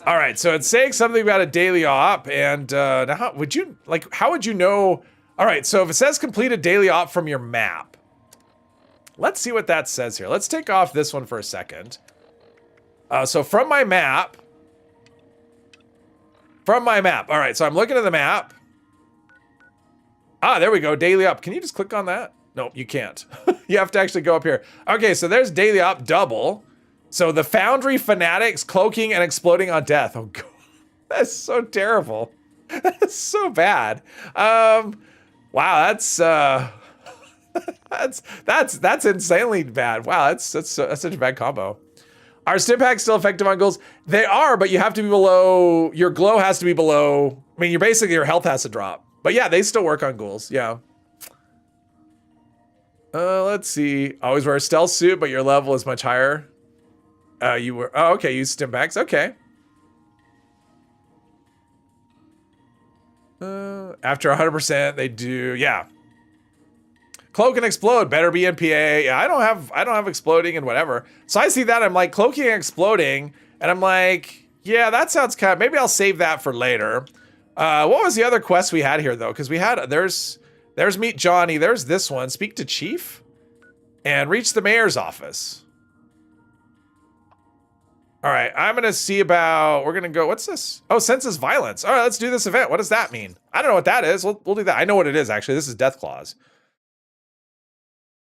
All right, so it's saying something about a daily op, and now how would you like? How would you know? All right, so if it says complete a daily op from your map, let's see what that says here. Let's take off this one for a second. So from my map. All right, so I'm looking at the map. Ah, there we go, daily op. Can you just click on that? No, you can't. You have to actually go up here. Okay, so there's daily op double. So the Foundry Fanatics cloaking and exploding on death. Oh god, that's so terrible. That's so bad. Wow, that's that's insanely bad. Wow, that's such a bad combo. Are stim packs still effective on ghouls? They are, but you have to be below, your glow has to be below, I mean, your health has to drop. But yeah, they still work on ghouls, yeah. Let's see. Always wear a stealth suit, but your level is much higher. You were, oh, okay, use stim packs, okay. After 100%, they do, yeah. Cloak and explode, better be NPA. Yeah, I don't have exploding and whatever. So I see that, I'm like, cloaking and exploding, and I'm like, yeah, that sounds kind of, maybe I'll save that for later. What was the other quest we had here though? Because we had, there's meet Johnny, there's this one, speak to Chief, and reach the mayor's office. All right, I'm gonna see about, we're gonna go, what's this? Oh, senses violence. All right, let's do this event. What does that mean? I don't know what that is. We'll do that. I know what it is actually. This is Death Claws.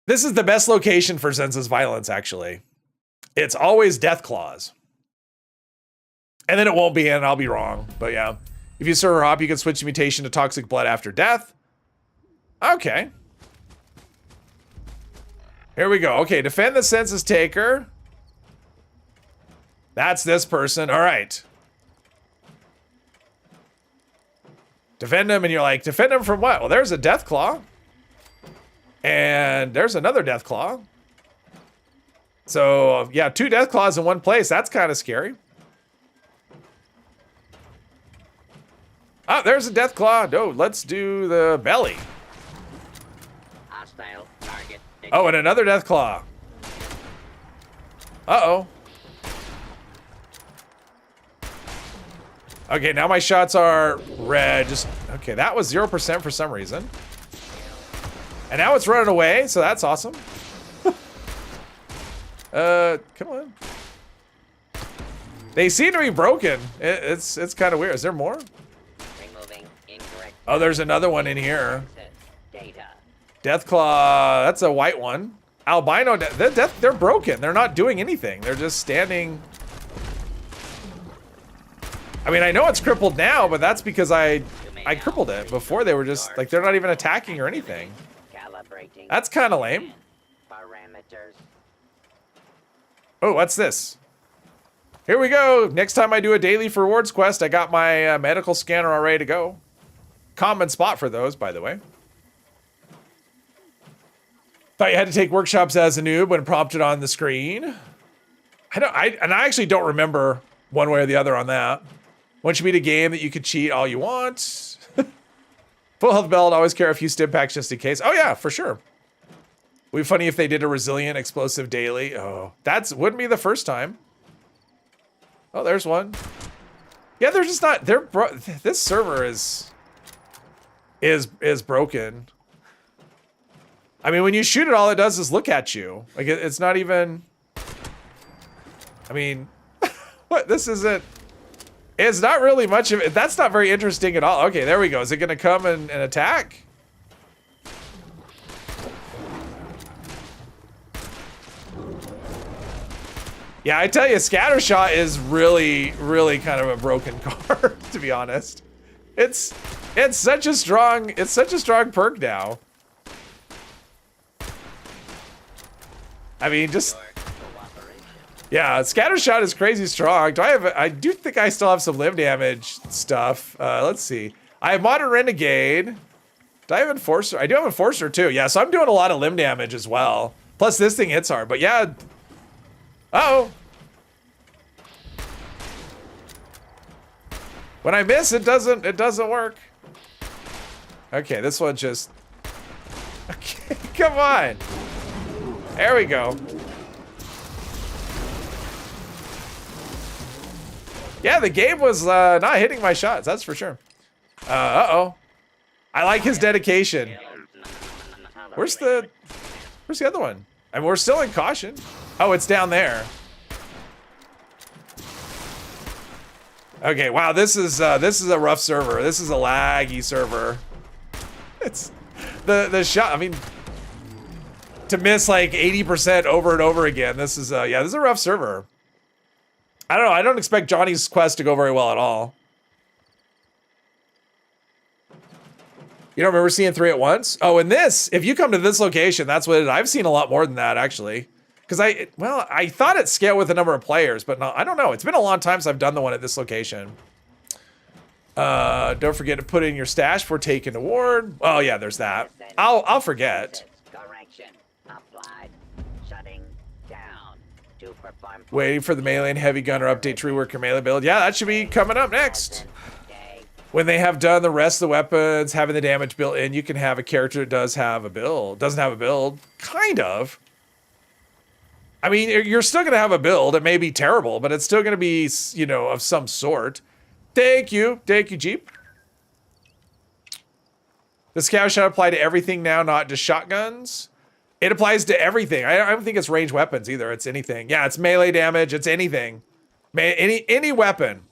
This is the best location for senses violence, actually. It's always Death Claws. And then it won't be, and I'll be wrong. But yeah. If you serve hop, you can switch mutation to toxic blood after death. Okay. Here we go. Okay, defend the census taker. That's this person. All right. Defend him, and you're like, defend him from what? Well, there's a Death Claw. And there's another Death Claw. So, yeah, 2 Death Claws in one place. That's kind of scary. Oh, there's a Death Claw. No, let's do the belly. Hostile target. Oh, and another Death Claw. Uh-oh. Okay, now my shots are red. Just, okay, that was 0% for some reason. And now it's running away, so that's awesome. Come on. They seem to be broken. It's kind of weird. Is there more? Removing incorrect Oh, there's another one in here. Data. Deathclaw, that's a white one. Albino, they're broken. They're not doing anything. They're just standing. I mean, I know it's crippled now, but that's because I crippled it. Before they were just, like, they're not even attacking or anything. Calibrating. That's kind of lame. Parameters. Oh, what's this? Here we go. Next time I do a daily for rewards quest, I got my medical scanner all ready to go. Common spot for those, by the way. Thought you had to take workshops as a noob when prompted on the screen. I actually don't remember one way or the other on that. Once you beat a game that you could cheat all you want. Full health belt, always carry a few stim packs just in case. Oh yeah, for sure. Would be funny if they did a resilient explosive daily. Oh, wouldn't be the first time. Oh, there's one. Yeah, they're just not. This server is broken. I mean, when you shoot it, all it does is look at you. Like it's not even. I mean, what? This isn't. It's not really much of it. That's not very interesting at all. Okay, there we go. Is it gonna come and attack? Yeah, I tell you, Scattershot is really, really kind of a broken card, to be honest. It's such a strong perk now. I mean, just yeah, Scattershot is crazy strong. I do think I still have some limb damage stuff. Let's see. I have Modern Renegade. Do I have Enforcer? I do have Enforcer too. Yeah, so I'm doing a lot of limb damage as well. Plus this thing hits hard, but yeah. Uh-oh. When I miss, it doesn't work. Okay, this one just... Okay, come on. There we go. Yeah, the game was not hitting my shots, that's for sure. Uh-oh. I like his dedication. Where's the other one? I mean, we're still in caution. Oh, it's down there. Okay, wow, this is a rough server. This is a laggy server. It's the shot. I mean, to miss like 80% over and over again. This is yeah, this is a rough server. I don't know. I don't expect Johnny's quest to go very well at all. You don't remember seeing 3 at once? Oh, and this, if you come to this location, that's what it is. I've seen a lot more than that, actually. Because I thought it scaled with the number of players, but no, I don't know. It's been a long time since I've done the one at this location. Don't forget to put in your stash before taking the ward. Oh yeah, there's that. I'll forget. Correction. Applied. Shutting down. To perform. Waiting for the melee and heavy gunner update to rework your melee build. Yeah, that should be coming up next. When they have done the rest of the weapons, having the damage built in, you can have a character that doesn't have a build. Kind of. I mean, you're still going to have a build. It may be terrible, but it's still going to be, you know, of some sort. Thank you, Jeep. The scout shot apply to everything now, not just shotguns. It applies to everything. I don't think it's ranged weapons either. It's anything. Yeah, it's melee damage. It's anything. Any weapon.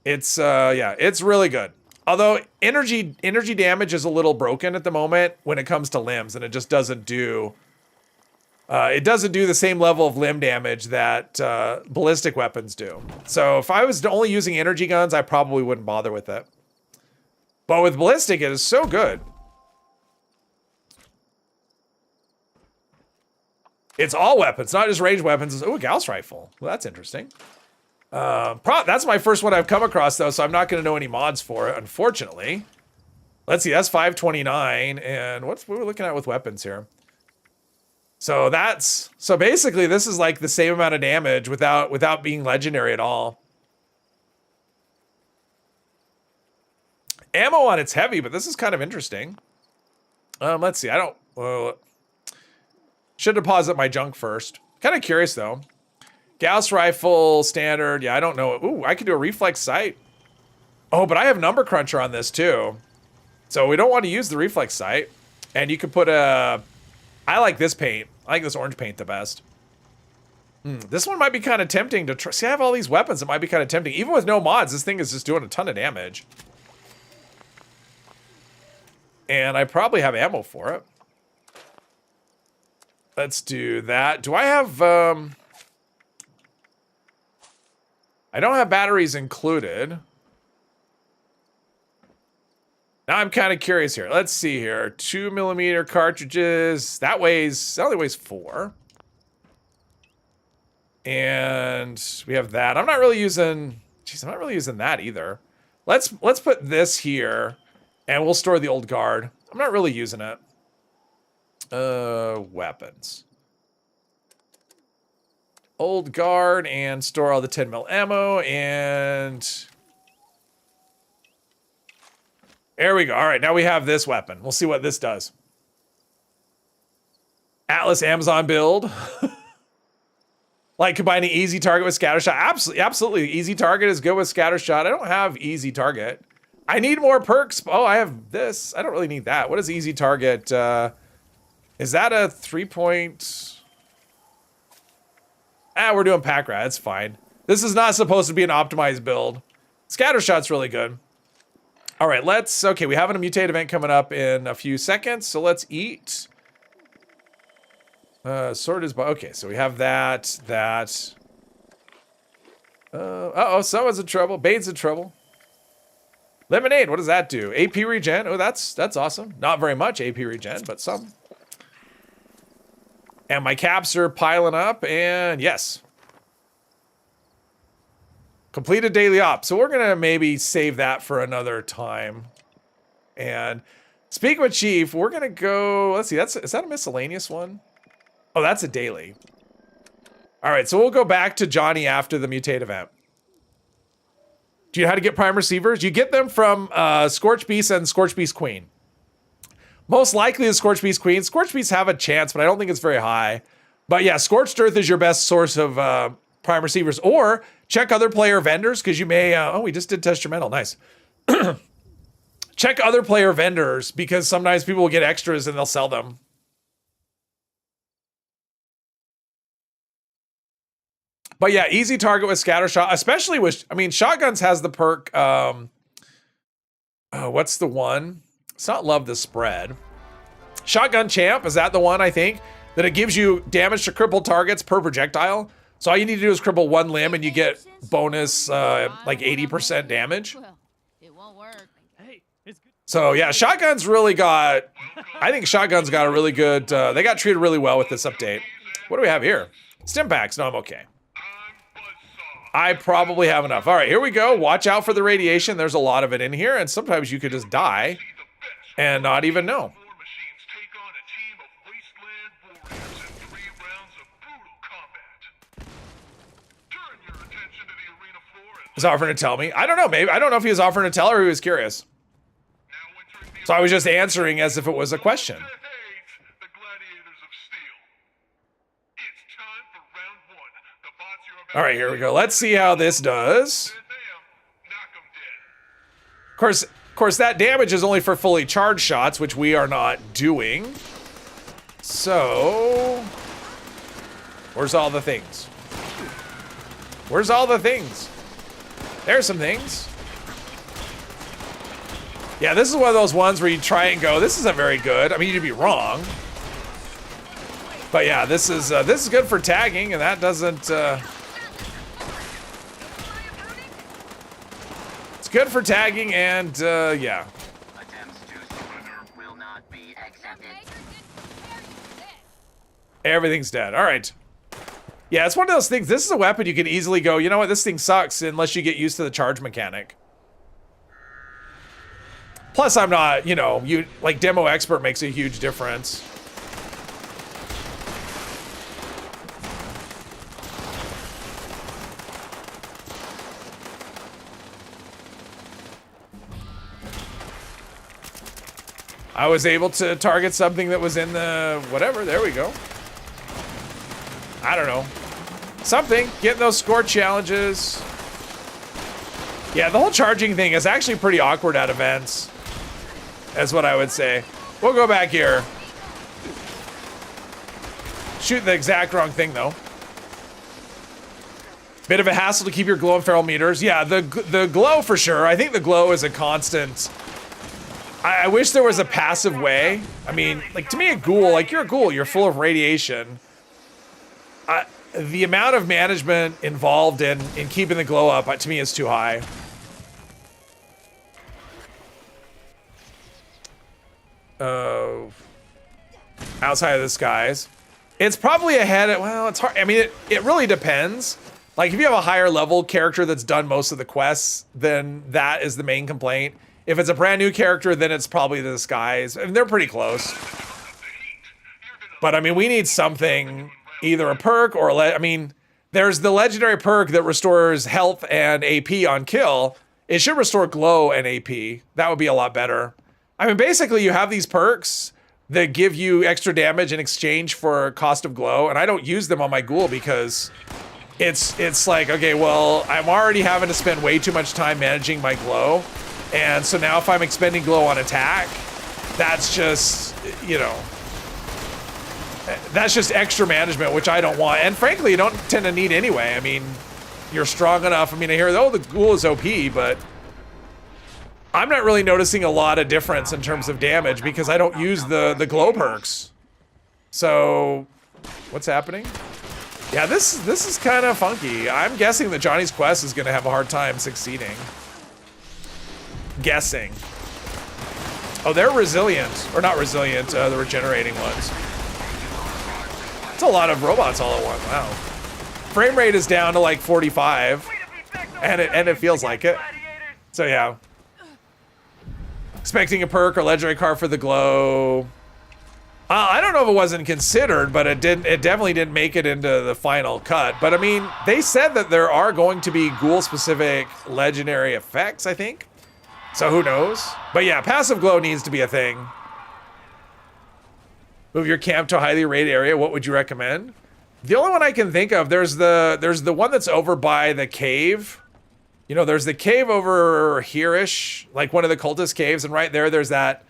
It's yeah, it's really good. Although energy damage is a little broken at the moment when it comes to limbs, and it just doesn't do. It doesn't do the same level of limb damage that ballistic weapons do. So if I was only using energy guns, I probably wouldn't bother with it. But with ballistic, it is so good. It's all weapons, not just ranged weapons. Oh, a Gauss rifle. Well, that's interesting. That's my first one I've come across, though, so I'm not going to know any mods for it, unfortunately. Let's see, that's 529, and what we're looking at with weapons here. So basically this is like the same amount of damage without being legendary at all. Ammo on it's heavy, but this is kind of interesting. Let's see, should deposit my junk first. Kind of curious though. Gauss rifle, standard, yeah, I don't know. Ooh, I could do a reflex sight. Oh, but I have number cruncher on this too. So we don't want to use the reflex sight. And you could put I like this paint. I like this orange paint the best. This one might be kind of tempting to try. See, I have all these weapons. It might be kind of tempting. Even with no mods, this thing is just doing a ton of damage. And I probably have ammo for it. Let's do that. Do I have... I don't have batteries included. Now I'm kind of curious here. Let's see here. 2mm cartridges. That only weighs 4. And we have that. I'm not really using... Jeez, I'm not really using that either. Let's put this here, and we'll store the old guard. I'm not really using it. Weapons. Old guard, and store all the 10mm ammo, and... There we go. All right, now we have this weapon. We'll see what this does. Atlas Amazon build. Like combining easy target with scatter shot. Absolutely. Easy target is good with scatter shot. I don't have easy target. I need more perks. Oh, I have this. I don't really need that. What is easy target? Is that a 3-point? We're doing pack rat. It's fine. This is not supposed to be an optimized build. Scatter shot's really good. All right, okay, we have a mutate event coming up in a few seconds, so let's eat. Sword is, okay, so we have that. Uh-oh, someone's in trouble. Bane's in trouble. Lemonade, what does that do? AP regen, oh, that's awesome. Not very much AP regen, but some. And my caps are piling up, and yes. Completed daily op. So we're gonna maybe save that for another time. And speaking with Chief, we're gonna go, let's see, is that a miscellaneous one? Oh, that's a daily. All right, so we'll go back to Johnny after the mutate event. Do you know how to get prime receivers? You get them from Scorch Beast and Scorch Beast Queen. Most likely the Scorch Beast Queen. Scorch Beasts have a chance, but I don't think it's very high. But yeah, Scorched Earth is your best source of prime receivers. Or check other player vendors, because you may... oh, we just did Testamental. Nice. Check other player vendors, because sometimes people will get extras and they'll sell them. But yeah, easy target with scatter shot, especially with... I mean, shotguns has the perk... what's the one? It's not Love the Spread. Shotgun Champ, is that the one, I think? That it gives you damage to crippled targets per projectile. So all you need to do is cripple one limb and you get bonus like 80% damage. It won't work. Hey, it's good. So yeah, shotguns really got... I think shotguns got a really good... they got treated really well with this update. What do we have here? Stim packs. No, I'm okay. I probably have enough. All right, here we go. Watch out for the radiation. There's a lot of it in here, and sometimes you could just die and not even know. He's offering to tell me. I don't know, maybe. I don't know if he was offering to tell or he was curious. So I was just answering as if it was a question. All right, here we go. Let's see how this does. Of course, that damage is only for fully charged shots, which we are not doing. So, where's all the things? Where's all the things? There's some things. Yeah, this is one of those ones where you try and go, this isn't very good. I mean, you'd be wrong. But yeah, this is good for tagging, and that doesn't... It's good for tagging, and yeah. Attempts to surrender will not be accepted. Everything's dead. All right. Yeah, it's one of those things. This is a weapon you can easily go, you know what, this thing sucks unless you get used to the charge mechanic. Plus, I'm not, you know, like Demo Expert makes a huge difference. I was able to target something that was in the whatever. There we go. I don't know. Something. Getting those score challenges. Yeah, the whole charging thing is actually pretty awkward at events. That's what I would say. We'll go back here. Shoot the exact wrong thing, though. Bit of a hassle to keep your glow and feral meters. Yeah, the glow for sure. I think the glow is a constant. I wish there was a passive way. I mean, like to me a ghoul, like you're a ghoul, you're full of radiation. The amount of management involved in keeping the glow up to me is too high. Outside of the skies. It's probably ahead of, well, it's hard. I mean, it really depends. Like if you have a higher level character that's done most of the quests, then that is the main complaint. If it's a brand new character, then it's probably the skies. I mean, they're pretty close. But I mean, we need something, either a perk or I mean, there's the legendary perk that restores health and AP on kill. It should restore glow and AP. That would be a lot better. I mean, basically you have these perks that give you extra damage in exchange for cost of glow, and I don't use them on my ghoul because it's like, okay, well, I'm already having to spend way too much time managing my glow, and so now if I'm expending glow on attack, that's just, you know, that's just extra management, which I don't want, and frankly, you don't tend to need anyway. I mean, you're strong enough. I mean, I hear, oh, the ghoul is OP, but I'm not really noticing a lot of difference in terms of damage because I don't use the glow perks. So, what's happening? Yeah, this is kind of funky. I'm guessing that Johnny's Quest is going to have a hard time succeeding. Guessing. Oh, they're resilient. Or not resilient, the regenerating ones. It's a lot of robots all at once. Wow. Frame rate is down to like 45. And it feels like it. So yeah. Expecting a perk or legendary card for the glow. I don't know if it wasn't considered, but it definitely didn't make it into the final cut. But I mean, they said that there are going to be ghoul-specific legendary effects, I think. So who knows? But yeah, passive glow needs to be a thing. Move your camp to a highly rated area. What would you recommend? The only one I can think of, there's the one that's over by the cave. You know, there's the cave over here-ish, like one of the cultist caves, and right there's that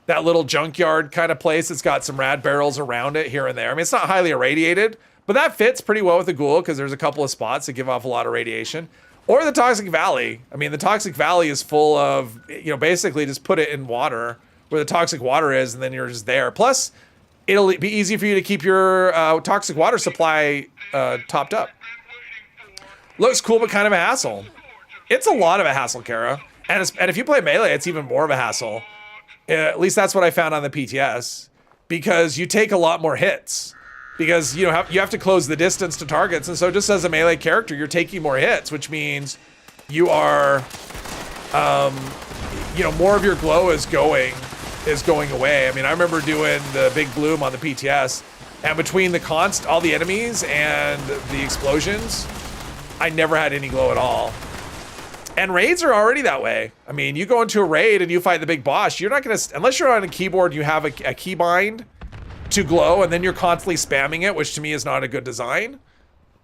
little junkyard kind of place that's got some rad barrels around it here and there. I mean, it's not highly irradiated, but that fits pretty well with the ghoul because there's a couple of spots that give off a lot of radiation. Or the Toxic Valley. I mean, the Toxic Valley is full of, you know, basically just put it in water where the toxic water is, and then you're just there. Plus, it'll be easy for you to keep your toxic water supply topped up. Looks cool, but kind of a hassle. It's a lot of a hassle, Kara. And if you play melee, it's even more of a hassle. At least that's what I found on the PTS. Because you take a lot more hits. Because you have to close the distance to targets. And so just as a melee character, you're taking more hits, which means you are, more of your glow is going away. I mean, I remember doing the big bloom on the PTS. And between all the enemies and the explosions, I never had any glow at all. And raids are already that way. I mean, you go into a raid and you fight the big boss, you're not gonna, unless you're on a keyboard, you have a keybind to glow, and then you're constantly spamming it, which to me is not a good design.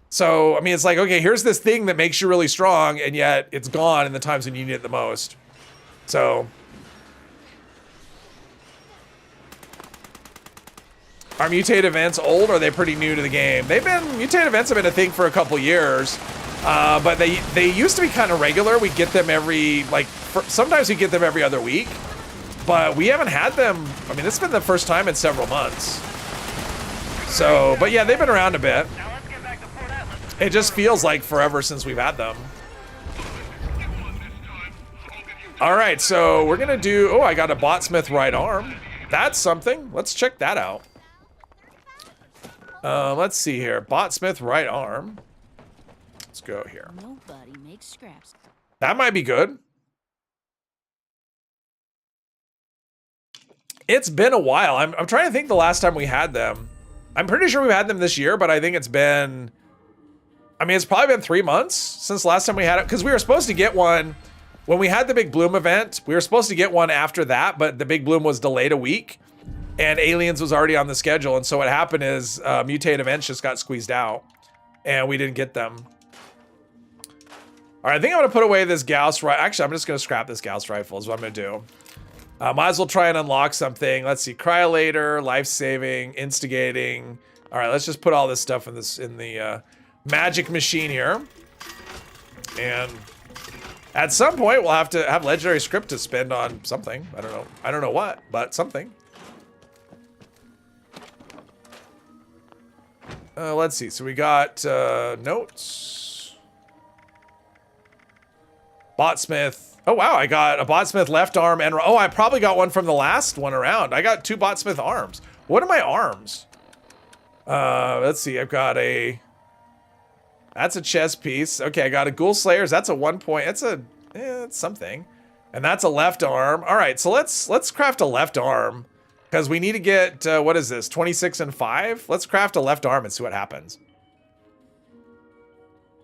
So, I mean, it's like, okay, here's this thing that makes you really strong, and yet it's gone in the times when you need it the most. So. Are mutate events old, or are they pretty new to the game? Mutate events have been a thing for a couple years. But they used to be kind of regular. We get them sometimes we get them every other week, but we haven't had them. I mean, this has been the first time in several months. So, but yeah, they've been around a bit. It just feels like forever since we've had them. All right, so we're gonna do, oh, I got a Botsmith right arm. That's something. Let's check that out. Let's see here. Botsmith right arm. Let's go here. Nobody makes scraps. That might be good. It's been a while. I'm trying to think the last time we had them. I'm pretty sure we've had them this year, but I think it's been, I mean, it's probably been 3 months since the last time we had it, because we were supposed to get one when we had the Big Bloom event. We were supposed to get one after that, but the Big Bloom was delayed a week, and Aliens was already on the schedule. And so what happened is Mutate events just got squeezed out, and we didn't get them. All right, I think I'm gonna put away this Gauss rifle. Actually, I'm just gonna scrap this Gauss rifle is what I'm gonna do. Might as well try and unlock something. Let's see, Cryolator, life-saving, instigating. All right, let's just put all this stuff in the magic machine here. And at some point, we'll have to have legendary script to spend on something. I don't know. I don't know what, but something. Let's see. So we got notes. Botsmith. Oh, wow. I got a Botsmith left arm and... Oh, I probably got one from the last one around. I got 2 Botsmith arms. What are my arms? Let's see. I've got a... That's a chest piece. Okay, I got a Ghoul Slayers. That's a 1 point. That's a... it's something. And that's a left arm. All right, so let's craft a left arm. Because we need to get... what is this? 26 and 5? Let's craft a left arm and see what happens.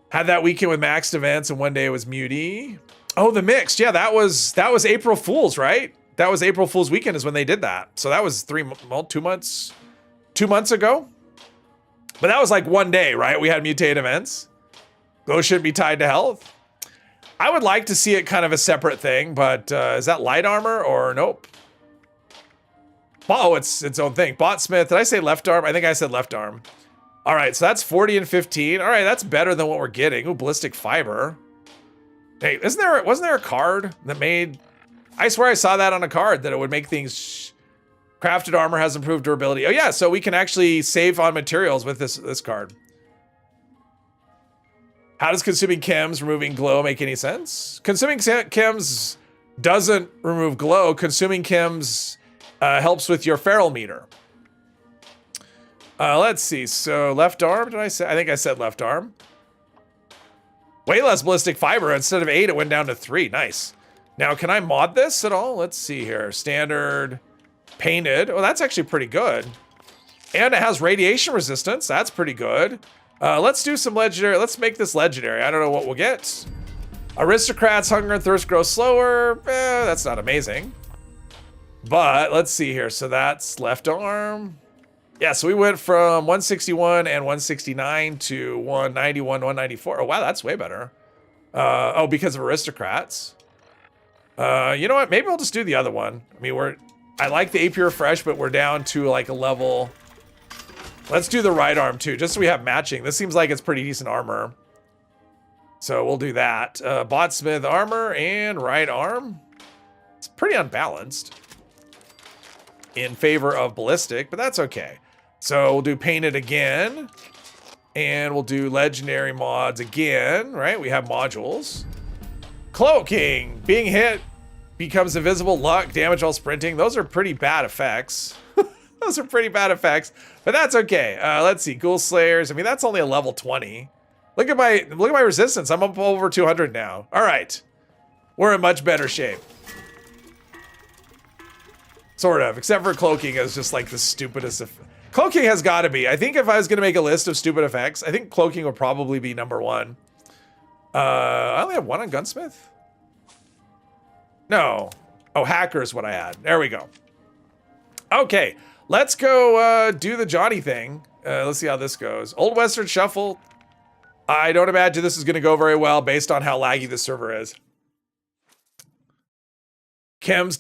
Had that weekend with maxed events and one day it was Muty. Oh, the mixed. Yeah, that was April Fool's, right? That was April Fool's weekend is when they did that. So that was 2 months ago. But that was like one day, right? We had mutate events. Those shouldn't be tied to health. I would like to see it kind of a separate thing, but is that light armor or nope? Oh, it's its own thing. Botsmith, did I say left arm? I think I said left arm. All right, so that's 40 and 15. All right, that's better than what we're getting. Ooh, ballistic fiber. Hey, wasn't there a card that made... I swear I saw that on a card, that it would make things... Crafted armor has improved durability. Oh yeah, so we can actually save on materials with this card. How does consuming chems removing glow make any sense? Consuming chems doesn't remove glow. Consuming chems helps with your feral meter. Let's see. So left arm, did I say? I think I said left arm. Way less ballistic fiber. Instead of 8, it went down to 3. Nice. Now, can I mod this at all? Let's see here. Standard, painted. Oh, that's actually pretty good. And it has radiation resistance. That's pretty good. Let's do some legendary. Let's make this legendary. I don't know what we'll get. Aristocrats, hunger and thirst grow slower. That's not amazing. But let's see here. So that's left arm. Yeah, so we went from 161 and 169 to 191, 194. Oh, wow, that's way better. Oh, because of aristocrats. You know what? Maybe we'll just do the other one. I mean, I like the AP refresh, but we're down to like a level. Let's do the right arm too, just so we have matching. This seems like it's pretty decent armor. So we'll do that. Botsmith armor and right arm. It's pretty unbalanced in favor of ballistic, but that's okay. So we'll do painted again. And we'll do legendary mods again, right? We have modules. Cloaking. Being hit becomes invisible. Luck. Damage while sprinting. Those are pretty bad effects. Those are pretty bad effects. But that's okay. Let's see. Ghoul Slayers. I mean, that's only a level 20. Look at my resistance. I'm up over 200 now. All right. We're in much better shape. Sort of. Except for cloaking is just like the stupidest of... Cloaking has got to be. I think if I was going to make a list of stupid effects, I think cloaking would probably be number 1. I only have 1 on Gunsmith? No. Oh, hacker is what I had. There we go. Okay. Let's go do the Johnny thing. Let's see how this goes. Old Western Shuffle. I don't imagine this is going to go very well based on how laggy the server is. Chems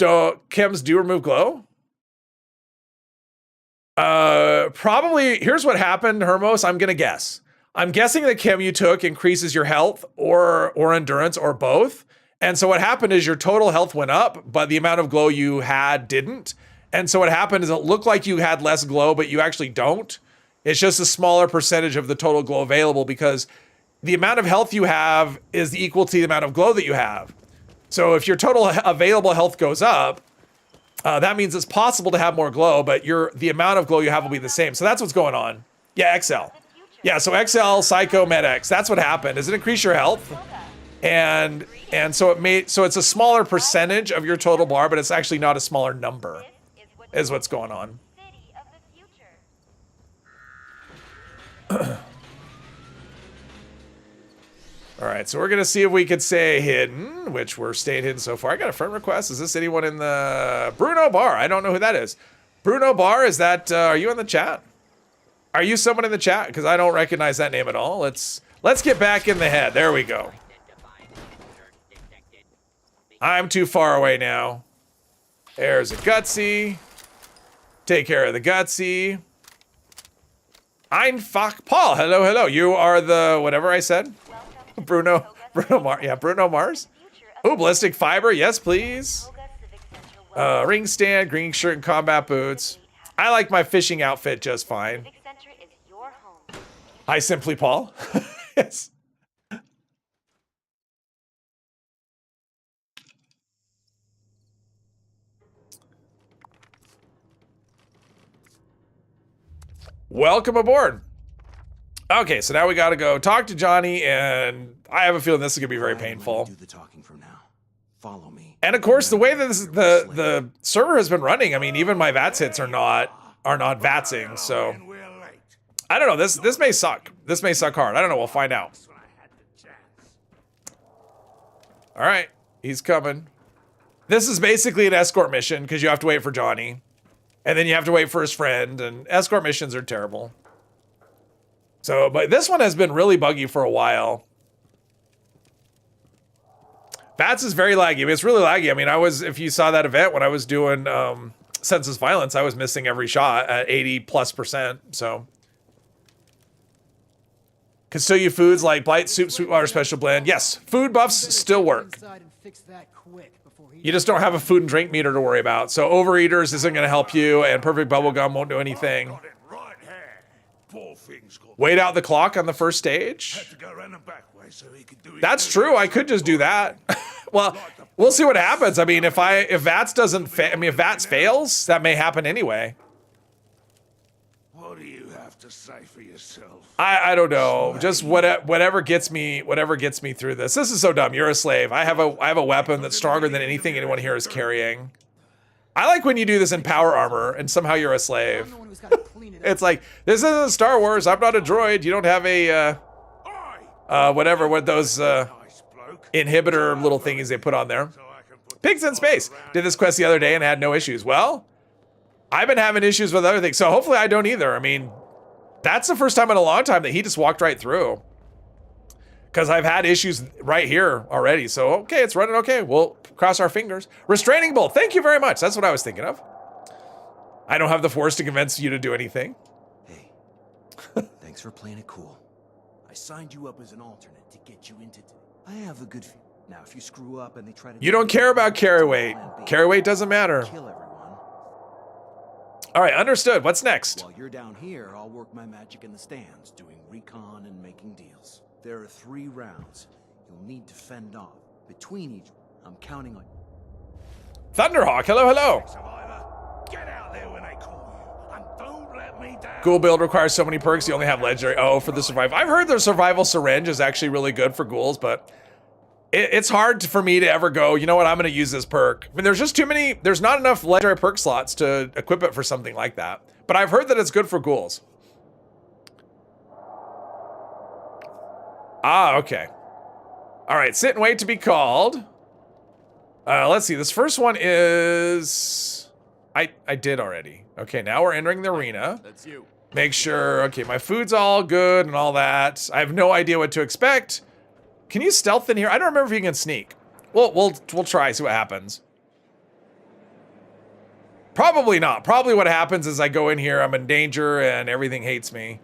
do remove glow? Probably, here's what happened, Hermos. I'm going to guess. I'm guessing the chem you took increases your health or endurance or both. And so what happened is your total health went up, but the amount of glow you had didn't. And so what happened is it looked like you had less glow, but you actually don't. It's just a smaller percentage of the total glow available because the amount of health you have is equal to the amount of glow that you have. So if your total available health goes up, that means it's possible to have more glow, but the amount of glow you have will be the same. So that's what's going on. Yeah, XL. Yeah, so XL, Psycho, MedX. That's what happened. Is it increase your health? And so it's a smaller percentage of your total bar, but it's actually not a smaller number, is what's going on. All right, so we're gonna see if we could say hidden, which we're staying hidden so far. I got a friend request. Is this anyone in the Bruno Bar? I don't know who that is. Bruno Bar, is that? Are you in the chat? Are you someone in the chat? Because I don't recognize that name at all. Let's get back in the head. There we go. I'm too far away now. There's a Gutsy. Take care of the Gutsy. I'm fuck Paul. Hello, hello. You are the whatever I said. Bruno Bruno Mars. Ooh, ballistic fiber. Yes, please. Ring stand, green shirt, and combat boots. I like my fishing outfit just fine. Hi, Simply Paul. Yes. Welcome aboard. Okay, so now we got to go talk to Johnny, and I have a feeling this is gonna be very painful. Do the talking from now. Follow me. And of course, the way that the server has been running, I mean, even my VATS hits are not VATSing. So I don't know. This may suck. This may suck hard. I don't know. We'll find out. All right, he's coming. This is basically an escort mission because you have to wait for Johnny, and then you have to wait for his friend. And escort missions are terrible. So, but this one has been really buggy for a while. VATS is very laggy. I mean, it's really laggy. I mean, if you saw that event when I was doing Senseless Violence, I was missing every shot at 80+%. So, Custodia foods like Blight Soup, Sweetwater Special Blend. Yes, food buffs still work. You just don't have a food and drink meter to worry about. So, Overeaters isn't going to help you, and Perfect Bubblegum won't do anything. Wait out the clock on the first stage? That's true. I could just do that. Well, we'll see what happens. I mean, if VATS doesn't if VATS fails, that may happen anyway. What do you have to say for yourself? I don't know. Just whatever gets me through this. This is so dumb. You're a slave. I have a weapon that's stronger than anything anyone here is carrying. I like when you do this in power armor and somehow you're a slave. It's like, this isn't Star Wars. I'm not a droid. You don't have a whatever, what those inhibitor little thingies they put on there. Pigs in Space. Did this quest the other day and had no issues. Well, I've been having issues with other things, so hopefully I don't either. I mean, that's the first time in a long time that he just walked right through. Because I've had issues right here already. So, okay, it's running okay. We'll cross our fingers. Restraining Bolt. Thank you very much. That's what I was thinking of. I don't have the force to convince you to do anything. Hey, thanks for playing it cool. I signed you up as an alternate to get you into... I have a good feeling. Now, if you screw up and they try to... You don't care about carry weight. Carry weight doesn't matter. Kill everyone. All right, understood. What's next? While you're down here, I'll work my magic in the stands, doing recon and making deals. There are 3 rounds. You'll need to fend off. Between each, I'm counting on... Thunderhawk, hello, hello. Get out there when I call you, and don't let me down. Ghoul build requires so many perks, you only have legendary. Oh, for the survival. I've heard the survival syringe is actually really good for ghouls, but it's hard for me to ever go, you know what, I'm going to use this perk. I mean, there's just too many, there's not enough legendary perk slots to equip it for something like that. But I've heard that it's good for ghouls. Ah, okay. All right, sit and wait to be called. Let's see, this first one is... I did already. Okay, now we're entering the arena. That's you. Make sure, okay, my food's all good and all that. I have no idea what to expect. Can you stealth in here? I don't remember if you can sneak. We'll try, see what happens. Probably not. Probably what happens is I go in here, I'm in danger, and everything hates me.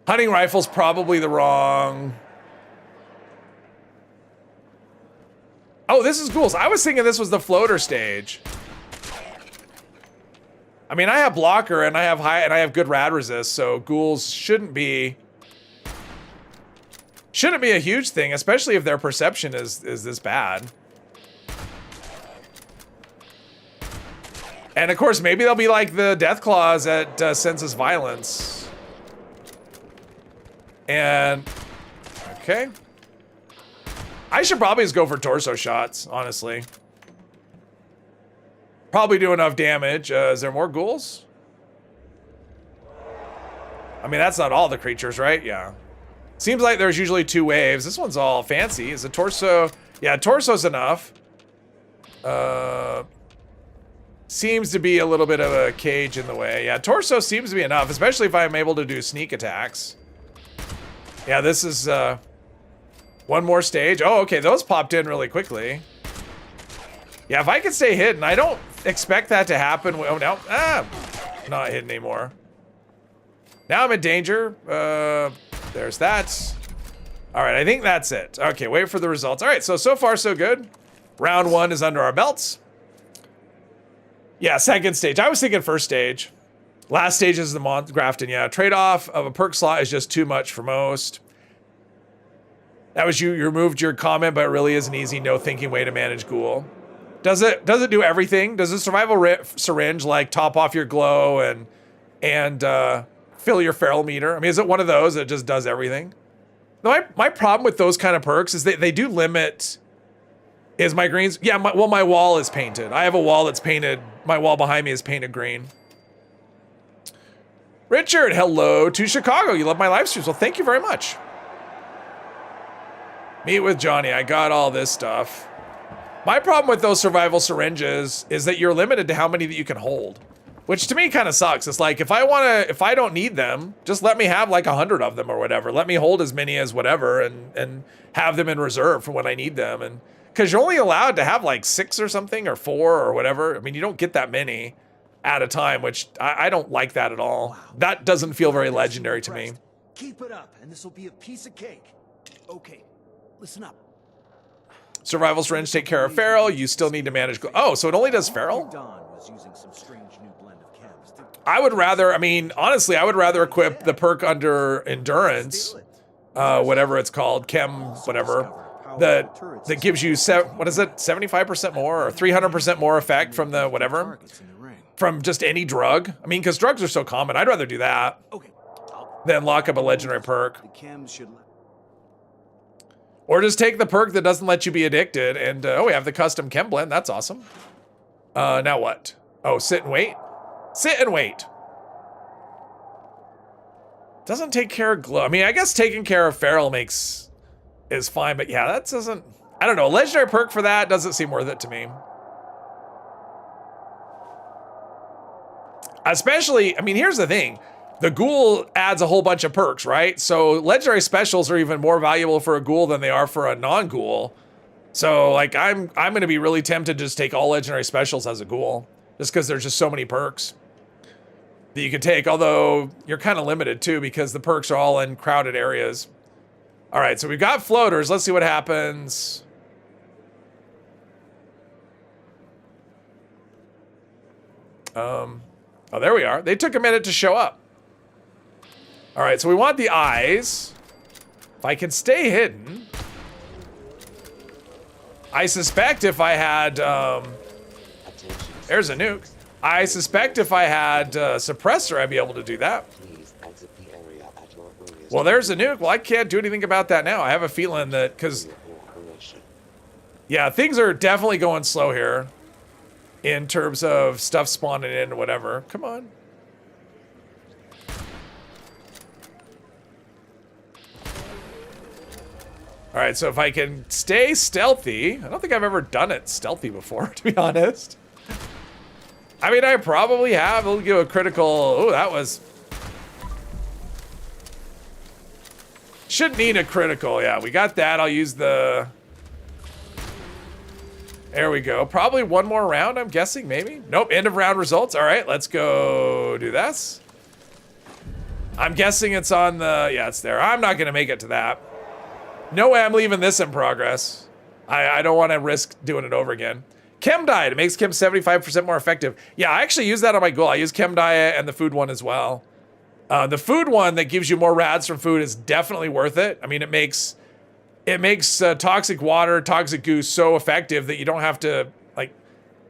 Hunting rifle's probably the wrong... Oh, this is ghouls. I was thinking this was the floater stage. I mean, I have blocker and I have good rad resist, so ghouls shouldn't be a huge thing, especially if their perception is this bad. And of course, maybe they'll be like the death claws at Senseless Violence. And okay. I should probably just go for torso shots, honestly. Probably do enough damage. Is there more ghouls? I mean, that's not all the creatures, right? Yeah. Seems like there's usually 2 waves. This one's all fancy. Is the torso... Yeah, torso's enough. Seems to be a little bit of a cage in the way. Yeah, torso seems to be enough, especially if I'm able to do sneak attacks. Yeah, this is... one more stage. Oh, okay, those popped in really quickly. Yeah, if I could stay hidden, I don't expect that to happen. Oh, no. Ah, not hidden anymore. Now I'm in danger. There's that. All right, I think that's it. Okay, wait for the results. All right, so far so good. Round 1 is under our belts. Yeah, second stage. I was thinking first stage. Last stage is the Grafton, yeah. Trade-off of a perk slot is just too much for most. That was you removed your comment, but it really is an easy, no-thinking way to manage ghoul. Does it do everything? Does the survival syringe, like, top off your glow and fill your feral meter? I mean, is it one of those that just does everything? No, my problem with those kind of perks is they do limit... Is my greens... Yeah, my wall is painted. I have a wall that's painted... My wall behind me is painted green. Richard, hello to Chicago. You love my live streams. Well, thank you very much. Meet with Johnny. I got all this stuff. My problem with those survival syringes is that you're limited to how many that you can hold, which to me kind of sucks. It's like, if I don't need them, just let me have like 100 of them or whatever. Let me hold as many as whatever and have them in reserve for when I need them. And because you're only allowed to have like 6 or something or 4 or whatever. I mean, you don't get that many at a time, which I don't like that at all. Wow. That doesn't feel very legendary to me. Keep it up, and this will be a piece of cake. Okay, listen up. Survival syringe take care of feral. You still need to manage. Oh, so it only does feral? I would rather. I mean, honestly, I would rather equip the perk under endurance, whatever it's called, chem, whatever. That gives you 75% more or 300% more effect from the whatever. From just any drug. I mean, because drugs are so common. I'd rather do that than lock up a legendary perk. Or just take the perk that doesn't let you be addicted. And, oh, we have the custom chem blend. That's awesome. Now what? Oh, sit and wait. Sit and wait. Doesn't take care of glow. I mean, I guess taking care of feral is fine. But yeah, that doesn't... I don't know. A legendary perk for that doesn't seem worth it to me. Especially, I mean, here's the thing. The ghoul adds a whole bunch of perks, right? So legendary specials are even more valuable for a ghoul than they are for a non-ghoul. So like, I'm going to be really tempted to just take all legendary specials as a ghoul, just because there's just so many perks that you can take. Although you're kind of limited too, because the perks are all in crowded areas. All right, so we've got floaters. Let's see what happens. Oh, there we are. They took a minute to show up. All right, so we want the eyes. If I can stay hidden. I suspect if I had, there's a nuke. I suspect if I had suppressor, I'd be able to do that. Well, there's a nuke. Well, I can't do anything about that now. I have a feeling that, because, yeah, things are definitely going slow here. In terms of stuff spawning in or whatever. Come on. All right, so if I can stay stealthy, I don't think I've ever done it stealthy before, to be honest. I mean, I probably have. We'll give a critical. Oh, that was. Should need a critical. Yeah, we got that. I'll use the. There we go. Probably one more round, I'm guessing, maybe. Nope, end of round results. All right, let's go do this. I'm guessing it's on the... Yeah, it's there. I'm not going to make it to that. No way I'm leaving this in progress. I don't want to risk doing it over again. Chem diet. It makes chem 75% more effective. Yeah, I actually use that on my ghoul. I use chem diet and the food one as well. The food one that gives you more rads from food is definitely worth it. I mean, it makes toxic water, toxic goo so effective that you don't have to, like,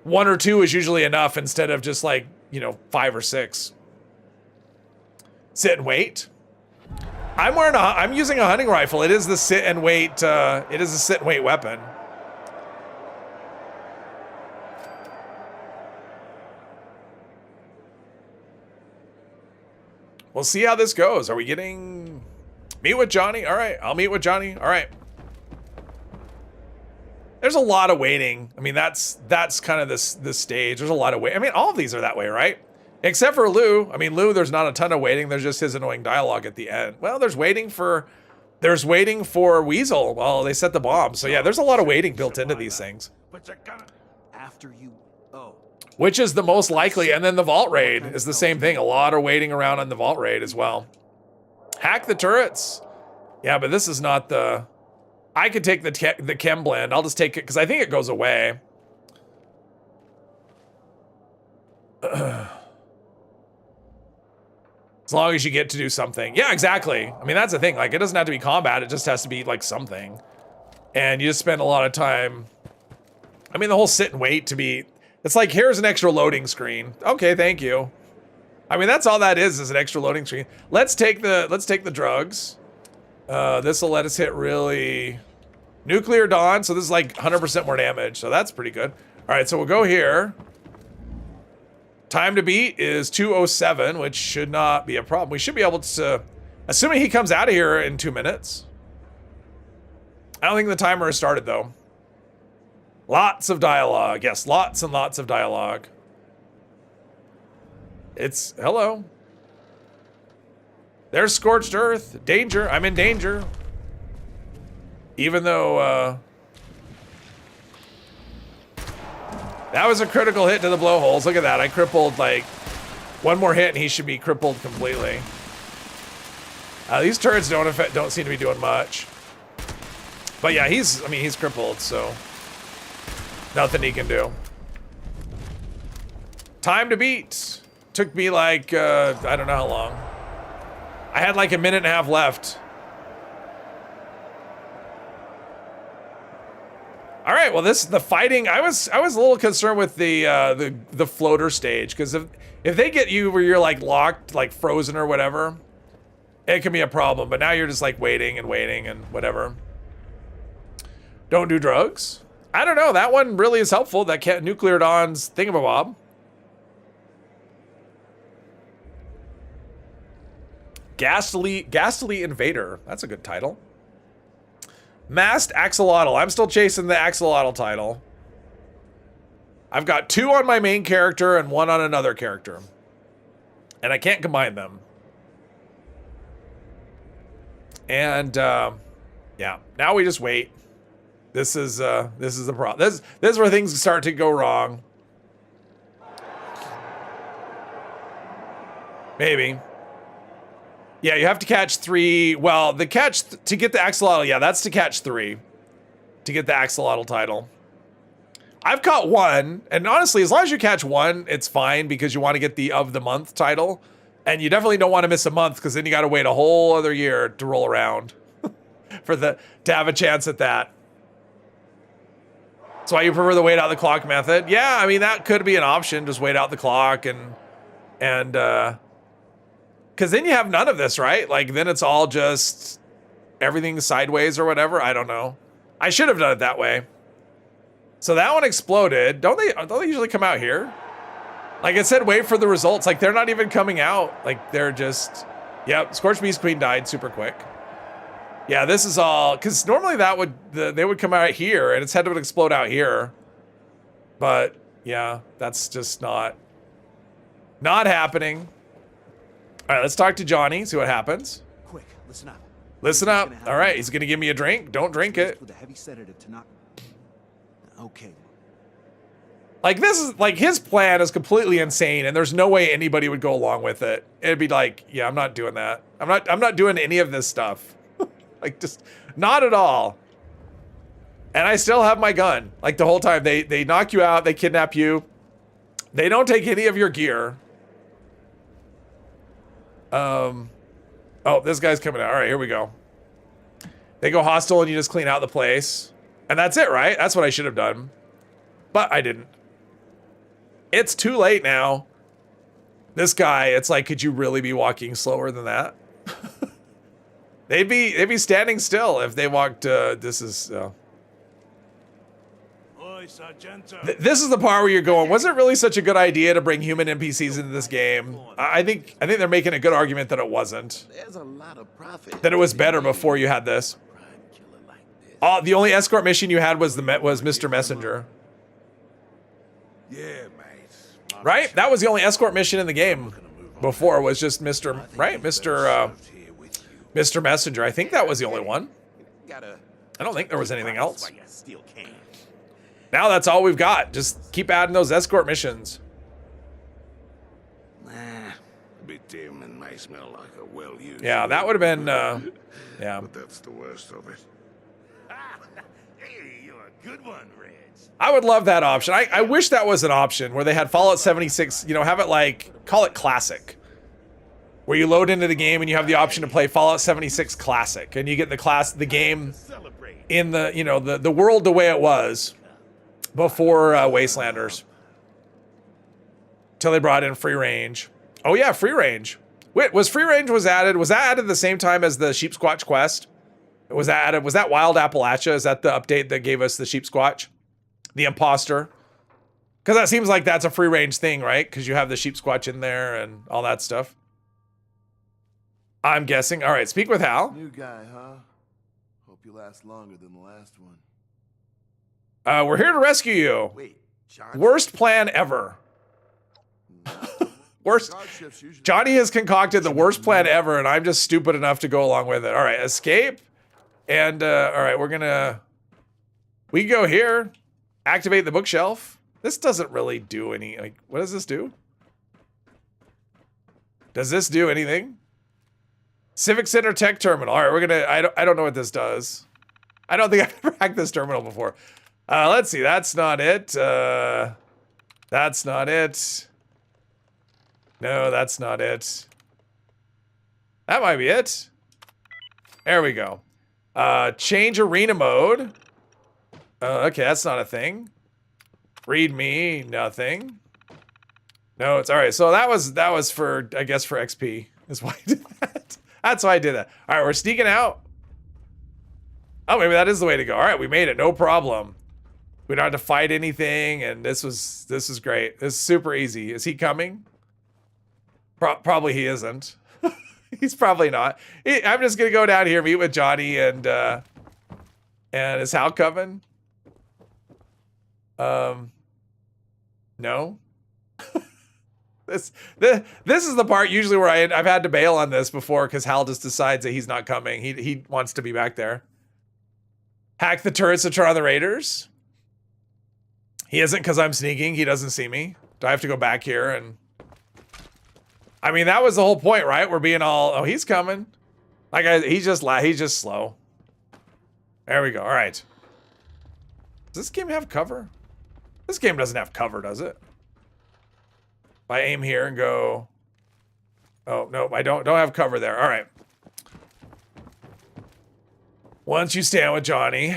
1 or 2 is usually enough instead of just like, 5 or 6. Sit and wait. I'm using a hunting rifle. It is the sit and wait, it is a sit and wait weapon. We'll see how this goes. Are we getting... Meet with Johnny? All right, I'll meet with Johnny. All right. There's a lot of waiting. I mean, that's kind of this stage. There's a lot of wait. I mean, all of these are that way, right? Except for Lou. I mean, Lou, there's not a ton of waiting. There's just his annoying dialogue at the end. Well, there's waiting for Weasel while they set the bomb. So yeah, there's a lot of waiting built into these things. After you, which is the most likely. And then the vault raid is the same thing. A lot of waiting around on the vault raid as well. Hack the turrets. Yeah, but this is not the... I could take the chem blend. I'll just take it because I think it goes away. As long as you get to do something. Yeah, exactly. I mean, that's the thing. Like, it doesn't have to be combat. It just has to be, like, something. And you just spend a lot of time... I mean, the whole sit and wait to be... It's like, here's an extra loading screen. Okay, thank you. I mean, that's all that is an extra loading screen. Let's take the drugs. This will let us hit really... Nuclear Dawn, so this is like 100% more damage, so that's pretty good. All right, so we'll go here. Time to beat is 2:07, which should not be a problem. We should be able to... Assuming he comes out of here in 2 minutes. I don't think the timer has started, though. Lots of dialogue. Yes, lots and lots of dialogue. It's... Hello. There's Scorched Earth. Danger. I'm in danger. Even though, that was a critical hit to the blowholes. Look at that. I crippled, like, one more hit and he should be crippled completely. These turrets don't seem to be doing much. But yeah, he's crippled, so nothing he can do. Time to beat. Took me like, I don't know how long. I had like a minute and a half left. All right, well, the fighting. I was a little concerned with the floater stage, because if they get you where you're like locked, like frozen or whatever, it can be a problem. But now you're just like waiting and whatever. Don't do drugs. I don't know. That one really is helpful. That Nuclear Dawn's thingamabob. Ghastly Invader. That's a good title. Masked Axolotl. I'm still chasing the Axolotl title. I've got 2 on my main character and 1 on another character. And I can't combine them. And, yeah. Now we just wait. This is the problem. This is where things start to go wrong. Maybe. Yeah, you have to catch 3. Well, the catch to get the Axolotl, yeah, that's to catch 3 to get the Axolotl title. I've caught 1, and honestly, as long as you catch 1, it's fine because you want to get the of the month title, and you definitely don't want to miss a month because then you got to wait a whole other year to roll around to have a chance at that. That's why you prefer the wait out the clock method. Yeah, I mean that could be an option. Just wait out the clock and because then you have none of this, right? Like, then it's all just everything sideways or whatever. I don't know. I should have done it that way. So that one exploded. Don't they usually come out here? Like it said, wait for the results. Like, they're not even coming out. Like, they're just... Yep, Scorched Beast Queen died super quick. Yeah, this is all... Because normally they would come out here, and its head would explode out here. But, yeah, that's just not happening. All right, let's talk to Johnny, see what happens. Quick, listen up. Listen up. All right, he's gonna give me a drink. Don't drink it. With a heavy sedative to knock. Okay. Like, this is like his plan is completely insane, and there's no way anybody would go along with it. It'd be like, yeah, I'm not doing that. I'm not doing any of this stuff. Like, just not at all. And I still have my gun. Like, the whole time they knock you out, they kidnap you. They don't take any of your gear. Oh, this guy's coming out. All right, here we go. They go hostile and you just clean out the place. And that's it, right? That's what I should have done. But I didn't. It's too late now. This guy, it's like, could you really be walking slower than that? They'd be standing still if they walked, this is the part where you're going, was it really such a good idea to bring human NPCs into this game? I think they're making a good argument that it wasn't. There's a lot of profit. That it was better before you had this. Oh, the only escort mission you had was Mr. Messenger. Yeah, mate. Right? That was the only escort mission in the game before was just Mr. Messenger. I think that was the only one. I don't think there was anything else. Now that's all we've got. Just keep adding those escort missions. bit dim and may smell like a well-used. Yeah, that would have been, yeah. But that's the worst of it. Hey, you're a good one, Reg. I would love that option. I wish that was an option where they had Fallout 76, you know, have it like, call it Classic. Where you load into the game and you have the option to play Fallout 76 Classic. And you get the game in the, you know, the world the way it was before Wastelanders. Till they brought in free range. Oh yeah, free range. Wait, was free range was that added the same time as the Sheep Squatch quest? Was that Wild Appalachia? Is that the update that gave us the Sheep Squatch? The Imposter? Because that seems like that's a free range thing, right? Because you have the Sheep Squatch in there and all that stuff. I'm guessing. All right, speak with Hal. New guy, huh? Hope you last longer than the last one. We're here to rescue you. Wait, John. Worst plan ever. Worst. Johnny has concocted the worst plan ever, and I'm just stupid enough to go along with it. All right, escape. And, all right, we can go here. Activate the bookshelf. This doesn't really do any, like, what does this do? Does this do anything? Civic Center Tech Terminal. All right, I don't know what this does. I don't think I've ever hacked this terminal before. Let's see, that's not it. That's not it. No, that's not it. That might be it. There we go. Change arena mode. Okay, that's not a thing. Read me, nothing. No, it's all right. So that was for, I guess, for XP is why I did that. That's why I did that. All right, we're sneaking out. Oh, maybe that is the way to go. All right, we made it. No problem. We don't have to fight anything, and this is great. This is super easy. Is he coming? Probably he isn't. He's probably not. I'm just gonna go down here, meet with Johnny, and is Hal coming? No. This is the part usually where I've had to bail on this before because Hal just decides that he's not coming. He wants to be back there. Hack the turrets to turn on the raiders. He isn't because I'm sneaking. He doesn't see me. Do I have to go back here and? I mean, that was the whole point, right? We're being all, oh, he's coming. Like he's just slow. There we go. All right. Does this game have cover? This game doesn't have cover, does it? If I aim here and go, oh no, I don't have cover there. All right. Once you stand with Johnny,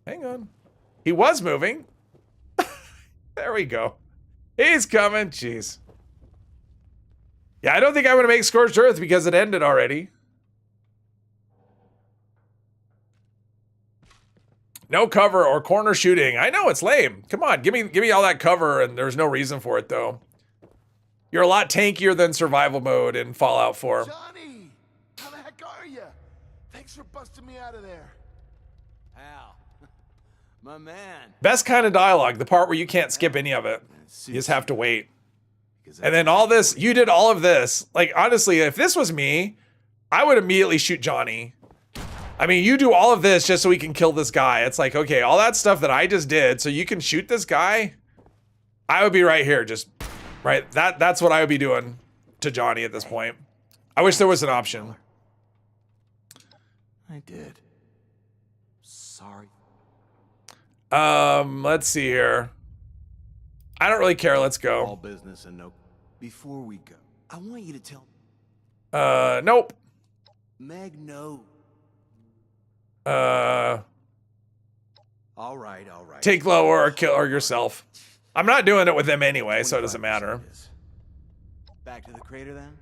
hang on. He was moving. There we go. He's coming. Jeez. Yeah, I don't think I'm going to make Scorched Earth because it ended already. No cover or corner shooting. I know, it's lame. Come on, give me all that cover, and there's no reason for it, though. You're a lot tankier than survival mode in Fallout 4. Johnny! How the heck are you? Thanks for busting me out of there. Hal. My man. Best kind of dialogue, the part where you can't skip any of it. You just have to wait. And then all this, you did all of this. Like, honestly, if this was me, I would immediately shoot Johnny. I mean, you do all of this just so we can kill this guy. It's like, okay, all that stuff that I just did so you can shoot this guy, I would be right here, just, right? That's what I would be doing to Johnny at this point. I wish there was an option. I did. Sorry. Let's see here. I don't really care. Let's go. All business and no. Before we go, I want you to tell. Nope. Meg, no. All right. Take lower or kill or yourself. I'm not doing it with them anyway, so it doesn't matter. Back to the crater then.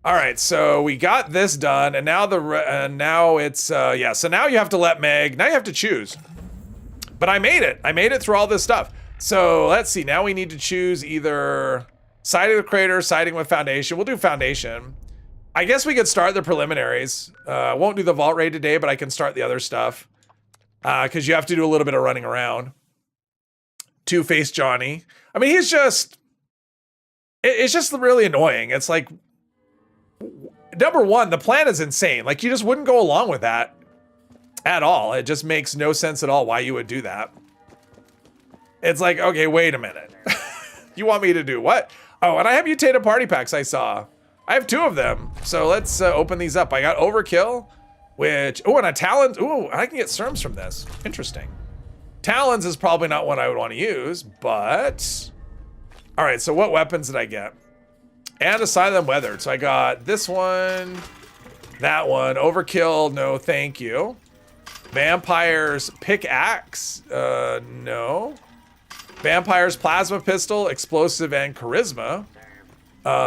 All right, so we got this done, and now now it's yeah. So now you have to let Meg. Now you have to choose. But I made it. I made it through all this stuff. So let's see. Now we need to choose either side of the crater, siding with Foundation. We'll do Foundation. I guess we could start the preliminaries. Won't do the vault raid today, but I can start the other stuff. Because you have to do a little bit of running around. Two-Face Johnny. I mean, he's just... It's just really annoying. It's like... Number one, the plan is insane. Like, you just wouldn't go along with that. At all. It just makes no sense at all why you would do that. It's like, okay, wait a minute. You want me to do what? Oh, and I have mutated party packs I saw. I have 2 of them. So let's open these up. I got Overkill, which... Oh, and a Talons. Ooh, I can get serums from this. Interesting. Talons is probably not one I would want to use, but... All right, so what weapons did I get? And a Silent Weathered. So I got this one, that one. Overkill, no thank you. Vampire's Pickaxe, no. Vampire's Plasma Pistol, Explosive, and Charisma.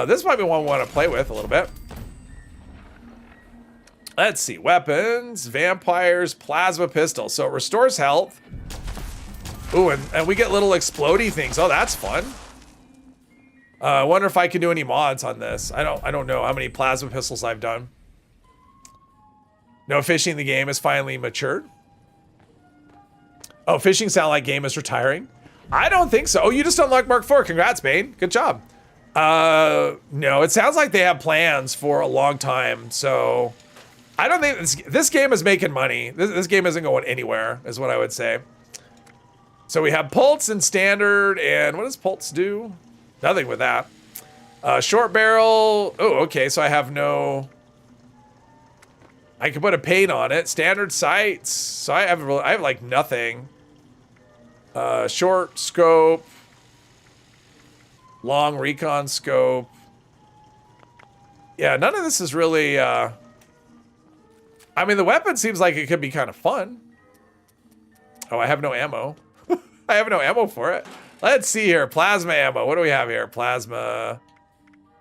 This might be one we want to play with a little bit. Let's see, weapons, Vampire's Plasma Pistol. So it restores health. Ooh, and we get little explodey things. Oh, that's fun. I wonder if I can do any mods on this. I don't know how many plasma pistols I've done. No, fishing the game is finally matured. Oh, fishing sound like game is retiring. I don't think so. Oh, you just unlocked Mark IV. Congrats, Bane. Good job. No, it sounds like they have plans for a long time. So I don't think this game is making money. This game isn't going anywhere, is what I would say. So we have Pulse and Standard, and what does Pulse do? Nothing with that. Short barrel. Oh, okay. So I have no. I can put a paint on it. Standard sights. So I have like nothing. Short scope. Long recon scope. Yeah, none of this is really. I mean, the weapon seems like it could be kind of fun. Oh, I have no ammo. I have no ammo for it. Let's see here. Plasma ammo. What do we have here? Plasma.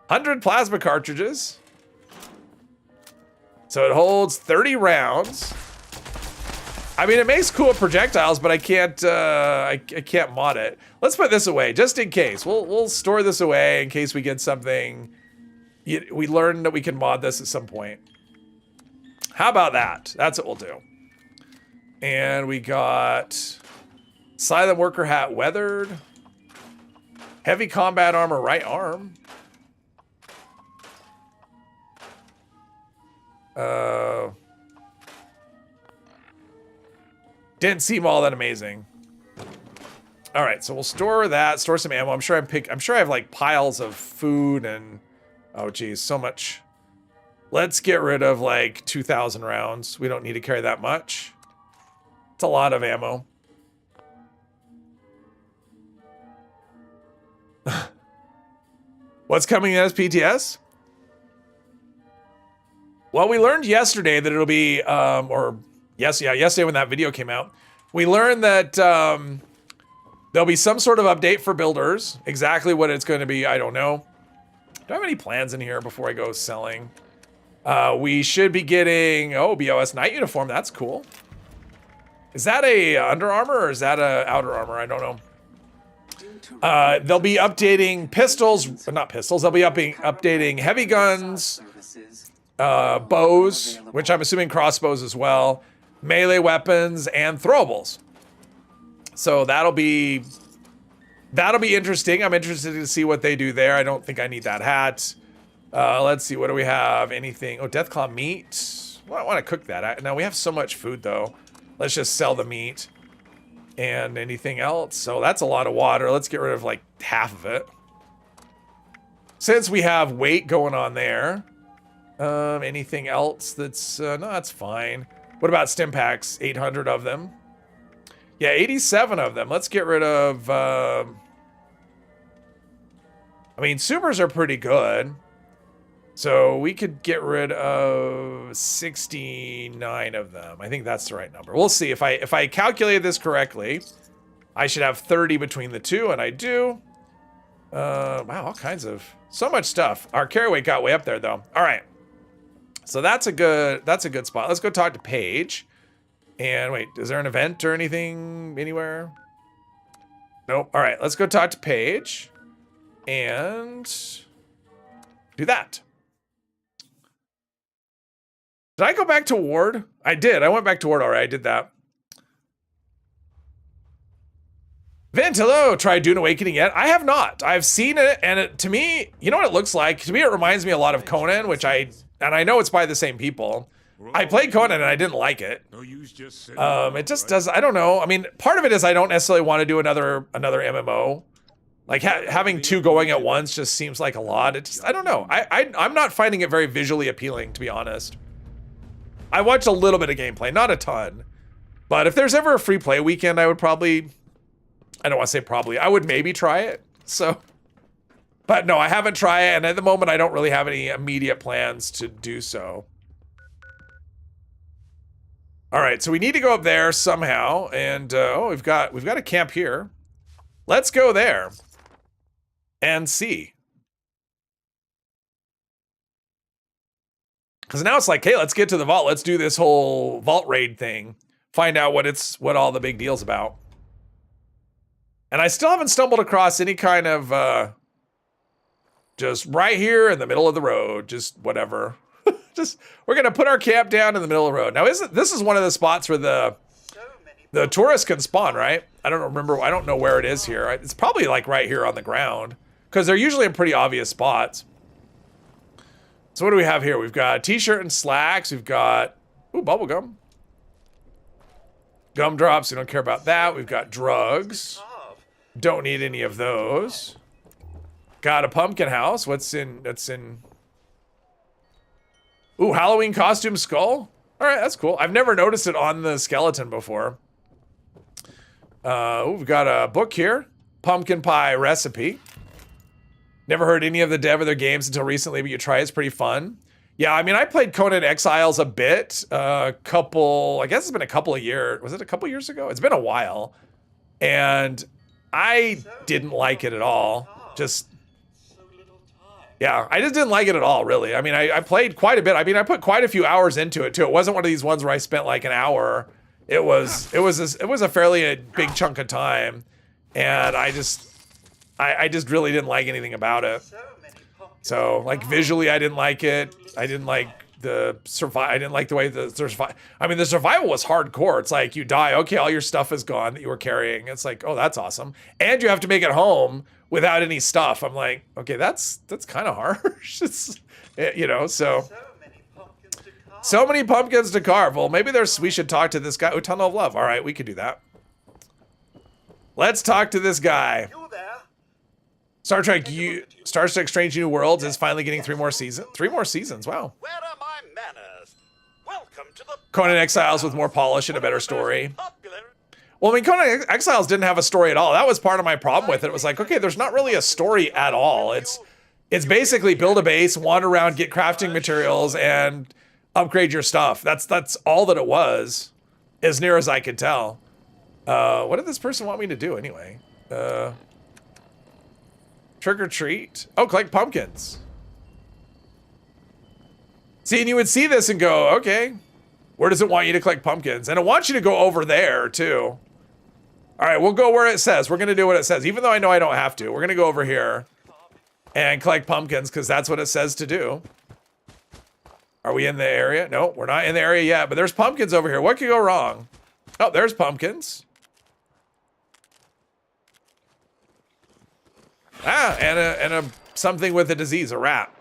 100 plasma cartridges. So it holds 30 rounds. I mean, it makes cool projectiles, but I can't I can't mod it. Let's put this away just in case. We'll store this away in case we get something. We learn that we can mod this at some point. How about that? That's what we'll do. And we got Silent Worker hat weathered. Heavy combat armor right arm. Didn't seem all that amazing. All right, so we'll store that, store some ammo. I'm sure I have like piles of food and oh geez, so much. Let's get rid of like 2,000 rounds. We don't need to carry that much. It's a lot of ammo. What's coming in SPTS? Well, we learned yesterday that it'll be, yesterday when that video came out, we learned that there'll be some sort of update for builders. Exactly what it's going to be, I don't know. Do I have any plans in here before I go selling? We should be getting, BOS Night Uniform. That's cool. Is that a Under Armour or is that a Outer Armor? I don't know. They'll be updating pistols, not pistols. They'll be updating heavy guns, bows, which I'm assuming crossbows as well, melee weapons, and throwables. So that'll be interesting. I'm interested to see what they do there. I don't think I need that hat. Let's see, what do we have? Anything? Oh, Deathclaw meat. Well, I want to cook that. Now we have so much food though. Let's just sell the meat. And anything else? So that's a lot of water. Let's get rid of like half of it. Since we have weight going on there. Anything else that's, no, that's fine. What about stim packs? 800 of them. Yeah, 87 of them. Let's get rid of, I mean, supers are pretty good. So we could get rid of 69 of them. I think that's the right number. We'll see. If I calculate this correctly, I should have 30 between the two, and I do. Wow, all kinds of, so much stuff. Our carry weight got way up there though. All right. So that's a good spot. Let's go talk to Paige. And wait, is there an event or anything anywhere? Nope. All right, let's go talk to Paige and do that. Did I go back to Ward? I did. I went back to Ward. All right, I did that. Vint, hello. Tried Dune Awakening yet? I have not. I've seen it, and to me, you know what it looks like? To me, it reminds me a lot of Conan, which I know it's by the same people. I played Conan and I didn't like it. It just does. I don't know. I mean, part of it is I don't necessarily want to do another MMO. Like having two going at once just seems like a lot. It just, I don't know. I'm not finding it very visually appealing, to be honest. I watched a little bit of gameplay, not a ton. But if there's ever a free play weekend, I would probably, I don't want to say probably, I would maybe try it. So, but no, I haven't tried it. And at the moment, I don't really have any immediate plans to do so. All right, so we need to go up there somehow. And, oh, we've got a camp here. Let's go there and see. Because now it's like, hey, let's get to the vault. Let's do this whole vault raid thing. Find out what all the big deal's about. And I still haven't stumbled across any kind of, just right here in the middle of the road, just whatever. Just, we're going to put our camp down in the middle of the road. Now, this is one of the spots where the tourists can spawn, right? I don't remember. I don't know where it is here. It's probably like right here on the ground because they're usually in pretty obvious spots. So what do we have here? We've got a t-shirt and slacks. We've got, ooh, bubblegum. Gumdrops, we don't care about that. We've got drugs. Don't need any of those. Got a pumpkin house. What's in, that's in, ooh, Halloween costume skull. All right, that's cool. I've never noticed it on the skeleton before. Ooh, we've got a book here. Pumpkin pie recipe. Never heard any of the dev of their games until recently, but you try it. It's pretty fun. Yeah, I mean, I played Conan Exiles a bit. I guess it's been a couple of years. Was it a couple years ago? It's been a while. And I didn't like it at all. Yeah, I just didn't like it at all, really. I mean, I played quite a bit. I mean, I put quite a few hours into it, too. It wasn't one of these ones where I spent like an hour. It was a fairly big chunk of time. And I just really didn't like anything about it. So, like, visually, I didn't like it. I didn't like the survival. I didn't like the way the survival was hardcore. It's like, you die, okay, all your stuff is gone that you were carrying. It's like, oh, that's awesome. And you have to make it home without any stuff. I'm like, okay, that's kind of harsh. It's, you know, so many pumpkins to carve. Well, maybe we should talk to this guy. Oh, Tunnel of Love. All right, we could do that. Let's talk to this guy. Star Trek Strange New Worlds is finally getting 3 more seasons. 3 more seasons, wow. Where are my manners? Welcome to the Conan Exiles with more polish and a better story. Well, I mean, Conan Exiles didn't have a story at all. That was part of my problem with it. It was like, okay, there's not really a story at all. It's basically build a base, wander around, get crafting materials, and upgrade your stuff. That's all that it was, as near as I could tell. What did this person want me to do anyway? Trick or treat. Oh, collect pumpkins. See, and you would see this and go, okay, where does it want you to collect pumpkins? And it wants you to go over there, too. All right, we'll go where it says. We're going to do what it says, even though I know I don't have to. We're going to go over here and collect pumpkins because that's what it says to do. Are we in the area? No, we're not in the area yet, but there's pumpkins over here. What could go wrong? Oh, there's pumpkins. Ah, and a something with a disease, a rat.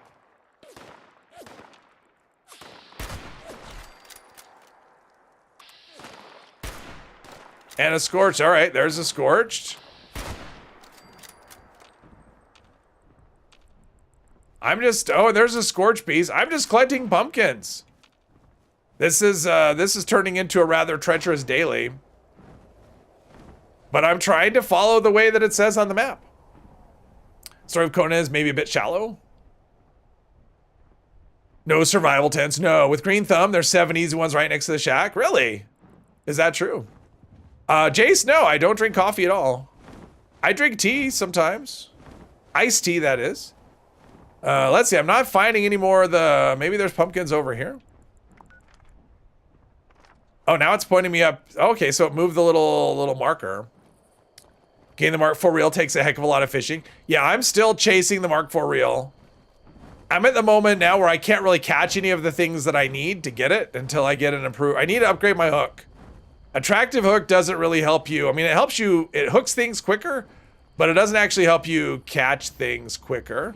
And a scorched. All right, there's a scorched. Oh, there's a scorched piece. I'm just collecting pumpkins. This is turning into a rather treacherous daily. But I'm trying to follow the way that it says on the map. Story of Conan is maybe a bit shallow. No survival tents. No, with Green Thumb, there's 7 easy ones right next to the shack. Really? Is that true? Jace, no, I don't drink coffee at all. I drink tea sometimes. Iced tea, that is. Let's see, I'm not finding any more of the... Maybe there's pumpkins over here. Oh, now it's pointing me up. Okay, so it moved the little marker. Gain the Mark IV reel takes a heck of a lot of fishing. Yeah, I'm still chasing the Mark IV reel. I'm at the moment now where I can't really catch any of the things that I need to get it until I get an improved. I need to upgrade my hook. Attractive hook doesn't really help you. I mean, it helps you, it hooks things quicker, but it doesn't actually help you catch things quicker.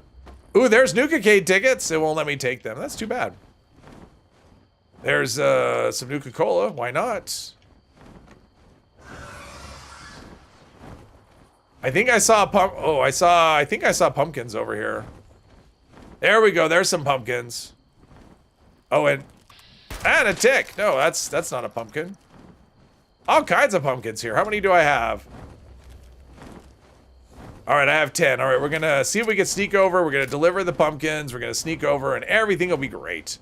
Ooh, there's Nuka-Cade tickets. It won't let me take them. That's too bad. There's some Nuka-Cola. Why not? I think I saw a pump. Oh, I think I saw pumpkins over here. There we go. There's some pumpkins. Oh, and a tick. No, that's not a pumpkin. All kinds of pumpkins here. How many do I have? All right, I have 10. All right, we're gonna see if we can sneak over. We're gonna deliver the pumpkins. We're gonna sneak over, and everything will be great.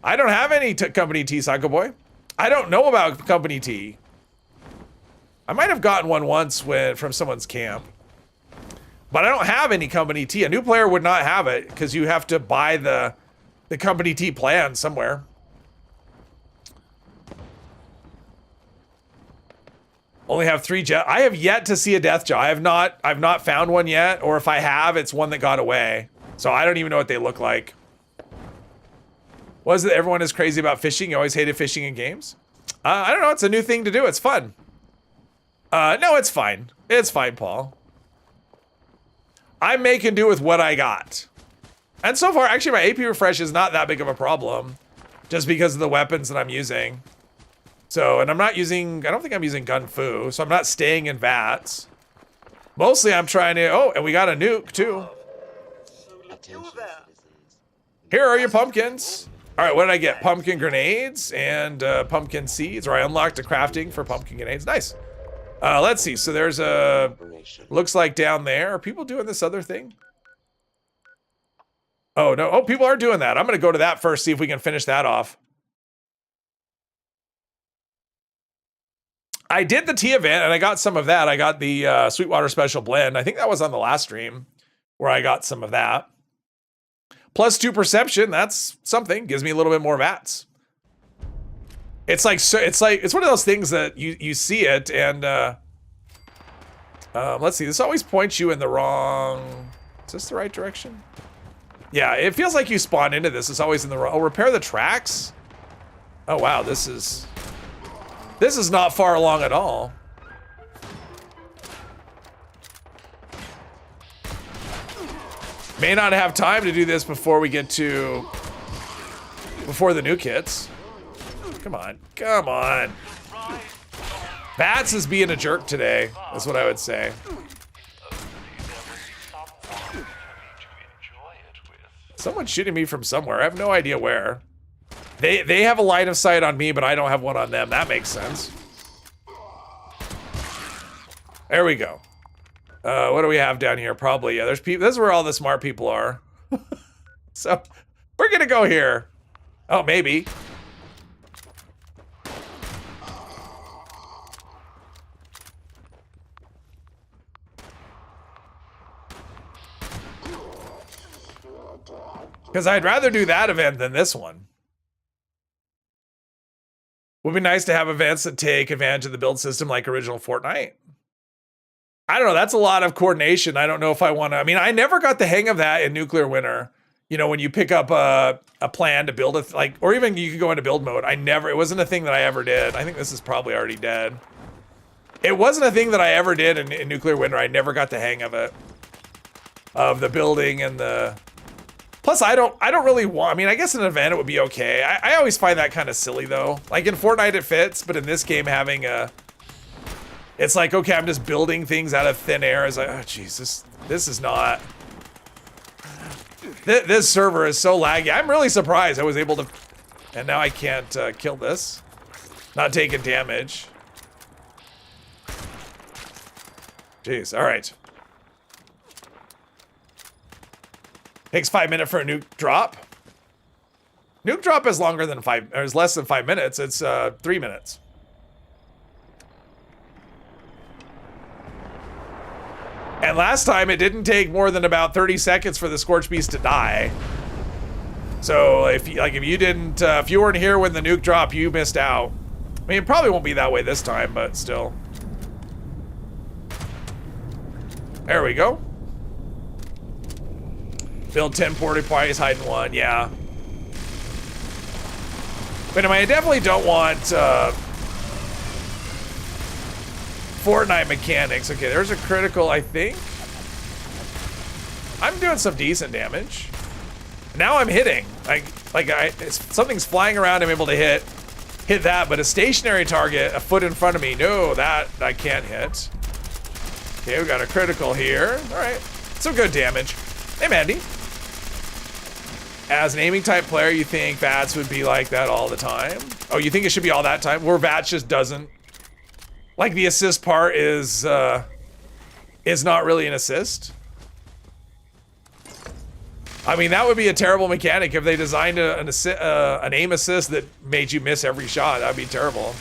I don't have any company tea, Psycho Boy. I don't know about company tea. I might have gotten one once from someone's camp. But I don't have any company tea. A new player would not have it because you have to buy the company tea plan somewhere. Only have 3 jet. I have yet to see a death jaw. I've not found one yet, or if I have, it's one that got away. So I don't even know what they look like. Was it everyone is crazy about fishing? You always hated fishing in games? I don't know. It's a new thing to do. It's fun. No, it's fine. It's fine, Paul. I'm making do with what I got. And so far, actually, my AP refresh is not that big of a problem. Just because of the weapons that I'm using. So, and I'm not using, I don't think I'm using gun fu, so I'm not staying in vats. Mostly I'm trying to, oh, and we got a nuke too. Here are your pumpkins. All right, what did I get? Pumpkin grenades and pumpkin seeds, or I unlocked a crafting for pumpkin grenades. Nice. Let's see, so there's a, looks like down there. Are people doing this other thing? Oh, no, oh, people are doing that. I'm gonna go to that first, see if we can finish that off. I did the tea event and I got some of that. I got the Sweetwater Special Blend. I think that was on the last stream where I got some of that. +2 perception, that's something. Gives me a little bit more vats. It's like, it's one of those things that you see it and let's see, this always points you in the wrong, is this the right direction? Yeah, it feels like you spawn into this. It's always in the wrong, oh, repair the tracks? Oh wow, this is not far along at all. May not have time to do this before we get to, before the new kits. Come on, come on. Bats is being a jerk today, that's what I would say. Someone's shooting me from somewhere, I have no idea where. They have a line of sight on me, but I don't have one on them. That makes sense. There we go. What do we have down here? Probably, yeah, there's people. This is where all the smart people are. So, we're gonna go here. Oh, maybe. Because I'd rather do that event than this one. Would be nice to have events that take advantage of the build system like original Fortnite. I don't know, that's a lot of coordination. I don't know if I want to, I mean, I never got the hang of that in Nuclear Winter. You know, when you pick up a plan to build it, like, or even you could go into build mode. It wasn't a thing that I ever did. I think this is probably already dead. It wasn't a thing that I ever did in Nuclear Winter. I never got the hang of it. Of the building and the... Plus, I don't really want, I mean, I guess an event it would be okay. I always find that kind of silly though. Like in Fortnite it fits, but in this game having a, it's like, okay, I'm just building things out of thin air. It's like, oh jeez, this is not, this server is so laggy. I'm really surprised I was able to, and now I can't kill this. Not taking damage. Jeez, all right. Takes 5 minutes for a nuke drop. Nuke drop is longer than is less than 5 minutes. It's 3 minutes. And last time it didn't take more than about 30 seconds for the Scorch Beast to die. So if you didn't, if you weren't here when the nuke dropped, you missed out. I mean, it probably won't be that way this time, but still. There we go. Build 10 porta potties, hide in one, yeah. But I definitely don't want Fortnite mechanics. Okay, there's a critical, I think. I'm doing some decent damage. Now I'm hitting. Something's flying around, I'm able to hit that, but a stationary target a foot in front of me, no, that I can't hit. Okay, we got a critical here. All right, some good damage. Hey, Mandy. As an aiming type player, you think VATS would be like that all the time? Oh, you think it should be all that time? Where VATS just doesn't. Like the assist part is not really an assist. I mean, that would be a terrible mechanic if they designed an aim assist that made you miss every shot. That'd be terrible.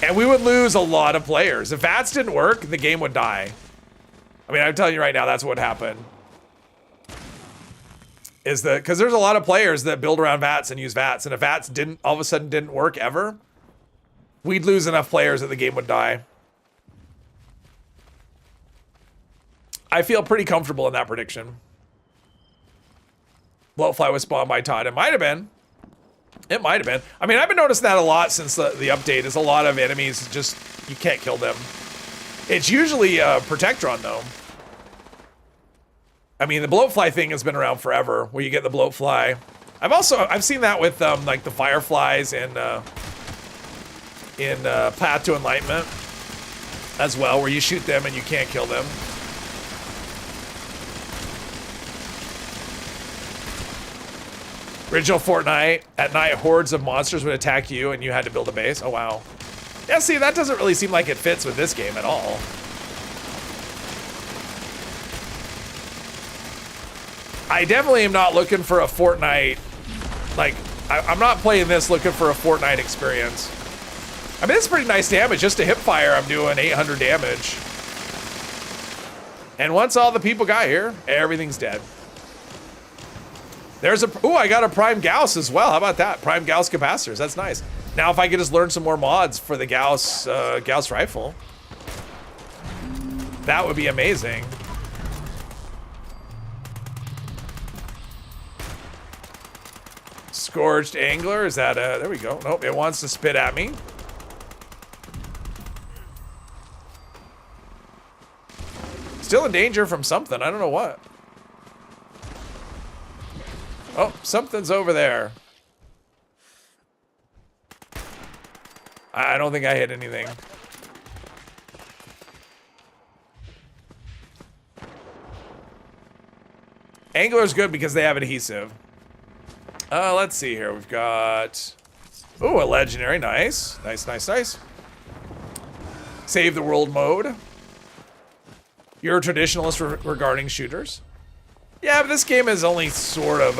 And we would lose a lot of players. If VATS didn't work, the game would die. I mean, I'm telling you right now, that's what happened. Is that because there's a lot of players that build around VATS and use VATS, and if VATS didn't all of a sudden didn't work ever, we'd lose enough players that the game would die. I feel pretty comfortable in that prediction. Bloatfly was spawned by Todd. It might have been. It might have been. I mean, I've been noticing that a lot since the update. Is a lot of enemies just you can't kill them. It's usually a Protectron though. I mean, the bloatfly thing has been around forever, where you get the bloatfly. I've seen that with like the fireflies in Path to Enlightenment as well, where you shoot them and you can't kill them. Original Fortnite, at night hordes of monsters would attack you and you had to build a base. Oh wow. Yeah, see, that doesn't really seem like it fits with this game at all. I definitely am not looking for a Fortnite, like, I'm not playing this looking for a Fortnite experience. I mean, it's pretty nice damage. Just a hip fire, I'm doing 800 damage. And once all the people got here, everything's dead. There's ooh, I got a Prime Gauss as well. How about that? Prime Gauss capacitors, that's nice. Now if I could just learn some more mods for the Gauss rifle, that would be amazing. Scorched Angler, is that there we go. Nope, it wants to spit at me. Still in danger from something, I don't know what. Oh, something's over there. I don't think I hit anything. Angler's good because they have adhesive. Let's see here. We've got... ooh, a legendary. Nice. Nice, nice, nice. Save the world mode. You're a traditionalist regarding shooters? Yeah, but this game is only sort of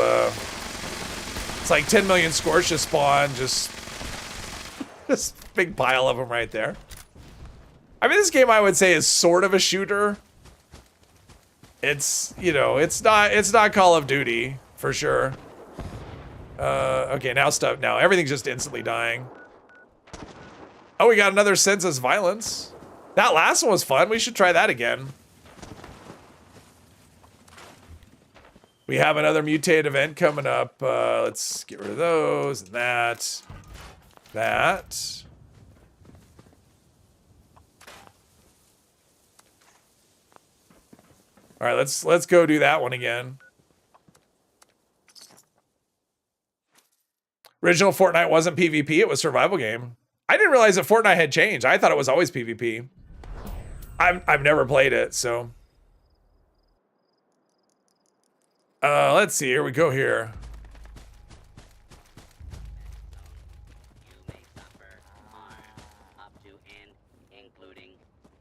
it's like 10 million scores just spawn, just this big pile of them right there. I mean, this game I would say is sort of a shooter. It's, you know, it's not Call of Duty for sure. Okay, now everything's just instantly dying. Oh, we got another Senseless Violence. That last one was fun. We should try that again. We have another mutate event coming up. Let's get rid of those and that. That. All right, let's go do that one again. Original Fortnite wasn't PvP, it was survival game. I didn't realize that Fortnite had changed. I thought it was always PvP. I've never played it, so. Let's see, here we go here.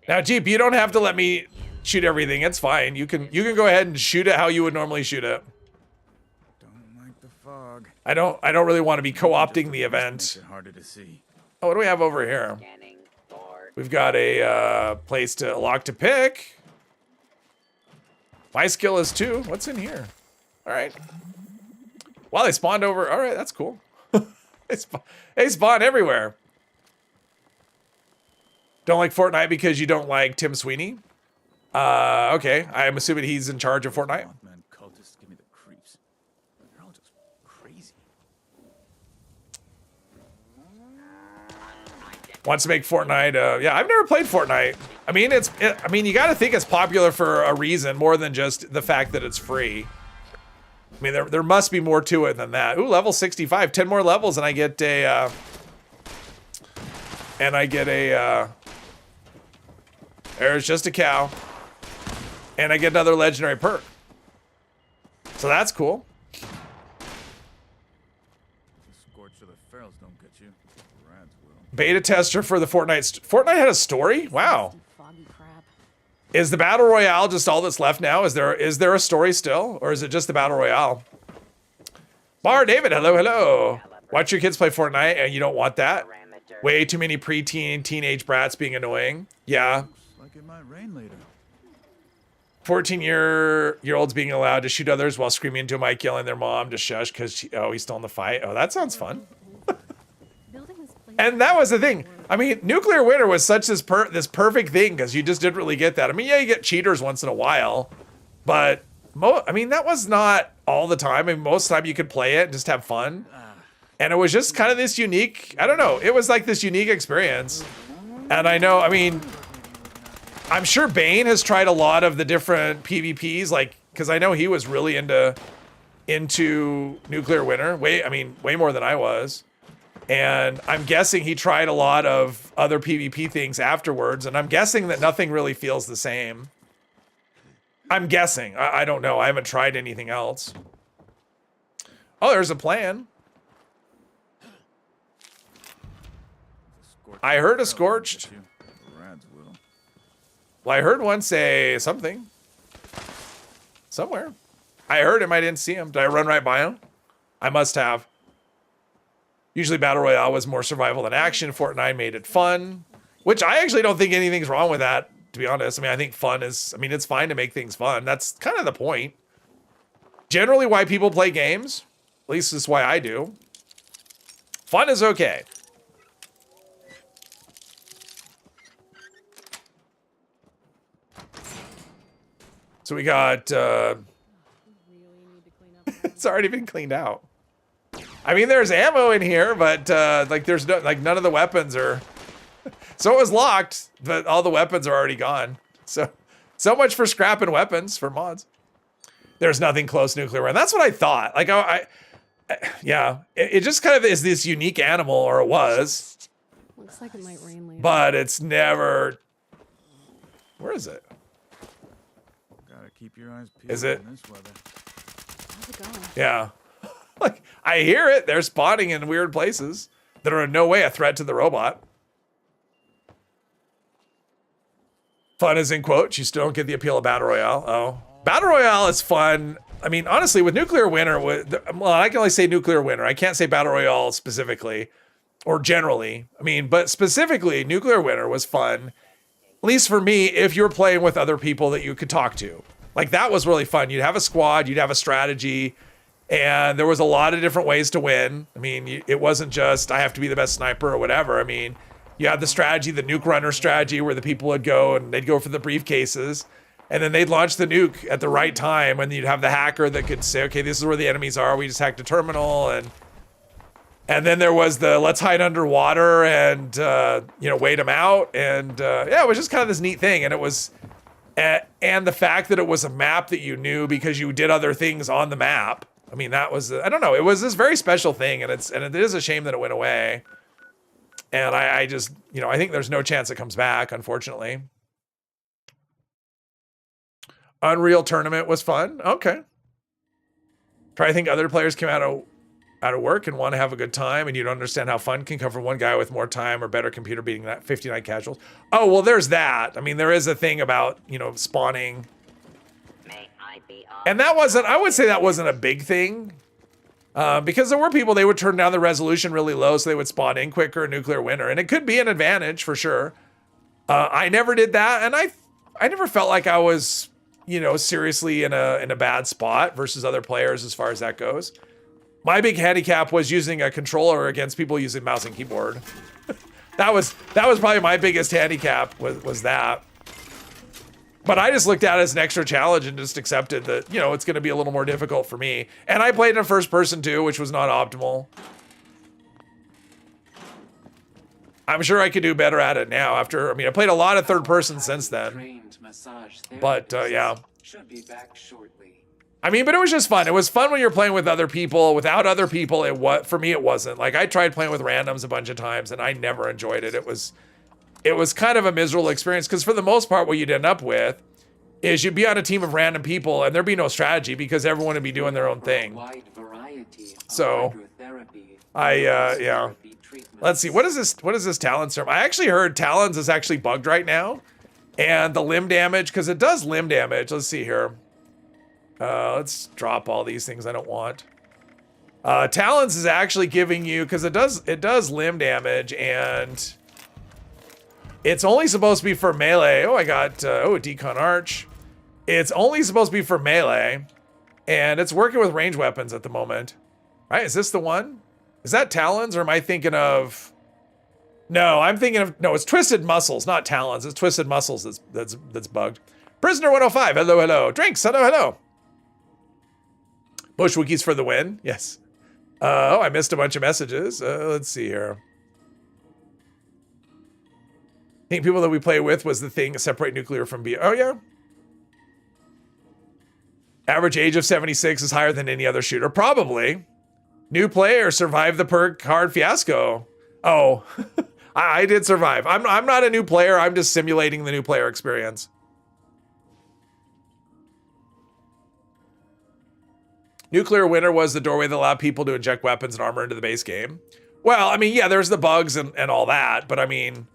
Now, Jeep, you don't have to let me shoot everything. It's fine. You can go ahead and shoot it how you would normally shoot it. Don't like the fog. I don't really want to be co-opting the event. Harder to see. Oh, what do we have over here? We've got a place to lock to pick. My skill is 2. What's in here? All right. Wow, they spawned over. All right, that's cool. They spawn everywhere. Don't like Fortnite because you don't like Tim Sweeney? Okay. I'm assuming he's in charge of Fortnite. Man, cultists give me the creeps. They're all just crazy. Wants to make Fortnite. Yeah, I've never played Fortnite. I mean, I mean, you got to think it's popular for a reason more than just the fact that it's free. I mean, there must be more to it than that. Ooh, level 65. 10 more levels and I get a There's just a cow. And I get another legendary perk. So that's cool. The scorch of the ferals don't get you. Rats will. Beta tester for the Fortnite. Fortnite had a story? Wow. Is the Battle Royale just all that's left now? Is there a story still? Or is it just the Battle Royale? Bar David, hello, hello. Watch your kids play Fortnite and you don't want that? Way too many preteen, teenage brats being annoying. Yeah. Looks like it might rain later. 14-year-olds being allowed to shoot others while screaming into a mic, yelling their mom to shush because he's still in the fight. Oh, that sounds fun. And that was the thing. I mean, nuclear winter was such this perfect thing because you just didn't really get that. I mean, yeah, you get cheaters once in a while, but I mean, that was not all the time. I mean, most of the time you could play it and just have fun. And it was just kind of this unique, I don't know, it was like this unique experience. And I know, I mean, I'm sure Bane has tried a lot of the different PvPs, like, because I know he was really into nuclear winter, way more than I was. And I'm guessing he tried a lot of other PvP things afterwards, and I'm guessing that nothing really feels the same. I'm guessing. I don't know. I haven't tried anything else. Oh, there's a plan. I heard a scorched. Well, I heard one say something. Somewhere. I heard him. I didn't see him. Did I run right by him? I must have. Usually Battle Royale was more survival than action. Fortnite made it fun, which I actually don't think anything's wrong with that, to be honest. I mean, I think fun is, I mean, it's fine to make things fun. That's kind of the point. Generally why people play games, at least this is why I do. Fun is okay. So we got, it's already been cleaned out. I mean, there's ammo in here, but like there's no, like none of the weapons are, so it was locked, but all the weapons are already gone. So much for scrapping weapons for mods. There's nothing close to nuclear, and that's what I thought. Like, yeah, it just kind of is this unique animal, or it was. Looks like it might rain later. But it's never, where is it? Gotta keep your eyes peeled Is it? in this weather. How's it going? Yeah. Like, I hear it. They're spawning in weird places that are in no way a threat to the robot. Fun is in quotes. You still don't get the appeal of Battle Royale. Oh. Battle Royale is fun. I mean, honestly, with Nuclear Winter, well, I can only say Nuclear Winter. I can't say Battle Royale specifically or generally. I mean, but specifically, Nuclear Winter was fun. At least for me, if you're playing with other people that you could talk to. Like, that was really fun. You'd have a squad, you'd have a strategy, and there was a lot of different ways to win. I mean, it wasn't just, I have to be the best sniper or whatever. I mean, you had the strategy, the nuke runner strategy, where the people would go and they'd go for the briefcases, and then they'd launch the nuke at the right time, and you'd have the hacker that could say, okay, this is where the enemies are, we just hacked a terminal, and then there was the let's hide underwater and, wait them out. And yeah, it was just kind of this neat thing. And it was, and the fact that it was a map that you knew because you did other things on the map. I mean, that was, I don't know, it was this very special thing. And it is a shame that it went away. And I just, I think there's no chance it comes back, unfortunately. Unreal Tournament was fun. Okay. I think other players came out of work and want to have a good time, and you don't understand how fun can come from one guy with more time or better computer beating that 59 casuals. Oh, well, there's that. I mean, there is a thing about, spawning. And that wasn't, I would say that wasn't a big thing. Because there were people, they would turn down the resolution really low so they would spawn in quicker in Nuclear Winter. And it could be an advantage for sure. I never did that. And I never felt like I was, seriously in a bad spot versus other players as far as that goes. My big handicap was using a controller against people using mouse and keyboard. that was probably my biggest handicap was that. But I just looked at it as an extra challenge and just accepted that, it's going to be a little more difficult for me. And I played in first person too, which was not optimal. I'm sure I could do better at it now after, I played a lot of third person since then. But yeah. Should be back shortly. But it was just fun. It was fun when you're playing with other people. Without other people, for me, it wasn't. Like, I tried playing with randoms a bunch of times and I never enjoyed it. It was it was kind of a miserable experience because for the most part, what you'd end up with is you'd be on a team of random people and there'd be no strategy because everyone would be doing their own thing. So yeah. Let's see. What is this? What is this Talons term? I actually heard Talons is actually bugged right now. And the limb damage, because it does limb damage. Let's see here. Let's drop all these things I don't want. Talons is actually giving you, because it does limb damage, and it's only supposed to be for melee. Oh, I got a Decon Arch. It's only supposed to be for melee, and it's working with range weapons at the moment. All right, is this the one? Is that Talons, or am I thinking of? No, I'm thinking of, no, it's Twisted Muscles, not Talons. It's Twisted Muscles that's bugged. Prisoner 105, hello, hello. Drinks, hello, hello. Bush Wikis for the win, yes. Oh, I missed a bunch of messages. Let's see here. I think people that we play with was the thing, separate nuclear from B. Oh, yeah. Average age of 76 is higher than any other shooter. Probably. New player survived the perk card fiasco. Oh, I did survive. I'm not a new player. I'm just simulating the new player experience. Nuclear Winter was the doorway that allowed people to inject weapons and armor into the base game. Well, I mean, yeah, there's the bugs and all that, but I mean,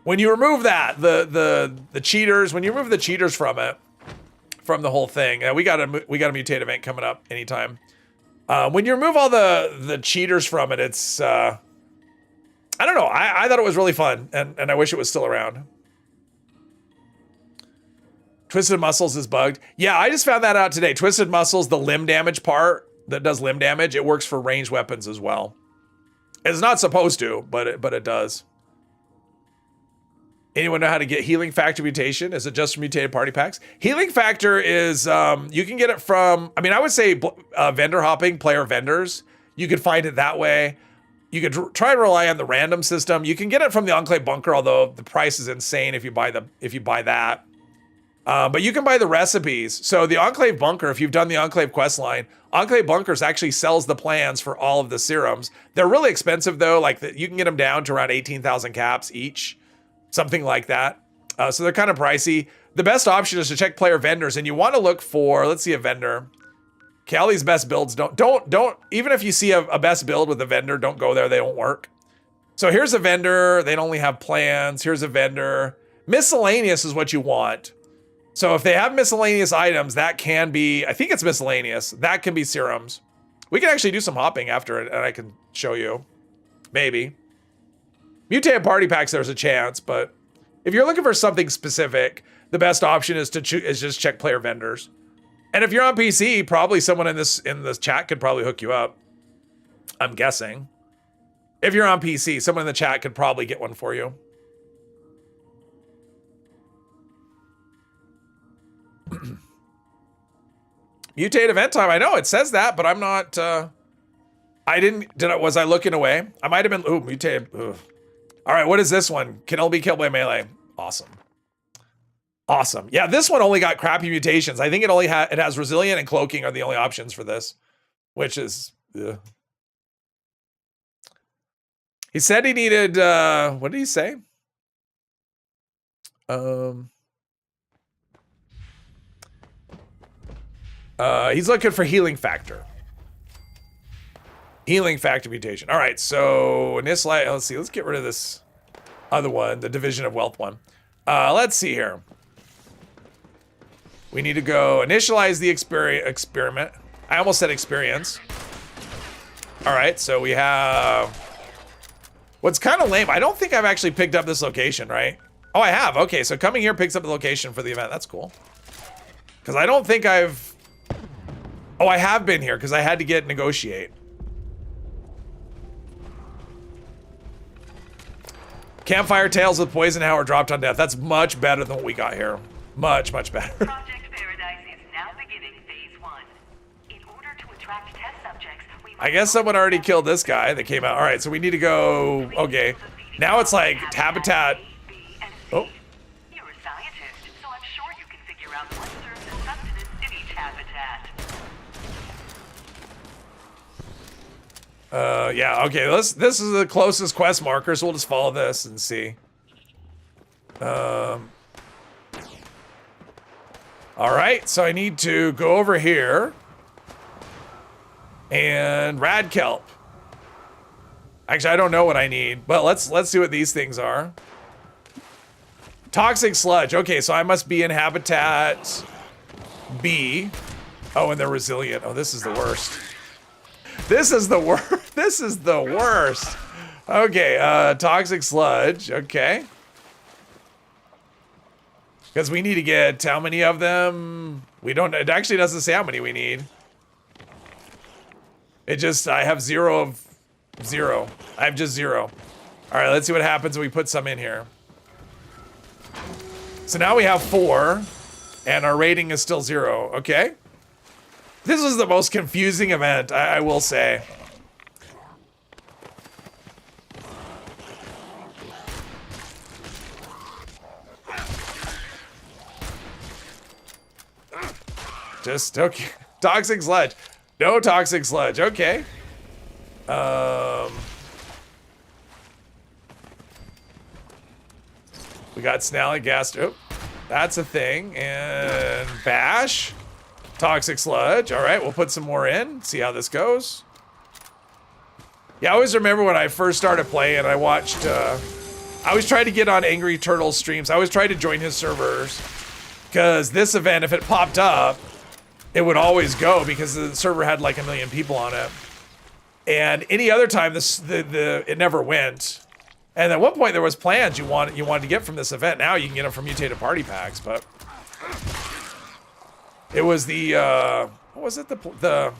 when you remove that, the cheaters, when you remove the cheaters from it, from the whole thing, we got a mutate event coming up anytime. When you remove all the cheaters from it, it's I don't know. I thought it was really fun, and I wish it was still around. Twisted Muscles is bugged. Yeah, I just found that out today. Twisted Muscles, the limb damage part that does limb damage, it works for ranged weapons as well. It's not supposed to, but it does. Anyone know how to get Healing Factor mutation? Is it just for mutated party packs? Healing Factor is, you can get it from, I mean, I would say vendor hopping, player vendors. You could find it that way. You could try to rely on the random system. You can get it from the Enclave Bunker, although the price is insane if you buy that. But you can buy the recipes. So the Enclave Bunker, if you've done the Enclave quest line, Enclave Bunkers actually sells the plans for all of the serums. They're really expensive though. Like you can get them down to around 18,000 caps each, something like that. So they're kind of pricey. The best option is to check player vendors, and you want to look for, let's see a vendor. Callie's best builds don't, even if you see a best build with a vendor, don't go there, they don't work. So here's a vendor, they only have plans. Here's a vendor. Miscellaneous is what you want. So if they have miscellaneous items, that can be, I think it's miscellaneous. That can be serums. We can actually do some hopping after it, and I can show you. Maybe. Mutated party packs, there's a chance, but if you're looking for something specific, the best option is just check player vendors. And if you're on PC, probably someone in this chat could probably hook you up. I'm guessing. If you're on PC, someone in the chat could probably get one for you. Mutate event time. I know it says that, but I'm not. Was I looking away? I might have been. Ooh, mutate. Ugh. All right, what is this one? Can only be killed by melee. Awesome. Awesome. Yeah, this one only got crappy mutations. I think it has resilient and cloaking are the only options for this, which is. Ugh. He said he needed. What did he say? He's looking for healing factor. Healing factor mutation. All right, so in this light, let's see. Let's get rid of this other one, the Division of Wealth one. Let's see here. We need to go initialize the experiment. I almost said experience. All right, so we have. What's kind of lame, I don't think I've actually picked up this location, right? Oh, I have. Okay, so coming here picks up the location for the event. That's cool. Because I don't think I've. Oh, I have been here because I had to get negotiate. Campfire tales with poison hour dropped on death. That's much better than what we got here. Much, much better. Project Paradise is now beginning phase 1. In order to attract test subjects, I guess someone already killed this guy that came out. All right, so we need to go. Okay, now it's like habitat. Oh. You're a scientist, so I'm sure you can figure out what serves as sustenance in each habitat. Yeah, okay, this is the closest quest marker, so we'll just follow this and see. All right, so I need to go over here and rad kelp. Actually, I don't know what I need, but let's see what these things are. Toxic sludge. Okay, so I must be in habitat B. Oh, and they're resilient. Oh, this is the worst. This is the worst. This is the worst. Okay, toxic sludge. Okay. Because we need to get how many of them? We don't, it actually doesn't say how many we need. It just, I have 0 of 0. I have just 0. All right, let's see what happens when we put some in here. So now we have 4 and our rating is still 0. Okay. This was the most confusing event, I will say. Just, okay. Toxic sludge. No toxic sludge. Okay. We got Snallygaster. Oh, that's a thing. And bash. Toxic sludge. All right, we'll put some more in. See how this goes. Yeah, I always remember when I first started playing, I watched, I always tried to get on Angry Turtle streams. I always tried to join his servers. Because this event, if it popped up, it would always go because the server had like 1 million people on it. And any other time, it never went. And at one point there was plans you wanted to get from this event. Now you can get them from mutated party packs, but it was the what was it? What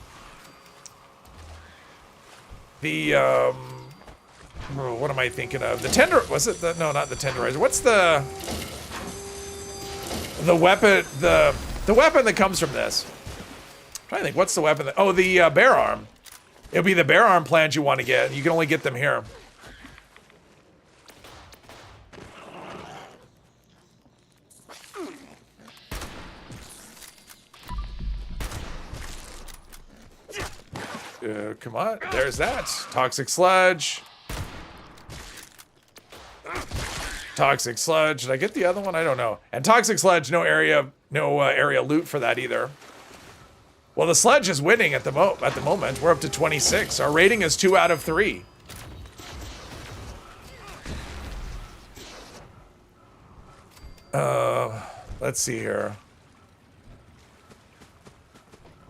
am I thinking of? The tender, was it the, no, not the tenderizer. What's the weapon, the weapon that comes from this? I'm trying to think, what's the weapon that, oh, the bear arm. It'll be the bear arm plans you want to get. You can only get them here. Come on, there's that. Toxic sludge. Toxic sludge. Did I get the other one? I don't know. And toxic sludge, no area loot for that either. Well, the sludge is winning at the moment. We're up to 26. Our rating is 2 out of 3. Let's see here.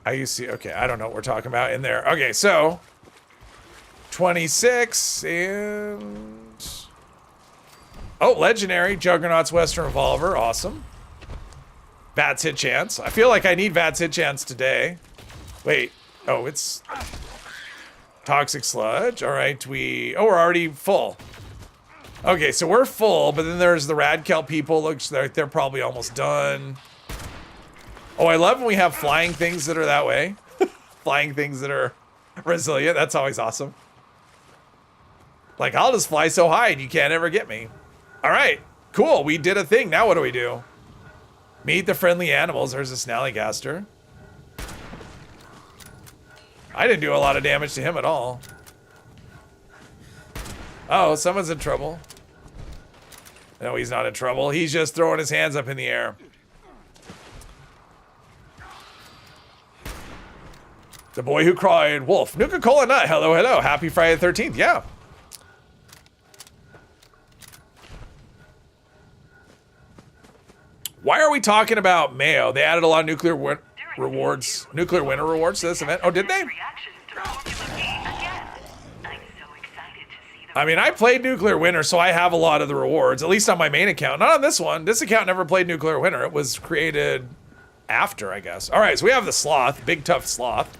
Okay, I don't know what we're talking about in there. Okay, so 26 and oh, legendary Juggernaut's Western Revolver, awesome. Vats hit chance. I feel like I need Vats hit chance today. Wait, oh, it's toxic sludge. All right, we're already full. Okay, so we're full, but then there's the rad kelp people. Looks like they're probably almost done. Oh, I love when we have flying things that are that way. Flying things that are resilient. That's always awesome. Like, I'll just fly so high and you can't ever get me. All right, cool. We did a thing. Now what do we do? Meet the friendly animals. There's a Snallygaster. I didn't do a lot of damage to him at all. Oh, someone's in trouble. No, he's not in trouble. He's just throwing his hands up in the air. The boy who cried wolf. Nuka-Cola Nut. Hello, hello. Happy Friday the 13th. Yeah. Why are we talking about Mayo? They added a lot of nuclear rewards, nuclear winter rewards to this event. Oh, did they? I mean, I played nuclear winter, so I have a lot of the rewards, at least on my main account. Not on this one. This account never played nuclear winter. It was created after, I guess. All right, so we have the sloth, big tough sloth.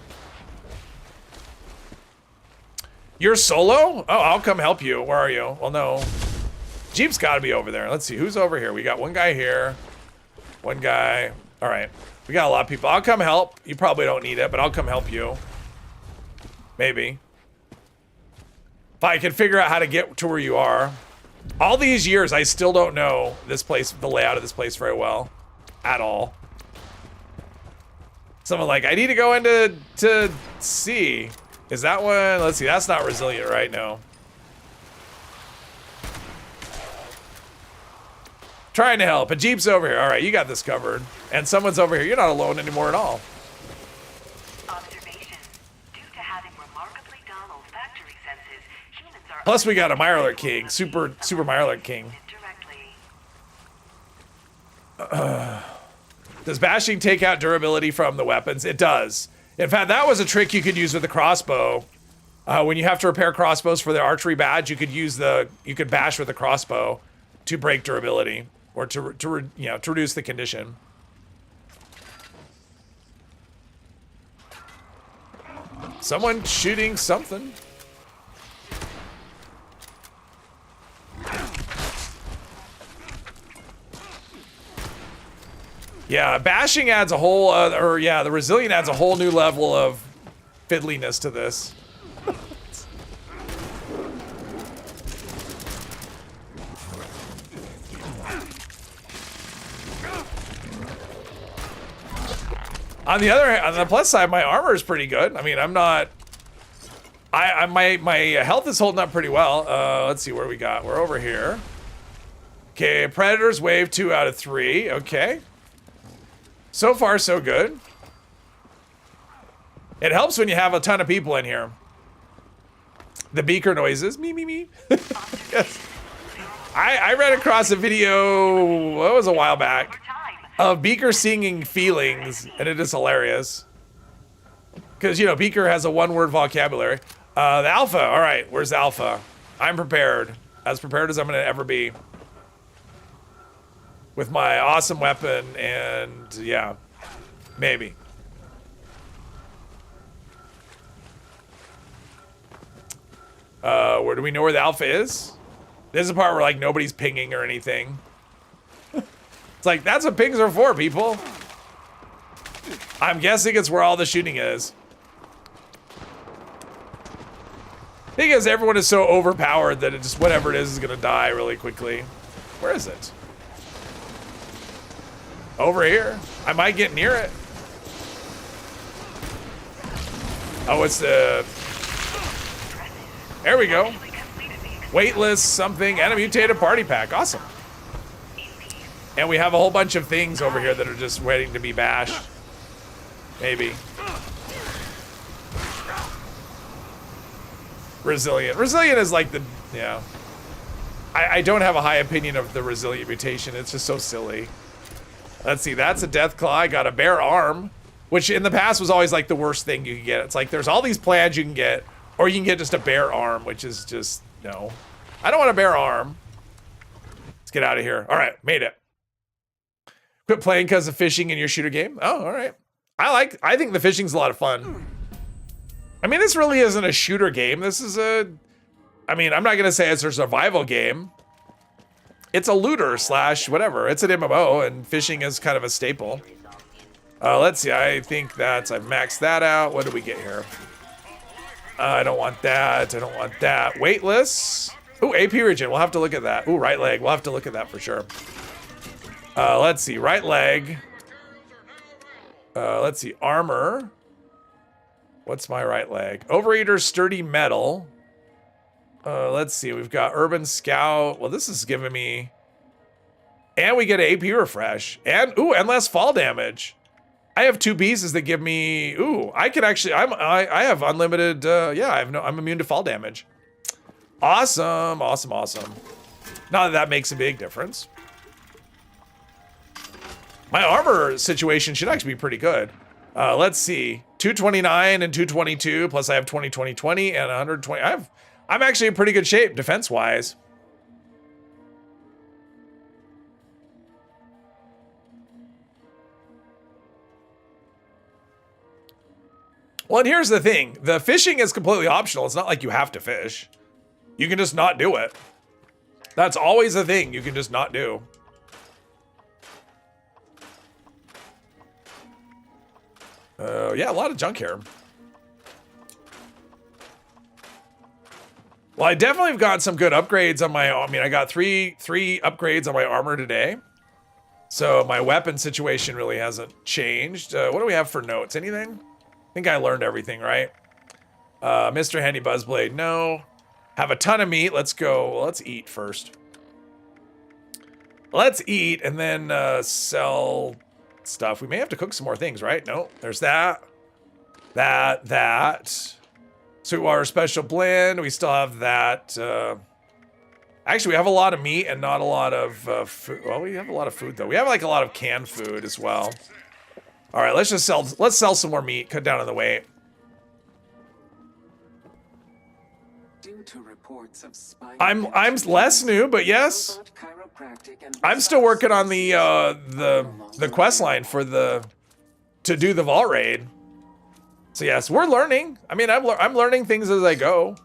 You're solo? Oh, I'll come help you. Where are you? Well, no. Jeep's got to be over there. Let's see. Who's over here? We got one guy here. One guy. All right. We got a lot of people. I'll come help. You probably don't need it, but I'll come help you. Maybe. If I can figure out how to get to where you are. All these years, I still don't know this place, the layout of this place very well. At all. Someone like, I need to go into C. Is that one? Let's see. That's not resilient, right? No. Trying to help. A Jeep's over here. All right, you got this covered. And someone's over here. You're not alone anymore at all. Observation. Due to having remarkably dull olfactory senses, humans are Plus, we got a Mirelurk King. Super Mirelurk King. Does bashing take out durability from the weapons? It does. In fact, that was a trick you could use with the crossbow. When you have to repair crossbows for the archery badge, you could bash with the crossbow to break durability or to reduce the condition. Someone shooting something. Yeah, bashing adds a whole, the resilient adds a whole new level of fiddliness to this. On the plus side, my armor is pretty good. I mean, I'm not. My health is holding up pretty well. Let's see where we got. We're over here. Okay, Predators wave 2 out of 3. Okay. So far, so good. It helps when you have a ton of people in here. The beaker noises. Me. Yes. I ran across a video, what was a while back, of Beaker singing Feelings, and it is hilarious. Because, you know, Beaker has a one-word vocabulary. The Alpha, all right, where's Alpha? I'm prepared. As prepared as I'm going to ever be. With my awesome weapon, and yeah, maybe. Where do we know where the Alpha is? This is the part where, like, nobody's pinging or anything. It's like, that's what pings are for, people. I'm guessing it's where all the shooting is. Because everyone is so overpowered that it just, whatever it is gonna die really quickly. Where is it? Over here. I might get near it. Oh, it's the... There we go. Weightless something and a mutated party pack. Awesome. And we have a whole bunch of things over here that are just waiting to be bashed. Maybe. Resilient. Resilient is like the... Yeah. I don't have a high opinion of the resilient mutation. It's just so silly. Let's see, that's a death claw. I got a bare arm, which in the past was always like the worst thing you could get. It's like there's all these plans you can get, or you can get just a bare arm, which is just, no. I don't want a bare arm. Let's get out of here. All right, made it. Quit playing because of fishing in your shooter game? Oh, all right. I think the fishing's a lot of fun. I mean, this really isn't a shooter game. This is I mean, I'm not gonna say it's a survival game. It's a looter slash whatever. It's an MMO, and fishing is kind of a staple. Let's see. I think I've maxed that out. What do we get here? I don't want that. I don't want that. Weightless. Ooh, AP region. We'll have to look at that. Ooh, right leg. We'll have to look at that for sure. Let's see. Right leg. Let's see. Armor. What's my right leg? Overeater, sturdy metal. Let's see, we've got Urban Scout. Well, this is giving me... And we get an AP refresh. And, ooh, and less fall damage. I have 2 pieces that give me... Ooh, I can actually... I have unlimited... yeah, I'm immune to fall damage. Awesome, awesome, awesome. Not that that makes a big difference. My armor situation should actually be pretty good. Let's see. 229 and 222, plus I have 20, 20, 20, and 120. I'm actually in pretty good shape, defense-wise. Well, and here's the thing. The fishing is completely optional. It's not like you have to fish. You can just not do it. That's always a thing you can just not do. Yeah, a lot of junk here. Well, I definitely have got some good upgrades on my... I mean, I got three upgrades on my armor today. So my weapon situation really hasn't changed. What do we have for notes? Anything? I think I learned everything, right? Mr. Handy Buzzblade, no. Have a ton of meat. Let's go. Well, let's eat first. Let's eat and then sell stuff. We may have to cook some more things, right? No, there's that. That. Sweetwater special blend. We still have that. Actually, we have a lot of meat and not a lot of food. Well, we have a lot of food though. We have like a lot of canned food as well. All right, let's sell some more meat. Cut down on the weight. Due to reports of spike I'm less new, but yes, I'm still working on the quest line for to do the vault raid. So yes, we're learning. I mean, I'm learning things as I go.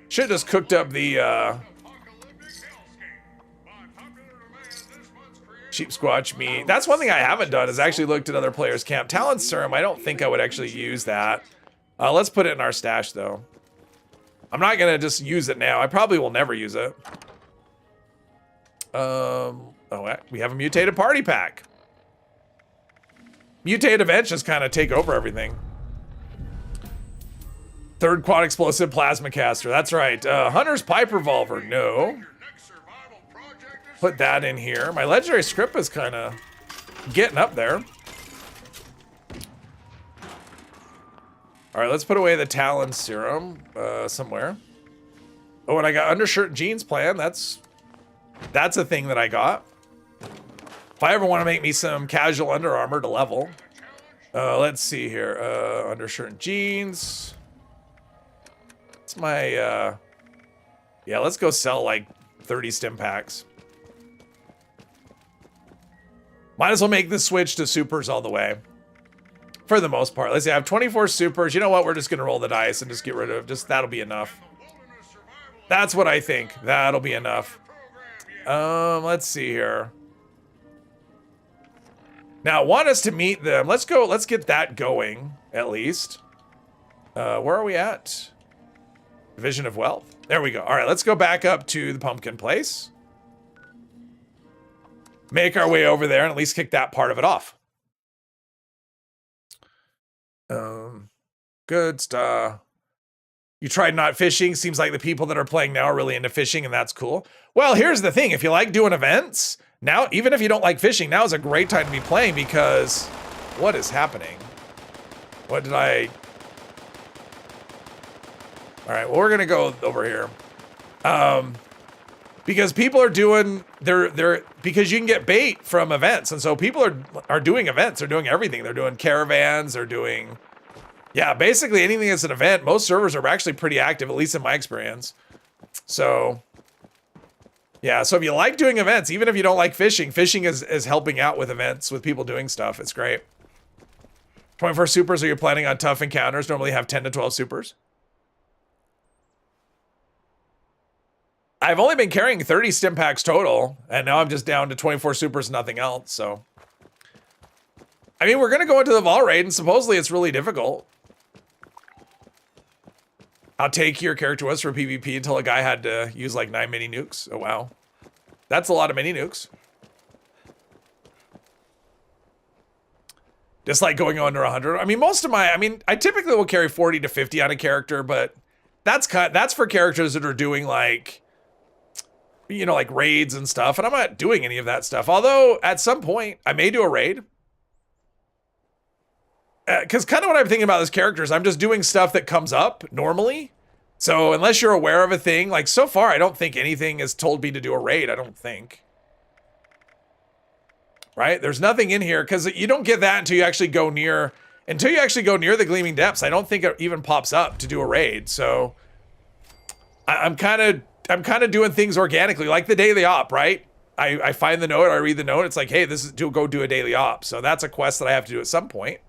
Should've just cooked up the sheep squatch meat. That's one thing I haven't done is actually looked at other players' camp. Talon serum, I don't think I would actually use that. Let's put it in our stash though. I'm not gonna just use it now. I probably will never use it. Oh, we have a mutated party pack. Mutated events just kind of take over everything. Third quad explosive plasma caster. That's right. Hunter's pipe revolver. No. Put that in here. My legendary script is kind of getting up there. All right, let's put away the Talon serum somewhere. Oh, and I got undershirt and jeans plan. That's a thing that I got. If I ever want to make me some casual Under Armour to level. Let's see here. Undershirt and jeans. It's my, yeah, let's go sell like 30 stim packs. Might as well make the switch to supers all the way. For the most part. Let's see, I have 24 supers. You know what? We're just going to roll the dice and just get rid of, that'll be enough. That's what I think. That'll be enough. Let's see here. Now, I want us to meet them. Let's go, let's get that going, at least. Where are we at? Division of Wealth. There we go. All right, let's go back up to the pumpkin place. Make our way over there and at least kick that part of it off. Good stuff. You tried not fishing. Seems like the people that are playing now are really into fishing, and that's cool. Well, here's the thing. If you like doing events, now, even if you don't like fishing, now is a great time to be playing because what is happening? What did I... All right, well, we're going to go over here. Because people are doing, because you can get bait from events. And so people are doing events. They're doing everything. They're doing caravans. They're doing, yeah, basically anything that's an event. Most servers are actually pretty active, at least in my experience. So, yeah, so if you like doing events, even if you don't like fishing, fishing is helping out with events, with people doing stuff. It's great. 24 supers, are you planning on tough encounters? Normally have 10 to 12 supers. I've only been carrying 30 stim packs total, and now I'm just down to 24 supers, nothing else, so. I mean, we're going to go into the vault raid, and supposedly it's really difficult. How take your character was for PvP until a guy had to use like 9 mini nukes. Oh, wow. That's a lot of mini nukes. Just like going under 100. I mean, I typically will carry 40 to 50 on a character, but that's for characters that are doing like, you know, like raids and stuff, and I'm not doing any of that stuff. Although, at some point, I may do a raid. Because kind of what I'm thinking about this character is I'm just doing stuff that comes up normally. So, unless you're aware of a thing, like, so far, I don't think anything has told me to do a raid, I don't think. Right? There's nothing in here, because you don't get that until you actually go near the Gleaming Depths. I don't think it even pops up to do a raid, so... I'm kind of doing things organically, like the daily op, right? I find the note, I read the note, it's like, hey, this is to go do a daily op. So that's a quest that I have to do at some point.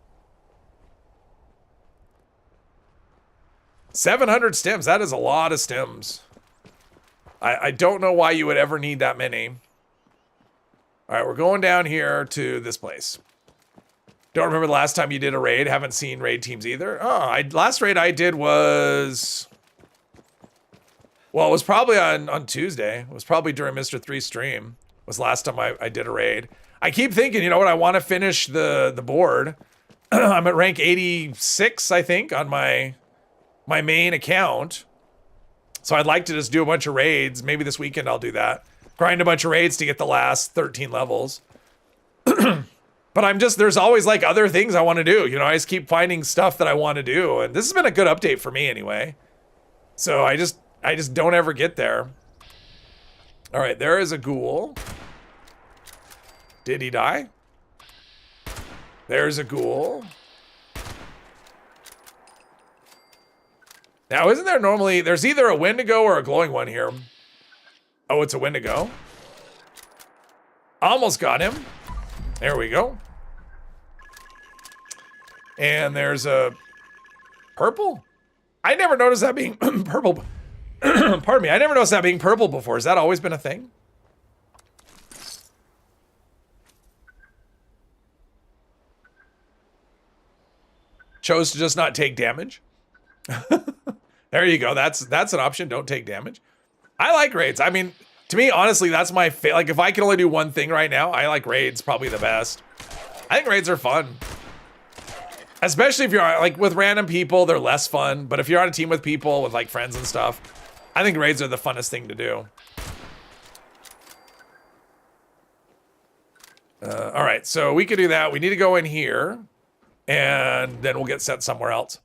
700 stims, that is a lot of stims. I don't know why you would ever need that many. All right, we're going down here to this place. Don't remember the last time you did a raid, haven't seen raid teams either. Oh, last raid I did was... Well, it was probably on Tuesday. It was probably during Mr. 3's stream. Was last time I did a raid. I keep thinking, you know what, I want to finish the board. I'm at rank 86, I think, on my main account. So I'd like to just do a bunch of raids. Maybe this weekend I'll do that. Grind a bunch of raids to get the last 13 levels. But I'm just, there's always like other things I want to do. You know, I just keep finding stuff that I want to do. And this has been a good update for me anyway. So I just don't ever get there. All right, there is a ghoul. Did he die? There's a ghoul. Now, isn't there normally, there's either a Wendigo or a glowing one here. Oh, it's a Wendigo. Almost got him. There we go. And there's a purple. I never noticed that being purple. Pardon me. I never noticed that being purple before. Has that always been a thing? Chose to just not take damage. There you go. That's an option. Don't take damage. I like raids. I mean, to me, honestly, that's my favorite. Like, if I can only do one thing right now, I like raids probably the best. I think raids are fun. Especially if you're like with random people, they're less fun. But if you're on a team with people, with like friends and stuff, I think raids are the funnest thing to do. All right, so we could do that. We need to go in here, and then we'll get sent somewhere else.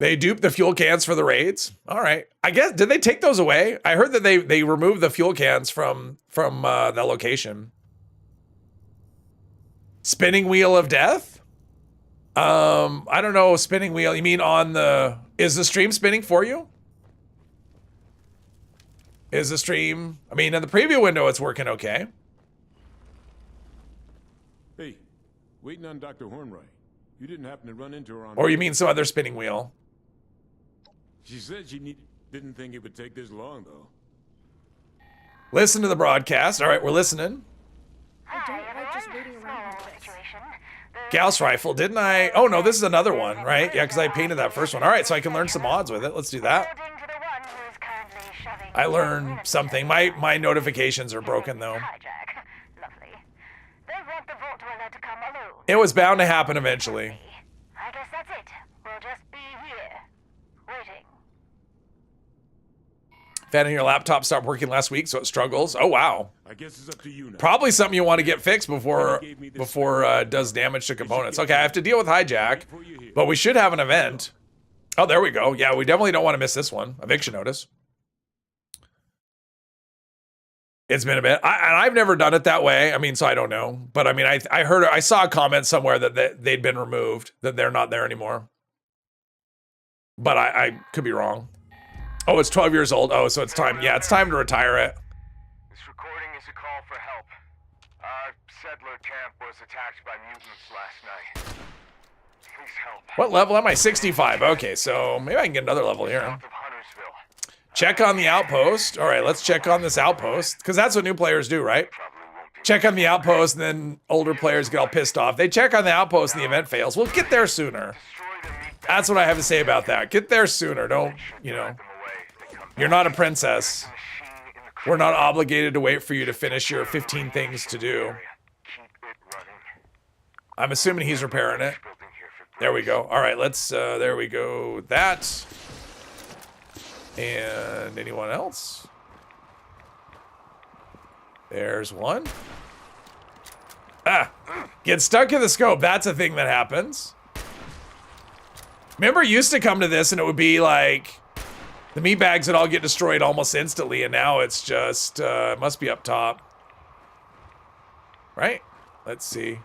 They duped the fuel cans for the raids. All right. I guess, did they take those away? I heard that they removed the fuel cans from the location. Spinning wheel of death? I don't know, spinning wheel. You mean on the, is the stream spinning for you? Is the stream, I mean, in the preview window, it's working okay. Hey, waiting on Dr. Hornwright. You didn't happen to run into her on... Or you mean some other spinning wheel? She said she didn't think it would take this long, though. Listen to the broadcast. All right, we're listening. Gauss rifle, didn't I? Oh, no, this is another one, right? Yeah, because I painted that first one. All right, so I can learn some mods with it. Let's do that. I learned something. My notifications are broken, though. It was bound to happen eventually. I guess that's it. We'll just be here, waiting. Fan in your laptop stopped working last week, so it struggles. Oh, wow. I guess it's up to you now. Probably something you want to get fixed before it does damage to components. Okay, I have to deal with hijack, but we should have an event. Oh, there we go. Yeah, we definitely don't want to miss this one. Eviction notice. It's been a bit. And I've never done it that way. I mean, so I don't know. But I mean, I saw a comment somewhere that they'd been removed, that they're not there anymore. But I could be wrong. Oh, it's 12 years old. Oh, so it's time. Yeah, it's time to retire it. This recording is a call for help. Our settler camp was attacked by mutants last night. Please help. What level am I? 65. Okay, so maybe I can get another level here. Check on the outpost. All right, let's check on this outpost, because that's what new players do, right? Check on the outpost, and then older players get all pissed off. They check on the outpost, and the event fails. Well, get there sooner. That's what I have to say about that. Get there sooner. Don't, you know. You're not a princess. We're not obligated to wait for you to finish your 15 things to do. I'm assuming he's repairing it. There we go. All right, let's, there we go. That. And anyone else? There's one. Ah, get stuck in the scope. That's a thing that happens. Remember, it used to come to this and it would be like, the meat bags would all get destroyed almost instantly, and now it's just, it must be up top. Right? Let's see.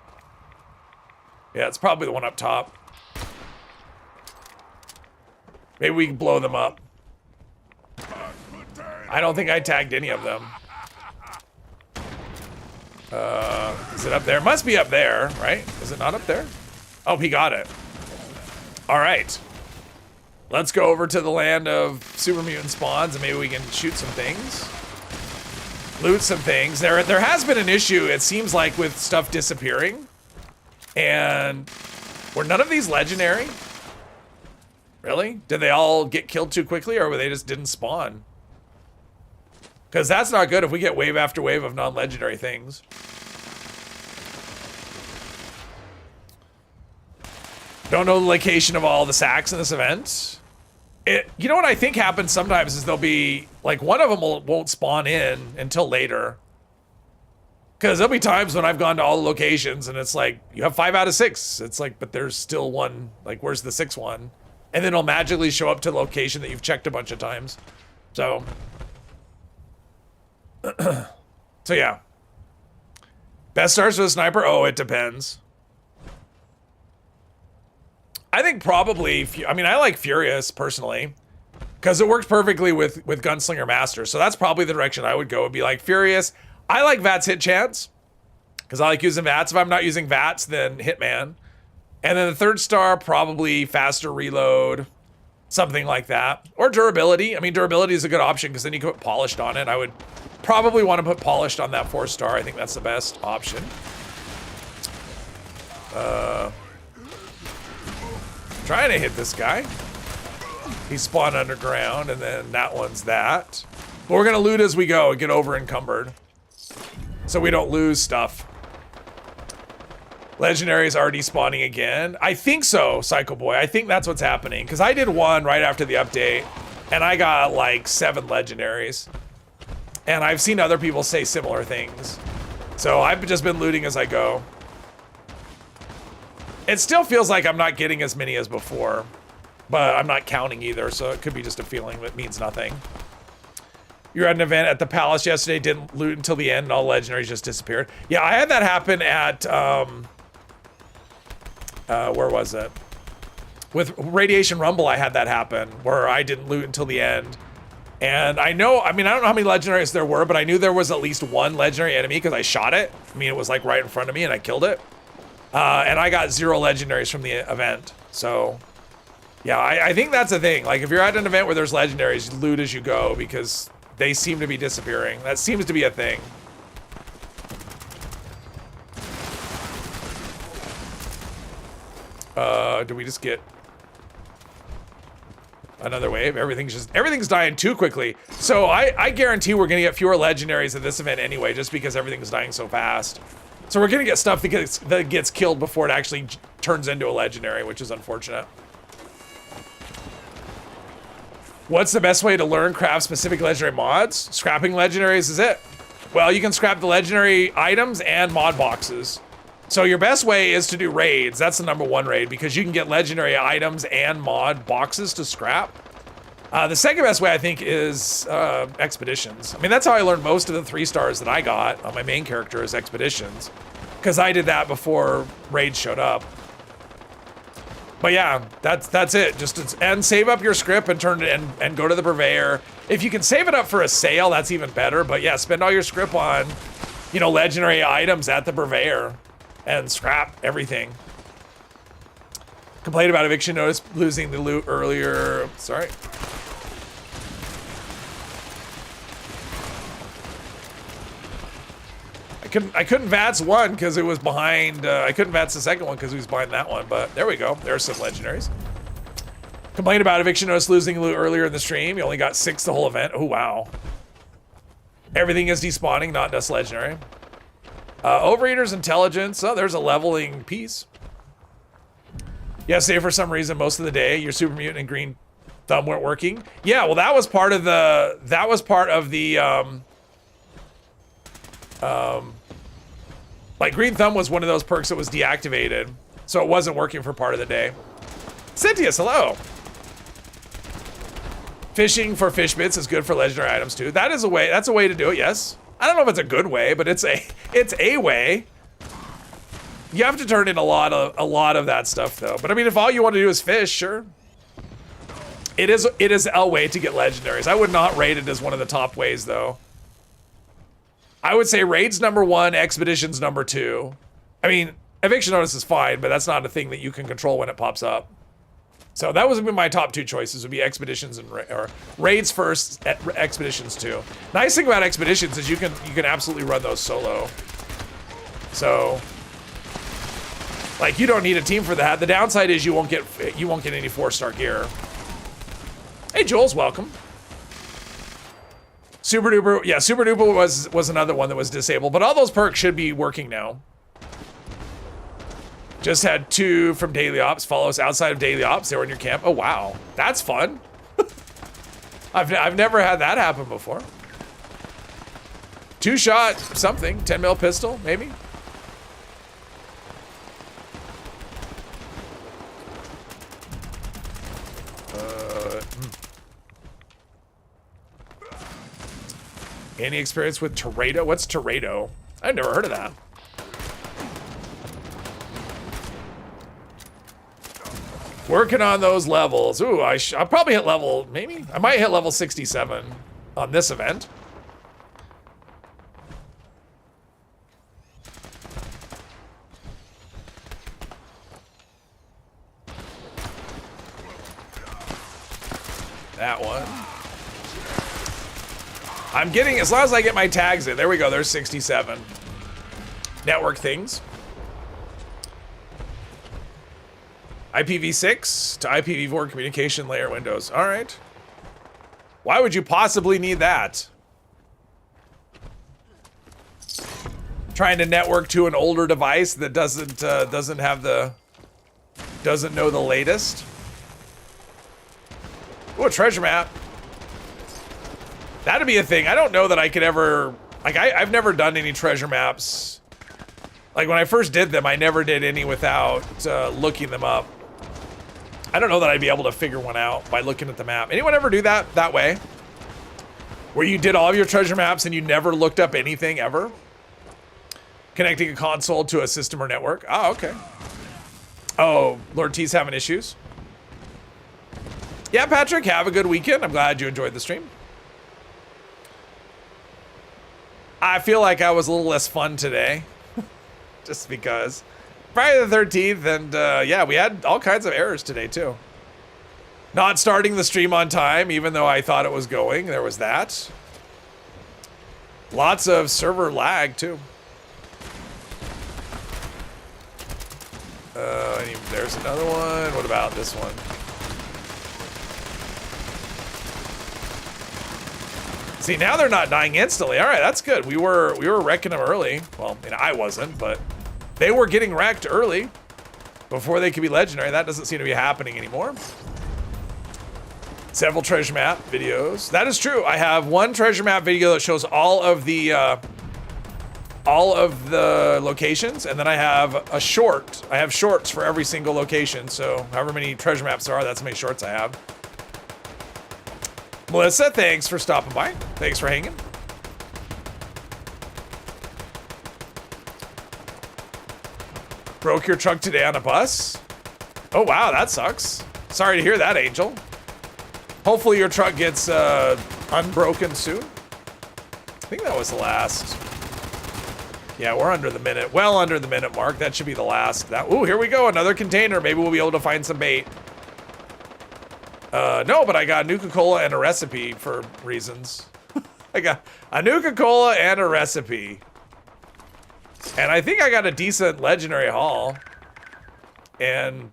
Yeah, it's probably the one up top. Maybe we can blow them up. I don't think I tagged any of them. Is it up there? Must be up there, right? Is it not up there? Oh, he got it. All right. Let's go over to the land of super mutant spawns, and maybe we can shoot some things. Loot some things. There has been an issue, it seems like, with stuff disappearing. And were none of these legendary? Really? Did they all get killed too quickly, or were they just didn't spawn? Because that's not good if we get wave after wave of non-legendary things. Don't know the location of all the sacks in this event. You know what I think happens sometimes is there'll be, like, one of them won't spawn in until later. Because there'll be times when I've gone to all the locations and it's like, you have 5 out of 6. It's like, but there's still one, like, where's the 6th one? And then it'll magically show up to the location that you've checked a bunch of times. So. So yeah. Best stars for the sniper? Oh, it depends. I think probably, I mean, I like Furious personally, because it works perfectly with Gunslinger Master. So that's probably the direction I would go, would be like Furious. I like VATS hit chance, because I like using VATS. If I'm not using VATS, then Hitman. And then the 3rd star, probably faster reload, something like that. Or durability. I mean, durability is a good option, because then you can put polished on it. I would probably want to put polished on that 4 star. I think that's the best option. Trying to hit this guy. He spawned underground, and then that one's that. But we're gonna loot as we go and get over encumbered, so we don't lose stuff. Legendary is already spawning again. I think so, Psycho Boy. I think that's what's happening, because I did one right after the update, and I got like 7 legendaries. And I've seen other people say similar things. So I've just been looting as I go. It still feels like I'm not getting as many as before, but I'm not counting either, so it could be just a feeling that means nothing. You were at an event at the Palace yesterday, didn't loot until the end, and all legendaries just disappeared. Yeah, I had that happen at, where was it? With Radiation Rumble, I had that happen, where I didn't loot until the end. And I know, I mean, I don't know how many legendaries there were, but I knew there was at least one legendary enemy because I shot it. I mean, it was like right in front of me and I killed it. And I got 0 legendaries from the event. So, yeah, I think that's a thing. Like, if you're at an event where there's legendaries, loot as you go because they seem to be disappearing. That seems to be a thing. Do we just get another wave? Everything's dying too quickly. So I guarantee we're gonna get fewer legendaries at this event anyway, just because everything's dying so fast. So we're gonna get stuff that gets killed before it actually turns into a legendary, which is unfortunate. What's the best way to learn craft specific legendary mods? Scrapping legendaries is it. Well, you can scrap the legendary items and mod boxes. So your best way is to do raids. That's the #1 raid, because you can get legendary items and mod boxes to scrap. The second best way, I think, is expeditions. I mean, that's how I learned most of the 3 stars that I got on my main character is expeditions, because I did that before raids showed up. But yeah, that's it. And save up your script and turn it and go to the purveyor. If you can save it up for a sale, that's even better. But yeah, spend all your script on, you know, legendary items at the purveyor and scrap everything. Complained about eviction notice, losing the loot earlier. Sorry. I couldn't VATS one because it was behind, I couldn't VATS the second one because he was behind that one, but there we go. There's some legendaries. Complained about eviction notice, losing loot earlier in the stream. You only got 6 the whole event. Oh, wow. Everything is despawning, not just legendary. Overeater's intelligence. Oh, there's a leveling piece. Yesterday, for some reason, most of the day, your super mutant and green thumb weren't working. Yeah, well, that was part of the, like green thumb was one of those perks that was deactivated, so it wasn't working for part of the day. Cynthius, hello. Fishing for fish bits is good for legendary items too. That is a way. That's a way to do it. Yes. I don't know if it's a good way, but it's a way. You have to turn in a lot of that stuff though. But I mean, if all you want to do is fish, sure. It is a way to get legendaries. I would not rate it as one of the top ways though. I would say raids #1, expeditions #2. I mean, eviction notice is fine, but that's not a thing that you can control when it pops up. So that was my top 2 choices, would be expeditions or raids first, expeditions 2. Nice thing about expeditions is you can absolutely run those solo. So, like, you don't need a team for that. The downside is you won't get any 4-star gear. Hey, Jules, welcome. Super Duper, yeah, Super Duper was another one that was disabled, but all those perks should be working now. Just had 2 from Daily Ops follow us outside of Daily Ops. They were in your camp. Oh, wow. That's fun. I've never had that happen before. 2-shot something. 10mm pistol, maybe? Any experience with Torado? What's Torado? I've never heard of that. Working on those levels. Ooh, I'll probably hit level, maybe? I might hit level 67 on this event. That one. I'm getting, as long as I get my tags in. There we go, there's 67. Network things. IPv6 to IPv4 communication layer windows. All right. Why would you possibly need that? Trying to network to an older device that doesn't know the latest. Ooh, a treasure map. That'd be a thing. I don't know that I could ever, like, I've never done any treasure maps. Like, when I first did them, I never did any without looking them up. I don't know that I'd be able to figure one out by looking at the map. Anyone ever do that way? Where you did all of your treasure maps and you never looked up anything ever? Connecting a console to a system or network? Oh, okay. Oh, Lord T's having issues. Yeah, Patrick, have a good weekend. I'm glad you enjoyed the stream. I feel like I was a little less fun today. Just because. Friday the 13th, and yeah, we had all kinds of errors today, too. Not starting the stream on time, even though I thought it was going. There was that. Lots of server lag, too. There's another one. What about this one? See, now they're not dying instantly. All right, that's good. We were wrecking them early. Well, I mean, I wasn't, but they were getting wrecked early before they could be legendary. That doesn't seem to be happening anymore. Several treasure map videos. That is true. I have one treasure map video that shows all of the locations, and then I have a short. I have shorts for every single location. So however many treasure maps there are, that's how many shorts I have. Melissa, thanks for stopping by. Thanks for hanging. Broke your truck today on a bus? Oh, wow, that sucks. Sorry to hear that, Angel. Hopefully your truck gets unbroken soon. I think that was the last. Yeah, we're under the minute. Well under the minute mark. That should be the last. Ooh, here we go. Another container. Maybe we'll be able to find some bait. No, but I got Nuka-Cola and a recipe for reasons. I got a Nuka-Cola and a recipe. And I think I got a decent legendary haul. And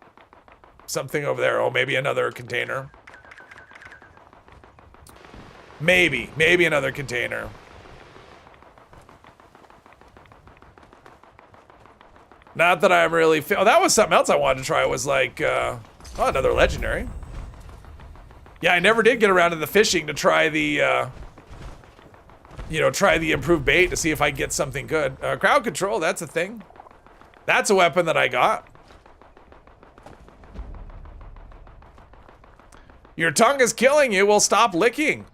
something over there. Oh, maybe another container. Maybe another container. Not that I'm really... Oh, that was something else I wanted to try. It was like, oh, another legendary. Yeah, I never did get around to the fishing to try the, try the improved bait to see if I get something good. Crowd control, that's a thing. That's a weapon that I got. Your tongue is killing you. Well, stop licking.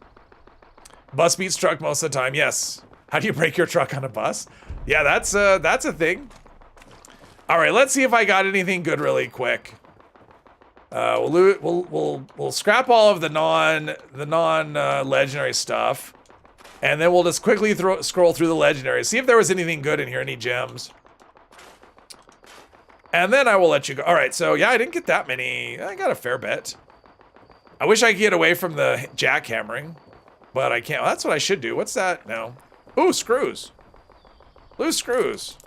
Bus beats truck most of the time. Yes. How do you break your truck on a bus? Yeah, that's a thing. All right, let's see if I got anything good really quick. We'll scrap all of the non legendary stuff, and then we'll just quickly scroll through the legendaries, see if there was anything good in here, any gems, and then I will let you go. All right, so yeah, I didn't get that many. I got a fair bit. I wish I could get away from the jackhammering, but I can't. Well, that's what I should do. What's that? No. Ooh, screws. Loose screws.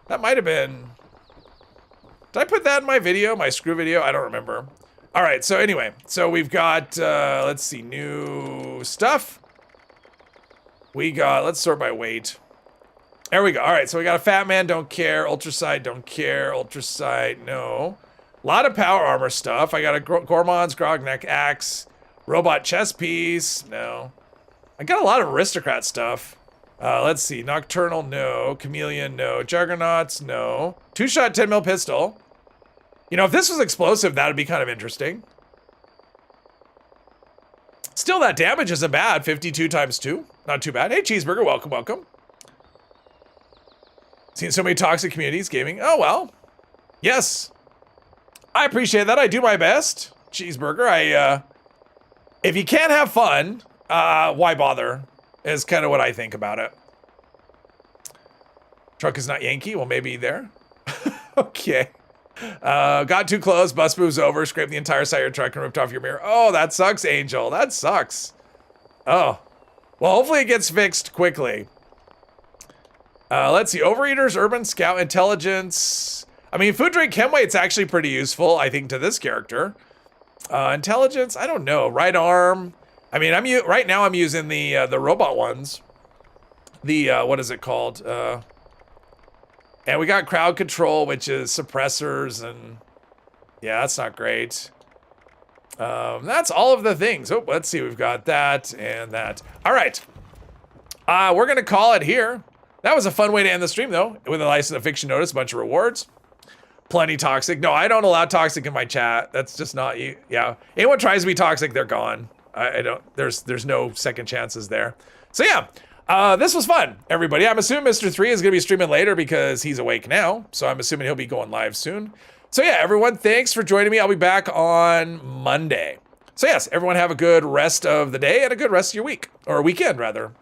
That might have been. Did I put that in my video, my screw video? I don't remember. All right, so anyway, so we've got, let's see, new stuff. We got, let's sort by weight. There we go. All right, so we got a Fat Man, don't care. Ultrasight, don't care. Ultrasight, no. A lot of power armor stuff. I got a Gormon's Grogneck Axe. Robot chess piece, no. I got a lot of aristocrat stuff. Let's see. Nocturnal, no. Chameleon, no. Juggernauts, no. 2-shot 10mm pistol. You know, if this was explosive, that would be kind of interesting. Still, that damage isn't bad. 52 times 2. Not too bad. Hey, Cheeseburger, welcome, welcome. Seen so many toxic communities gaming. Oh, well. Yes. I appreciate that. I do my best. Cheeseburger, if you can't have fun, why bother? Is kind of what I think about it. Truck is not Yankee. Well, maybe there. Okay. Got too close. Bus moves over. Scraped the entire side of your truck and ripped off your mirror. Oh, that sucks, Angel. That sucks. Oh. Well, hopefully it gets fixed quickly. Let's see. Overeaters, Urban Scout, Intelligence. I mean, Food, Drink, Chem Weight's actually pretty useful, I think, to this character. Intelligence, I don't know. Right arm. I mean, right now I'm using the robot ones. The what is it called? And we got crowd control, which is suppressors, and yeah, that's not great. That's all of the things. Oh, let's see. We've got that and that. All right. We're gonna call it here. That was a fun way to end the stream, though, with a license of fiction notice, a bunch of rewards. Plenty toxic. No, I don't allow toxic in my chat. That's just not you. Yeah. Anyone tries to be toxic, they're gone. I don't, there's no second chances there. So yeah, this was fun, everybody. I'm assuming Mr. 3 is gonna be streaming later because he's awake now. So I'm assuming he'll be going live soon. So yeah, everyone, thanks for joining me. I'll be back on Monday. So yes, everyone have a good rest of the day and a good rest of your week, or weekend rather.